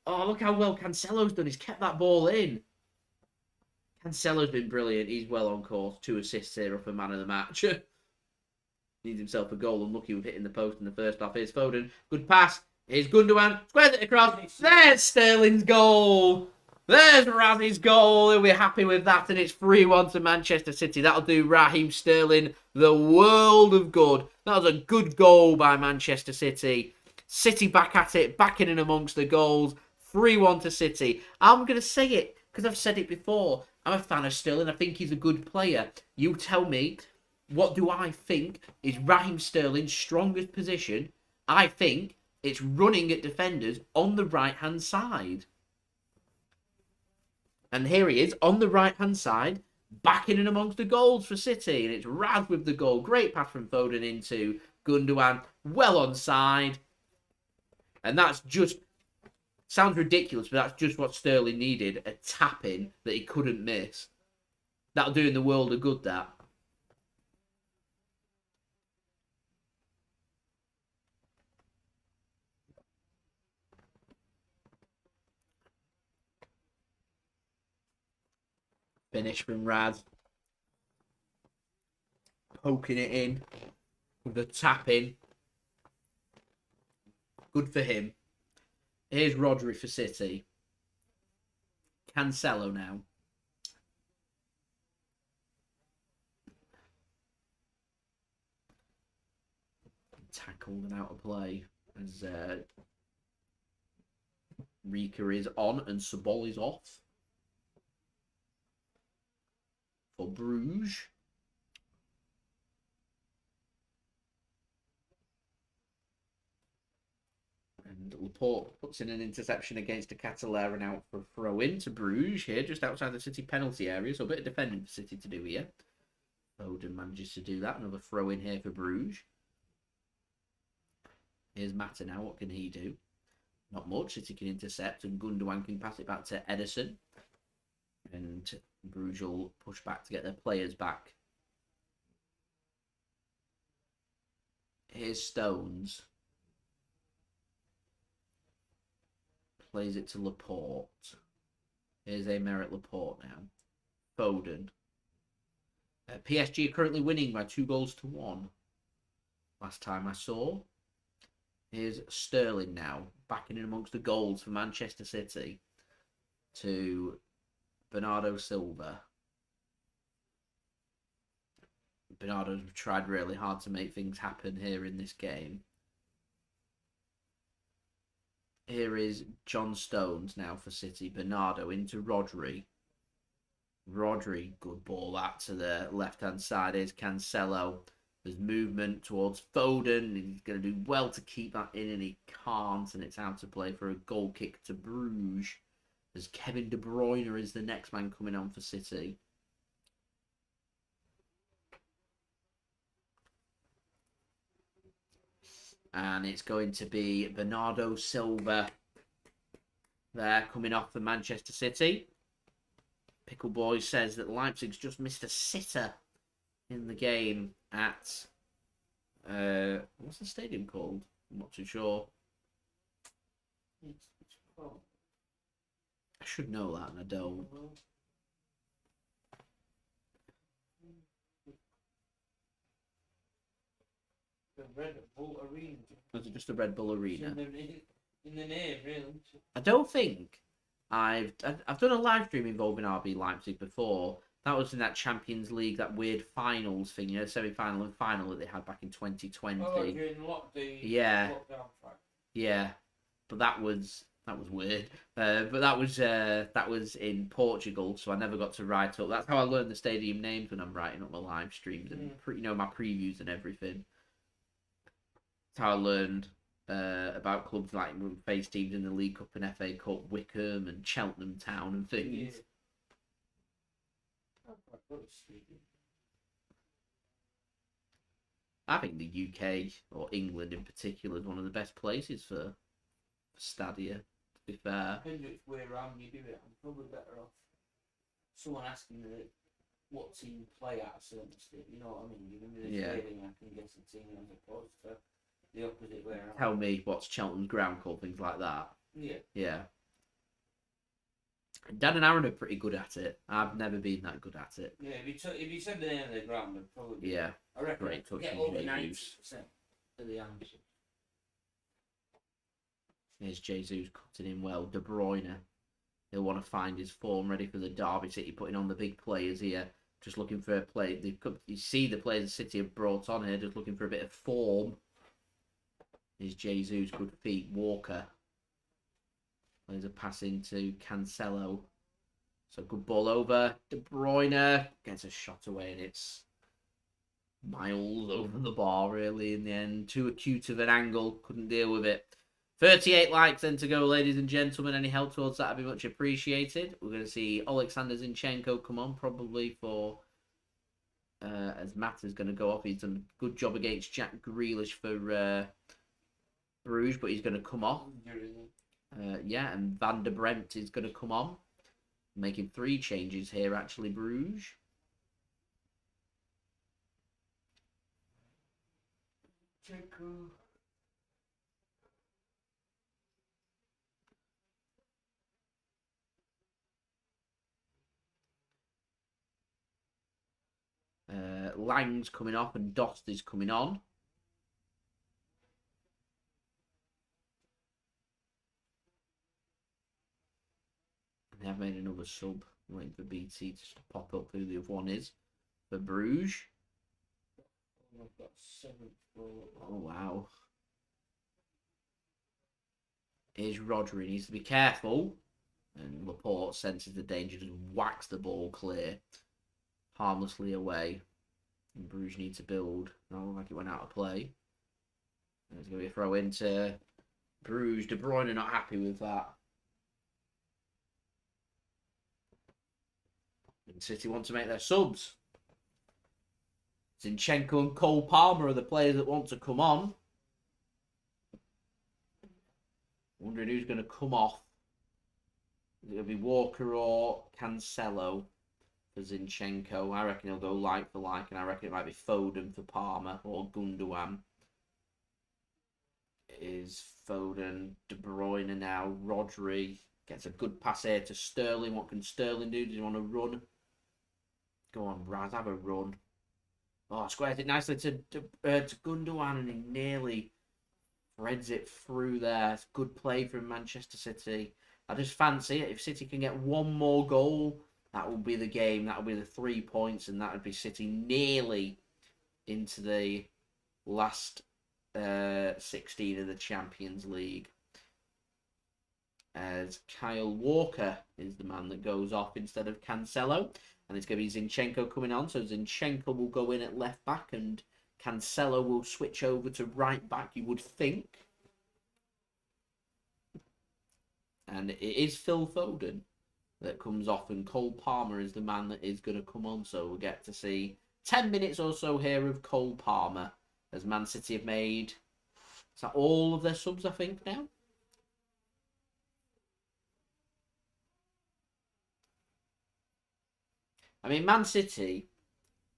Oh, look how well Cancelo's done. He's kept that ball in. Cancelo's been brilliant. He's well on course. 2 assists here up for man of the match. Needs himself a goal. Unlucky with hitting the post in the first half. Here's Foden. Good pass. Here's Gundogan. Squares it across. There's Sterling's goal. There's Razzy's goal. He'll be happy with that. And it's 3-1 to Manchester City. That'll do Raheem Sterling the world of good. That was a good goal by Manchester City. City back at it. Back in and amongst the goals. 3-1 to City. I'm going to say it because I've said it before. I'm a fan of Sterling. I think he's a good player. You tell me, what do I think is Raheem Sterling's strongest position? I think it's running at defenders on the right-hand side. And here he is on the right-hand side, back in and amongst the goals for City. And it's Raz with the goal. Great pass from Foden into Gundogan. Well onside. And that's just... sounds ridiculous, but that's just what Sterling needed. A tap-in that he couldn't miss. That'll do in the world of good, that. Finish from Raz. Poking it in. With a tap-in. Good for him. Here's Rodri for City. Cancelo now. Tackled and out of play. As Rika is on and Sabol is off. For Bruges. And And Laporte puts in an interception against a Ketelaere and out for a throw-in to Bruges here, just outside the City penalty area. So a bit of defending for City to do here. Foden manages to do that. Another throw-in here for Bruges. Here's Mbete now. What can he do? Not much. City can intercept and Gundogan can pass it back to Ederson. And Bruges will push back to get their players back. Here's Stones. Plays it to Laporte. Here's Aymeric Laporte now. Foden. PSG are currently winning by 2-1. Last time I saw. Here's Sterling now. Backing in amongst the goals for Manchester City. To Bernardo Silva. Bernardo's tried really hard to make things happen here in this game. Here is John Stones now for City. Bernardo into Rodri. Rodri, good ball that to the left-hand side. Here's Cancelo. There's movement towards Foden. He's going to do well to keep that in, and he can't. And it's out of play for a goal kick to Bruges. As Kevin De Bruyne is the next man coming on for City. And it's going to be Bernardo Silva there coming off for Manchester City. Pickle Boy says that Leipzig's just missed a sitter in the game at... what's the stadium called? I'm not too sure. I should know that and I don't. The Red Bull Arena. Was it just a Red Bull Arena? In the name, really. I don't think I've done a live stream involving RB Leipzig before. That was in that Champions League, that weird finals thing, you know, semi-final and final that they had back in 2020. Oh, during yeah, lockdown fight. Yeah, but that was weird. But that was in Portugal, so I never got to write up. That's how I learned the stadium names when I'm writing up my live streams and my previews and everything. That's how I learned about clubs like face teams in the League Cup and FA Cup, Wickham and Cheltenham Town and things. I think the UK or England in particular is one of the best places for stadia, to be fair. Depends which way around you do it. I'm probably better off someone asking me what team play at a certain state. You know what I mean? You give me the stadium, I can guess the team as opposed to the opposite way around. Tell me what's Cheltenham's ground called, things like that. Yeah. Yeah. Dan and Aaron are pretty good at it. I've never been that good at it. Yeah, if you said the name of the ground, I'd probably be. Yeah. I reckon Great touch get from over Jesus. 90% of the answer. Here's Jesus cutting in well. De Bruyne. He'll want to find his form ready for the Derby City, putting on the big players here. Just looking for a play. You see the players City have brought on here, just looking for a bit of form. Here's Jesus, good feet. Walker. There's a pass into Cancelo. So good ball over. De Bruyne gets a shot away and it's miles over the bar really in the end. Too acute of an angle. Couldn't deal with it. 38 likes then to go, ladies and gentlemen. Any help towards that would be much appreciated. We're going to see Oleksandr Zinchenko come on probably for... as Matt is going to go off. He's done a good job against Jack Grealish for Bruges, but he's going to come off. Yeah, and Van der Bremt is going to come on. Making 3 changes here, actually, Bruges. Lang's coming off and Dost is coming on. They have made another sub. Waiting for BT just to pop up who the other one is. For Bruges. I've got 7 for... Oh, wow. Here's Rodri. He needs to be careful. And Laporte senses the danger. Just whacks the ball clear. Harmlessly away. And Bruges need to build. No, like it went out of play. And it's going to be a throw into Bruges, De Bruyne are not happy with that. And City want to make their subs. Zinchenko and Cole Palmer are the players that want to come on. Wondering who's going to come off. Is it going to be Walker or Cancelo for Zinchenko? I reckon he'll go like for like, and I reckon it might be Foden for Palmer or Gundogan. Is Foden, De Bruyne now, Rodri gets a good pass here to Sterling. What can Sterling do? Does he want to run? Go on, Raz, have a run. Oh, squares it nicely to Gundogan, and he nearly threads it through there. It's good play from Manchester City. I just fancy it. If City can get one more goal, that will be the game. That will be the 3 points, and that would be City nearly into the last 16 of the Champions League. As Kyle Walker is the man that goes off instead of Cancelo. And it's going to be Zinchenko coming on. So Zinchenko will go in at left back and Cancelo will switch over to right back, you would think. And it is Phil Foden that comes off, and Cole Palmer is the man that is going to come on. So we'll get to see 10 minutes or so here of Cole Palmer, as Man City have made, is that all of their subs, I think, now? I mean, Man City,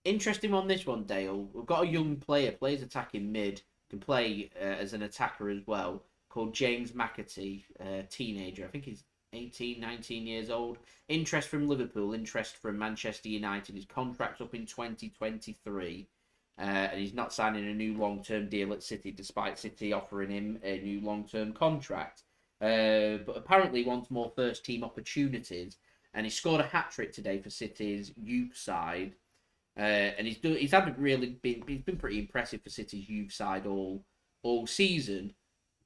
interesting on this one, Dale. We've got a young player, plays attacking mid, can play as an attacker as well, called James McAtee, teenager. I think he's 18, 19 years old. Interest from Liverpool, interest from Manchester United. His contract's up in 2023. And he's not signing a new long-term deal at City, despite City offering him a new long-term contract. But apparently he wants more first-team opportunities. And he scored a hat-trick today for City's youth side. And he's been pretty impressive for City's youth side all season.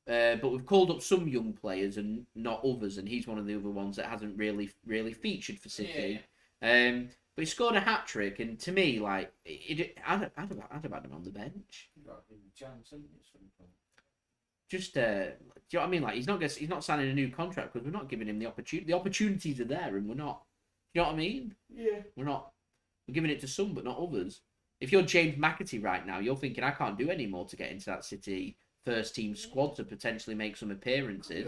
But we've called up some young players and not others, and he's one of the other ones that hasn't really featured for City. Yeah. But he scored a hat-trick, and to me, like, I'd have had him on the bench. Just, do you know what I mean? Like, he's not signing a new contract because we're not giving him the opportunity. The opportunities are there, and we're not. You know what I mean? Yeah. We're giving it to some, but not others. If you're James McAtee right now, you're thinking, I can't do any more to get into that City first team squad to potentially make some appearances.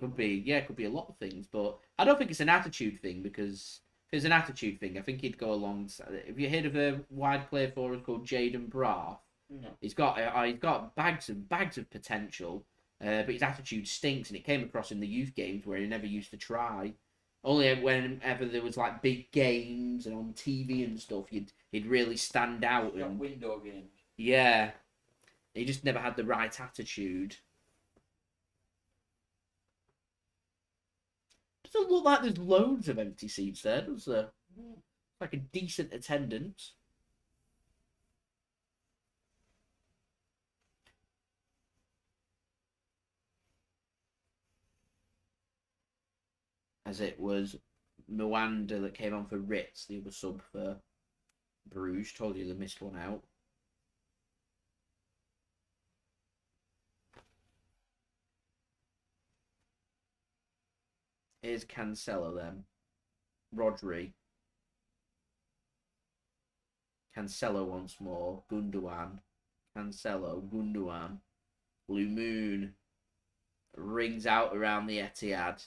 Could be a lot of things, but I don't think it's an attitude thing, because if it's an attitude thing, I think he'd go along. Have you heard of a wide player for us called Jaden Braff? No. He's got bags of potential, but his attitude stinks, and it came across in the youth games where he never used to try. Only whenever there was like big games and on TV and stuff, he'd really stand out. And window games. Yeah, he just never had the right attitude. Doesn't look like there's loads of empty seats there, does there? Like a decent attendance. As it was Mwanda that came on for Ritz, the other sub for Bruges. Told you they missed one out. Here's Cancelo then. Rodri. Cancelo once more. Gundogan. Cancelo. Gundogan. Blue Moon. Rings out around the Etihad.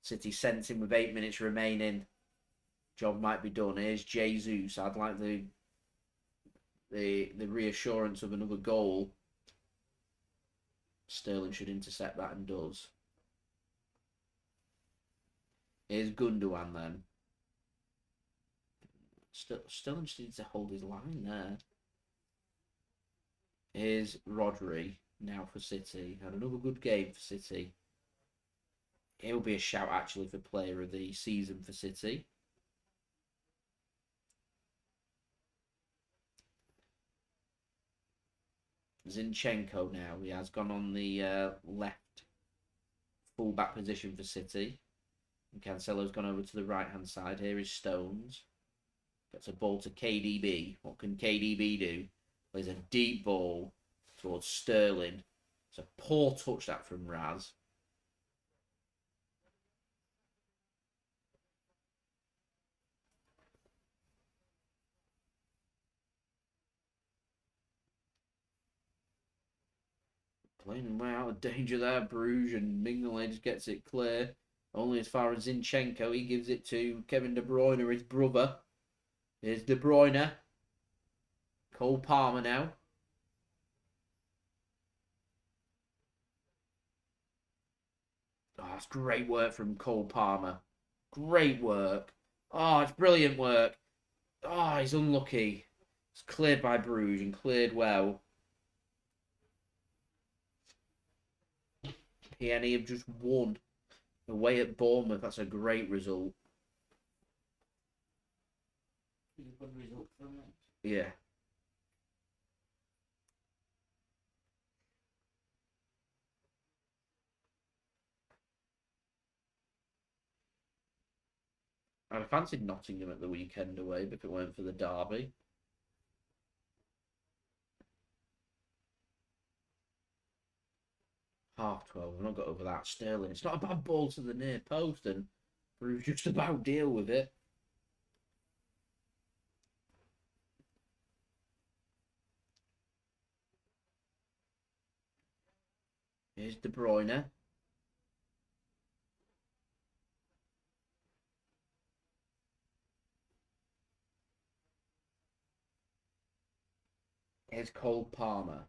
City sent him with 8 minutes remaining. Job might be done. Here's Jesus. I'd like the reassurance of another goal. Sterling should intercept that and does. Here's Gundogan then. Sterling just needs to hold his line there. Here's Rodri now for City. Had another good game for City. He'll be a shout actually for player of the season for City. Zinchenko now. He has gone on the left full-back position for City. And Cancelo's gone over to the right-hand side. Here is Stones. Gets a ball to KDB. What can KDB do? Plays a deep ball towards Sterling. It's a poor touch that from Raz. Playing way out of danger there, Brugge, and Mignolet just gets it clear. Only as far as Zinchenko. He gives it to Kevin De Bruyne, his brother. Here's De Bruyne. Cole Palmer now. Oh, that's great work from Cole Palmer. Great work. Oh, it's brilliant work. Oh, he's unlucky. It's cleared by Brugge and cleared well. PNE have just won away at Bournemouth. That's a great result. Good result for me. Yeah. I'd have fancied Nottingham at the weekend away if it weren't for the derby. Half 12. We've not got over that. Sterling. It's not a bad ball to the near post, and Bruce just about deal with it. Here's De Bruyne. Here's Cole Palmer.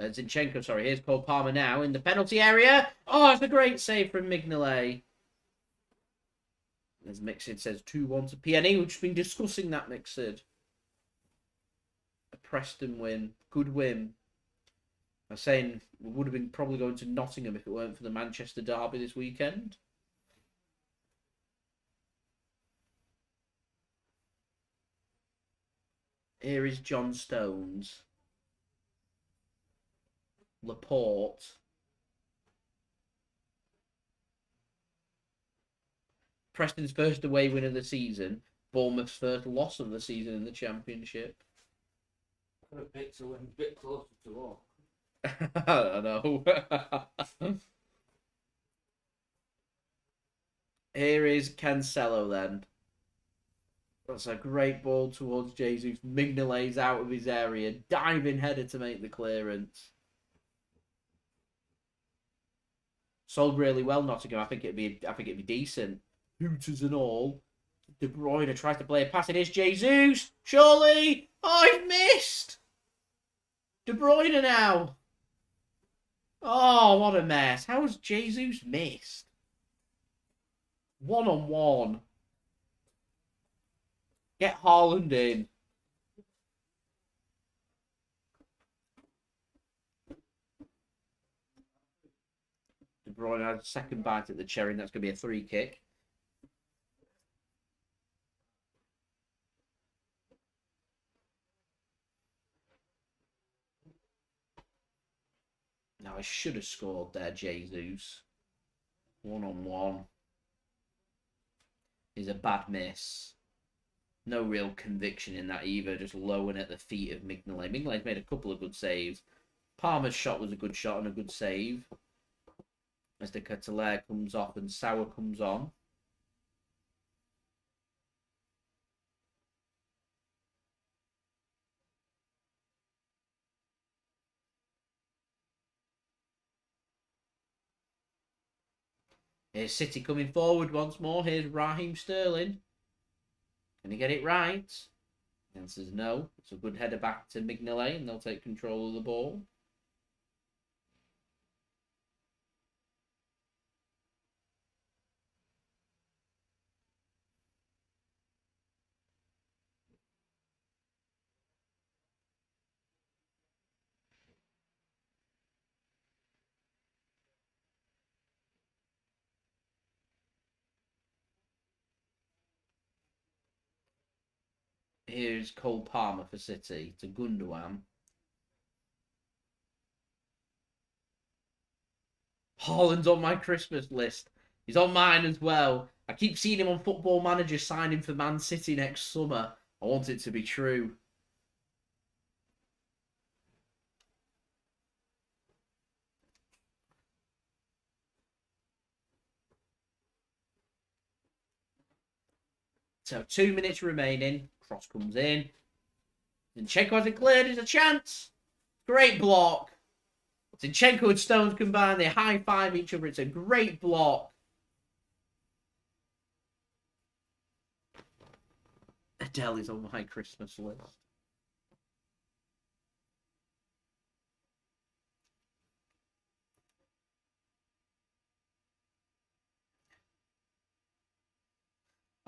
Zinchenko, sorry. Here's Cole Palmer now in the penalty area. Oh, it's a great save from Mignolet. As Mixid says 2-1 to PNE. We've just been discussing that, Mixid. A Preston win. Good win. I was saying we would have been probably going to Nottingham if it weren't for the Manchester derby this weekend. Here is John Stones. Laporte. Preston's first away win of the season. Bournemouth's first loss of the season in the Championship. Could have picked a win a bit closer to all. I know. Here is Cancelo then. That's a great ball towards Jesus. Mignolet's out of his area. Diving header to make the clearance. Sold really well, Nottingham. I think it'd be decent. Hooters and all. De Bruyne tries to play a pass. It is Jesus. Surely. Oh, he's missed. De Bruyne now. Oh, what a mess. How has Jesus missed? 1-on-1. Get Haaland in. De Bruyne has a second bite at the cherry, and that's going to be a free kick. Now, I should have scored there, Jesus. 1-on-1. Is a bad miss. No real conviction in that either. Just lowing at the feet of Mignolet. Mignolet's made a couple of good saves. Palmer's shot was a good shot and a good save. As the Ketelaere comes off and Sowah comes on. Here's City coming forward once more. Here's Raheem Sterling. Can he get it right? The answer is no. It's a good header back to Mignolet and they'll take control of the ball. Here's Cole Palmer for City to Gundogan. Haaland's on my Christmas list. He's on mine as well. I keep seeing him on Football Manager signing for Man City next summer. I want it to be true. So 2 minutes remaining. Cross comes in. Zinchenko hasn't cleared. It's a chance. Great block. Zinchenko and Stones combine. They high-five each other. It's a great block. Adele is on my Christmas list.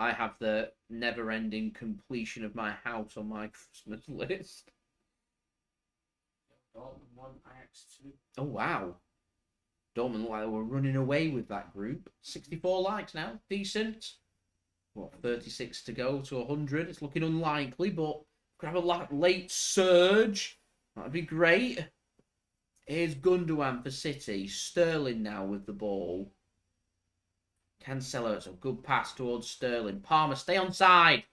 I have the never-ending completion of my house on my Christmas list. Dortmund 1, Ajax 2. Oh, wow. Dortmund look like they were running away with that group. 64 likes now. Decent. What, 36 to go to 100. It's looking unlikely, but could have a late surge. That'd be great. Here's Gundogan for City. Sterling now with the ball. Cancelo, it's a good pass towards Sterling. Palmer, stay on side.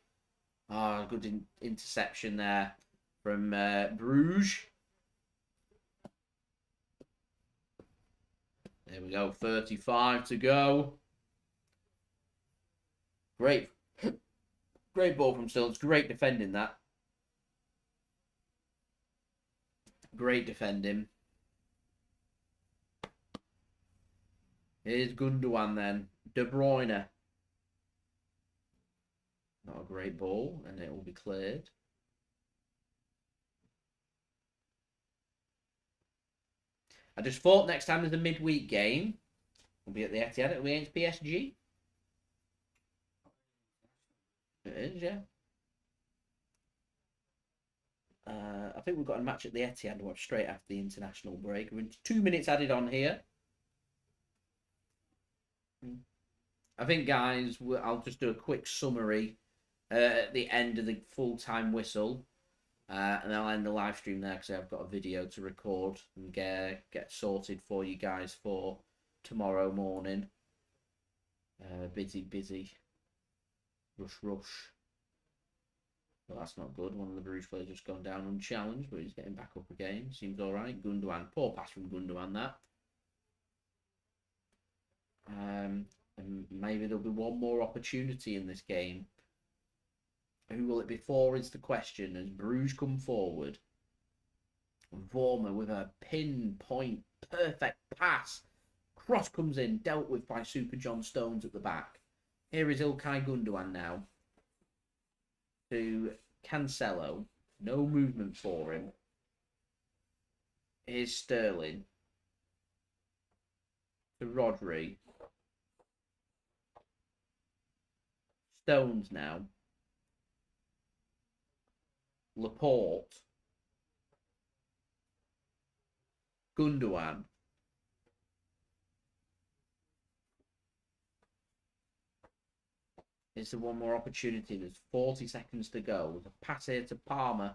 Oh, good interception there from Brugge. There we go, 35 to go. Great ball from Sterling. It's great defending that. Great defending. Here's Gundogan then. De Bruyne. Not a great ball, and it will be cleared. I just thought next time there's a midweek game, we'll be at the Etihad, it'll be against PSG. It is, yeah. I think we've got a match at the Etihad to watch straight after the international break. We're 2 minutes added on here. I think, guys, I'll just do a quick summary at the end of the full-time whistle. And I'll end the live stream there because I've got a video to record and get sorted for you guys for tomorrow morning. Busy. Rush. Well, that's not good. One of the Bruges players just gone down unchallenged, but he's getting back up again. Seems all right. Gundogan. Poor pass from Gundogan, that. And maybe there'll be one more opportunity in this game. Who will it be for is the question as Bruges come forward. Vormer with a pinpoint perfect pass. Cross comes in, dealt with by Super John Stones at the back. Here is Ilkay Gundogan now. To Cancelo. No movement for him. Here's Sterling. To Rodri. Stones now. Laporte. Gundogan. Is there one more opportunity? There's 40 seconds to go. There's a pass here to Palmer.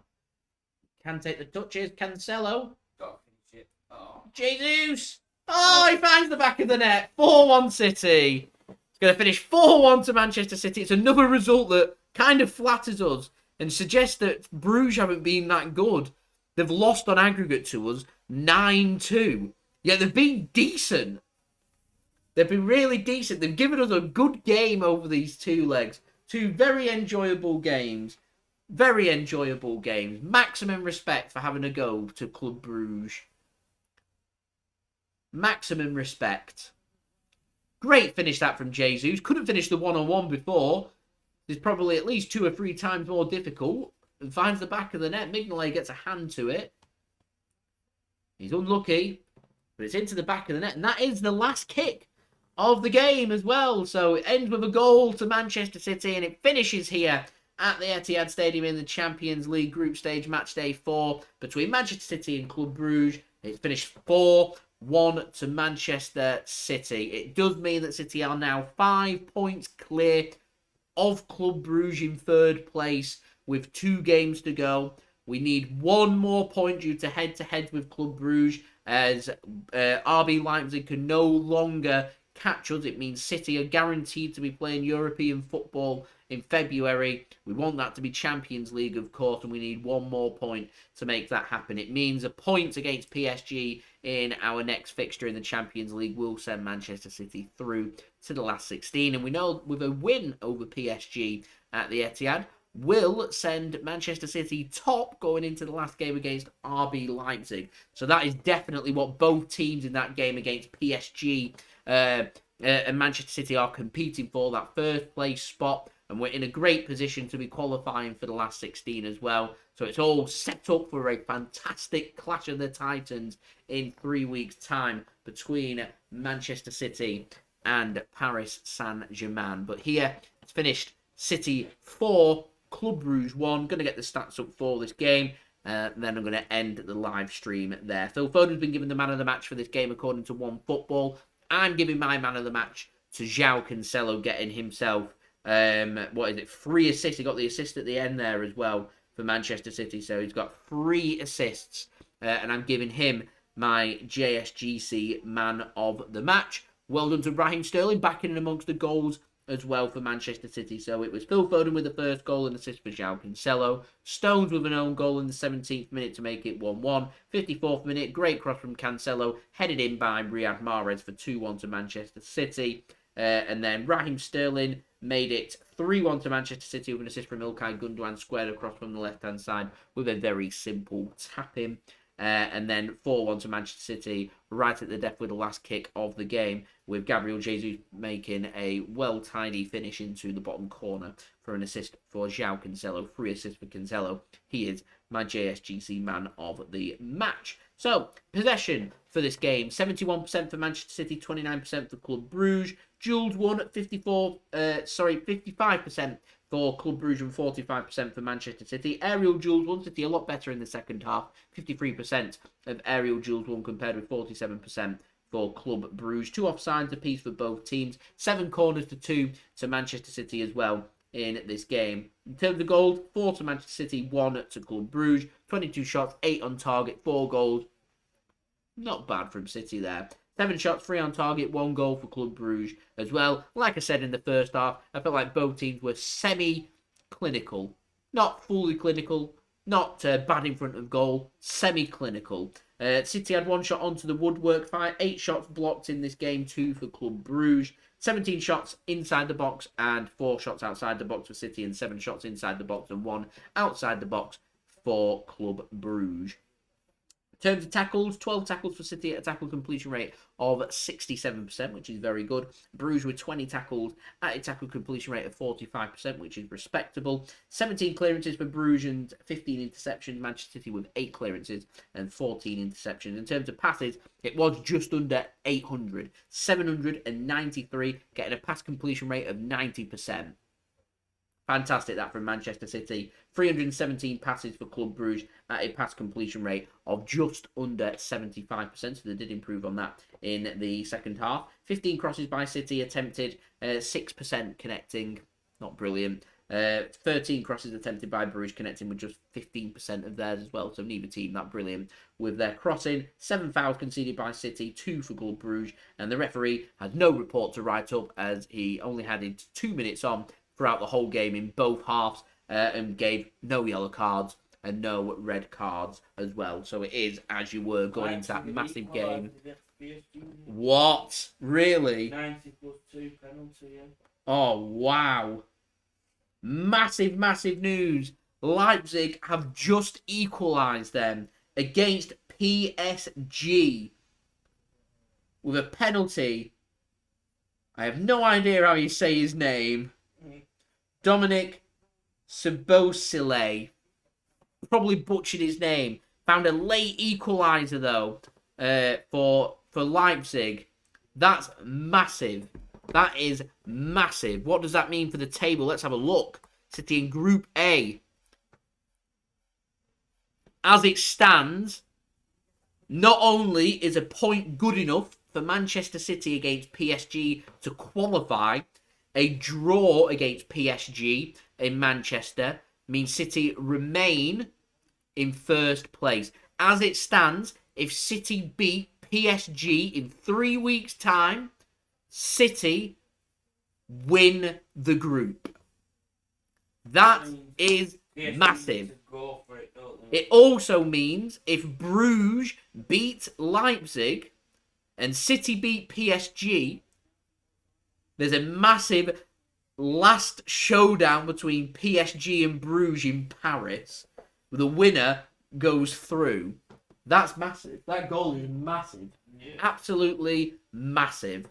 Can take the touches. Cancelo. Got to finish it. Oh. Jesus. Oh, he finds the back of the net. 4-1 City. It's going to finish 4-1 to Manchester City. It's another result that kind of flatters us and suggests that Bruges haven't been that good. They've lost on aggregate to us 9-2. Yet they've been decent. They've been really decent. They've given us a good game over these two legs. Two very enjoyable games. Very enjoyable games. Maximum respect for having a go to Club Bruges. Maximum respect. Great finish that from Jesus. Couldn't finish the one-on-one before. It's probably at least 2 or 3 times more difficult. And finds the back of the net. Mignolet gets a hand to it. He's unlucky. But it's into the back of the net. And that is the last kick of the game as well. So it ends with a goal to Manchester City. And it finishes here at the Etihad Stadium in the Champions League Group Stage Match Day 4 between Manchester City and Club Brugge. It's finished 4-1 to Manchester City. It does mean that City are now 5 points clear of Club Brugge in 3rd place with 2 games to go. We need 1 more point due to head-to-head with Club Brugge as RB Leipzig can no longer catch us. It means City are guaranteed to be playing European football in February. We want that to be Champions League, of course, and we need one more point to make that happen. It means a point against PSG in our next fixture in the Champions League will send Manchester City through to the last 16. And we know with a win over PSG at the Etihad, will send Manchester City top going into the last game against RB Leipzig. So that is definitely what both teams in that game against PSG and Manchester City are competing for, that first place spot. And we're in a great position to be qualifying for the last 16 as well. So it's all set up for a fantastic clash of the Titans in 3 weeks' time between Manchester City and Paris Saint-Germain. But here, it's finished City 4, Club Brugge 1. Going to get the stats up for this game. Then I'm going to end the live stream there. Phil Foden's been given the man of the match for this game according to OneFootball. I'm giving my man of the match to Joao Cancelo, getting himself 3 assists. He got the assist at the end there as well for Manchester City. So he's got 3 assists. And I'm giving him my JSGC man of the match. Well done to Raheem Sterling, back in amongst the goals as well for Manchester City. So it was Phil Foden with the first goal and assist for Joao Cancelo. Stones with an own goal in the 17th minute to make it 1-1. 54th minute, great cross from Cancelo, headed in by Riyad Mahrez for 2-1 to Manchester City. And then Raheem Sterling made it 3-1 to Manchester City with an assist from Ilkay Gundogan, squared across from the left-hand side with a very simple tap-in. And then 4-1 to Manchester City right at the death with the last kick of the game, with Gabriel Jesus making a well-tidy finish into the bottom corner for an assist for Joao Cancelo. 3 assists for Cancelo. He is my JSGC man of the match. So, possession for this game, 71% for Manchester City, 29% for Club Brugge. Duels won at 55% for Club Brugge and 45% for Manchester City. Aerial duels won, City a lot better in the second half. 53% of aerial duels won compared with 47% for Club Brugge. 2 offsides apiece for both teams. 7 corners to 2 to Manchester City as well in this game. In terms of goals, 4 to Manchester City, 1 to Club Brugge. 22 shots, 8 on target, 4 goals. Not bad from City there. 7 shots, 3 on target, 1 goal for Club Brugge as well. Like I said in the first half, I felt like both teams were semi-clinical. Not fully clinical, not bad in front of goal, semi-clinical. City had 1 shot onto the woodwork, 8 shots blocked in this game, 2 for Club Brugge. 17 shots inside the box and 4 shots outside the box for City, and 7 shots inside the box and 1 outside the box for Club Brugge. In terms of tackles, 12 tackles for City at a tackle completion rate of 67%, which is very good. Brugge with 20 tackles at a tackle completion rate of 45%, which is respectable. 17 clearances for Brugge and 15 interceptions. Manchester City with 8 clearances and 14 interceptions. In terms of passes, it was just under 800. 793, getting a pass completion rate of 90%. Fantastic that from Manchester City. 317 passes for Club Brugge at a pass completion rate of just under 75%. So they did improve on that in the second half. 15 crosses by City attempted, 6% connecting. Not brilliant. 13 crosses attempted by Brugge, connecting with just 15% of theirs as well. So neither team that brilliant with their crossing. 7 fouls conceded by City, 2 for Club Brugge. And the referee had no report to write up as he only had 2 minutes on throughout the whole game in both halves, and gave no yellow cards and no red cards as well. So it is as you were going into that massive game. What? Really? 90 plus 2 penalty, yeah. Oh, wow. Massive, massive news. Leipzig have just equalised them against PSG with a penalty. I have no idea how you say his name. Dominic Sabosile. Probably butchered his name. Found a late equaliser though for Leipzig. That's massive. That is massive. What does that mean for the table? Let's have a look. City in Group A. As it stands, not only is a point good enough for Manchester City against PSG to qualify, a draw against PSG in Manchester means City remain in first place. As it stands, if City beat PSG in 3 weeks' time, City win the group. That is massive. Go for it, don't they? It also means if Bruges beat Leipzig and City beat PSG, there's a massive last showdown between PSG and Bruges in Paris. The winner goes through. That's massive. That goal is massive. Yeah. Absolutely massive.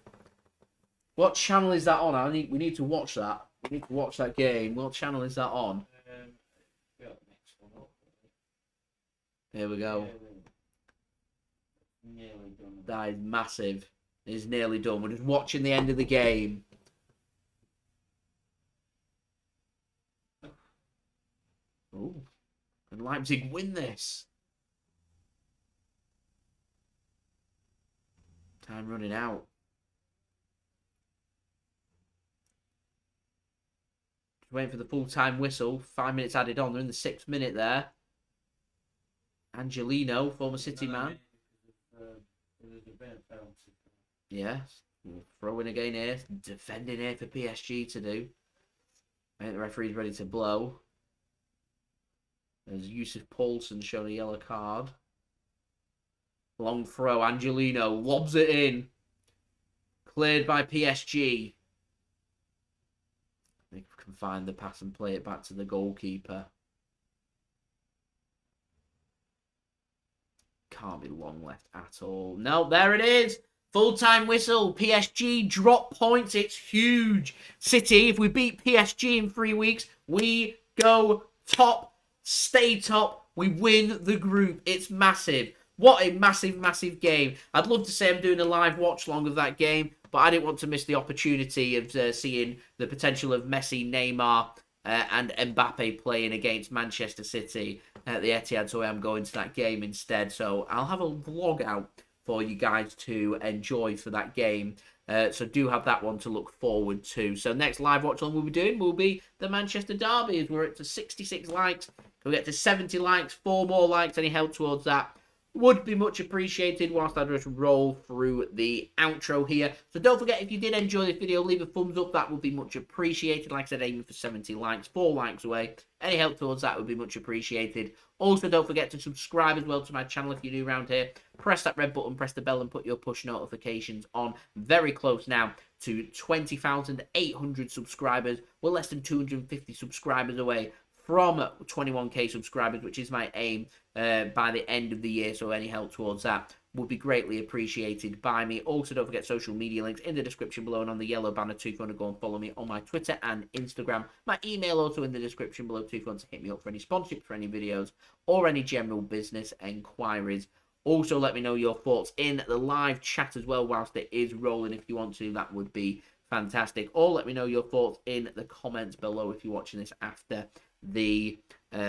What channel is that on? We need to watch that. We need to watch that game. What channel is that on? Yeah, next one up. Here we go. Nearly done. That is massive. It's nearly done. We're just watching the end of the game. Oh, and Leipzig win this. Time running out. Just waiting for the full-time whistle. 5 minutes added on. They're in the 6th minute there. Angelino, former City man. Yes. Throwing again here. Defending here for PSG to do. I think the referee's ready to blow. There's Yusuf Poulsen showing a yellow card. Long throw. Angelino lobs it in. Cleared by PSG. They can find the pass and play it back to the goalkeeper. Can't be long left at all. No, there it is. Full-time whistle. PSG drop points. It's huge. City, if we beat PSG in 3 weeks, we go top, stay top. We win the group. It's massive. What a massive, massive game. I'd love to say I'm doing a live watch-along of that game, but I didn't want to miss the opportunity of seeing the potential of Messi, Neymar, and Mbete playing against Manchester City at the Etihad, so I'm going to that game instead. So I'll have a vlog out for you guys to enjoy for that game. So do have that one to look forward to. So next live watch along we'll be doing will be the Manchester Derby. As we're at to 66 likes. We'll get to 70 likes, 4 more likes. Any help towards that would be much appreciated whilst I just roll through the outro here. So don't forget, if you did enjoy this video, leave a thumbs up. That would be much appreciated. Like I said, aiming for 70 likes, 4 likes away. Any help towards that would be much appreciated. Also, don't forget to subscribe as well to my channel if you're new around here. Press that red button, press the bell, and put your push notifications on. Very close now to 20,800 subscribers. We're less than 250 subscribers away from 21k subscribers, which is my aim by the end of the year. So any help towards that would be greatly appreciated by me. Also, don't forget social media links in the description below and on the yellow banner too if you want to go and follow me on my Twitter and Instagram. My email also in the description below too if you want to hit me up for any sponsorships for any videos or any general business enquiries. Also, let me know your thoughts in the live chat as well whilst it is rolling. If you want to, that would be fantastic. Or let me know your thoughts in the comments below if you're watching this after the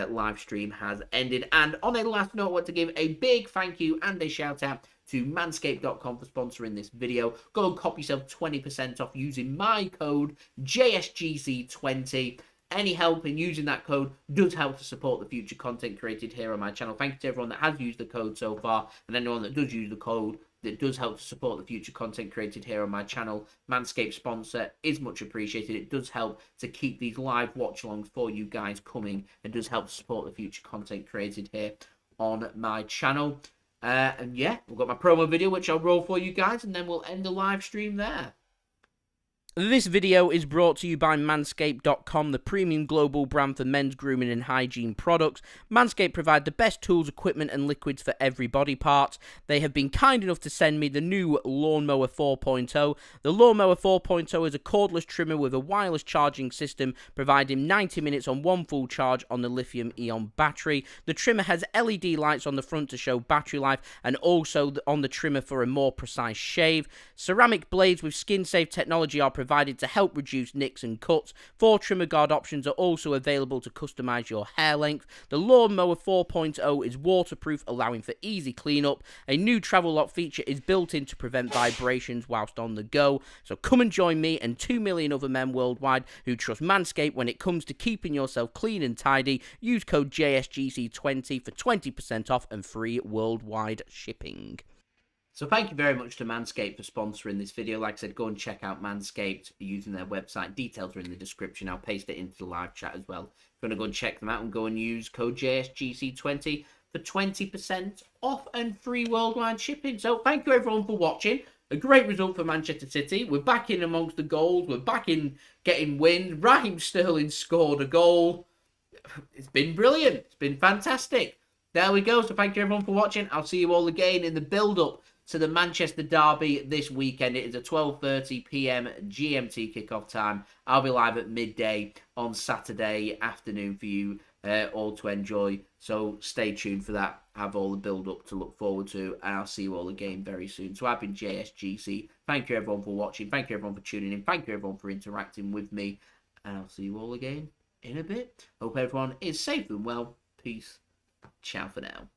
live stream has ended. And on a last note, I want to give a big thank you and a shout out to manscaped.com for sponsoring this video. Go and cop yourself 20% off using my code JSGC20. Any help in using that code does help to support the future content created here on my channel. Thank you to everyone that has used the code so far, and anyone that does use the code, that does help to support the future content created here on my channel. Manscaped sponsor is much appreciated. It does help to keep these live watch-alongs for you guys coming, and does help to support the future content created here on my channel. And yeah, we've got my promo video, which I'll roll for you guys, and then we'll end the live stream there. This video is brought to you by Manscaped.com, the premium global brand for men's grooming and hygiene products. Manscaped provide the best tools, equipment and liquids for every body part. They have been kind enough to send me the new Lawnmower 4.0. The Lawnmower 4.0 is a cordless trimmer with a wireless charging system, providing 90 minutes on one full charge on the lithium-ion battery. The trimmer has LED lights on the front to show battery life, and also on the trimmer for a more precise shave. Ceramic blades with skin-safe technology are provided to help reduce nicks and cuts. 4 trimmer guard options are also available to customize your hair length. The Lawnmower 4.0 is waterproof, allowing for easy cleanup. A new travel lock feature is built in to prevent vibrations whilst on the go. So come and join me and 2 million other men worldwide who trust Manscaped when it comes to keeping yourself clean and tidy. Use code JSGC20 for 20% off and free worldwide shipping. So thank you very much to Manscaped for sponsoring this video. Like I said, go and check out Manscaped using their website. Details are in the description. I'll paste it into the live chat as well. If you want to go and check them out and go and use code JSGC20 for 20% off and free worldwide shipping. So thank you everyone for watching. A great result for Manchester City. We're back in amongst the goals. We're back in getting wins. Raheem Sterling scored a goal. It's been brilliant. It's been fantastic. There we go. So thank you everyone for watching. I'll see you all again in the build-up to the Manchester derby this weekend. It is a 12:30 p.m. GMT kickoff time. I'll be live at midday on Saturday afternoon for you all to enjoy. So stay tuned for that. Have all the build-up to look forward to, and I'll see you all again very soon. So I've been JSGC. Thank you everyone for watching. Thank you everyone for tuning in. Thank you everyone for interacting with me, and I'll see you all again in a bit. Hope everyone is safe and well. Peace. Ciao for now.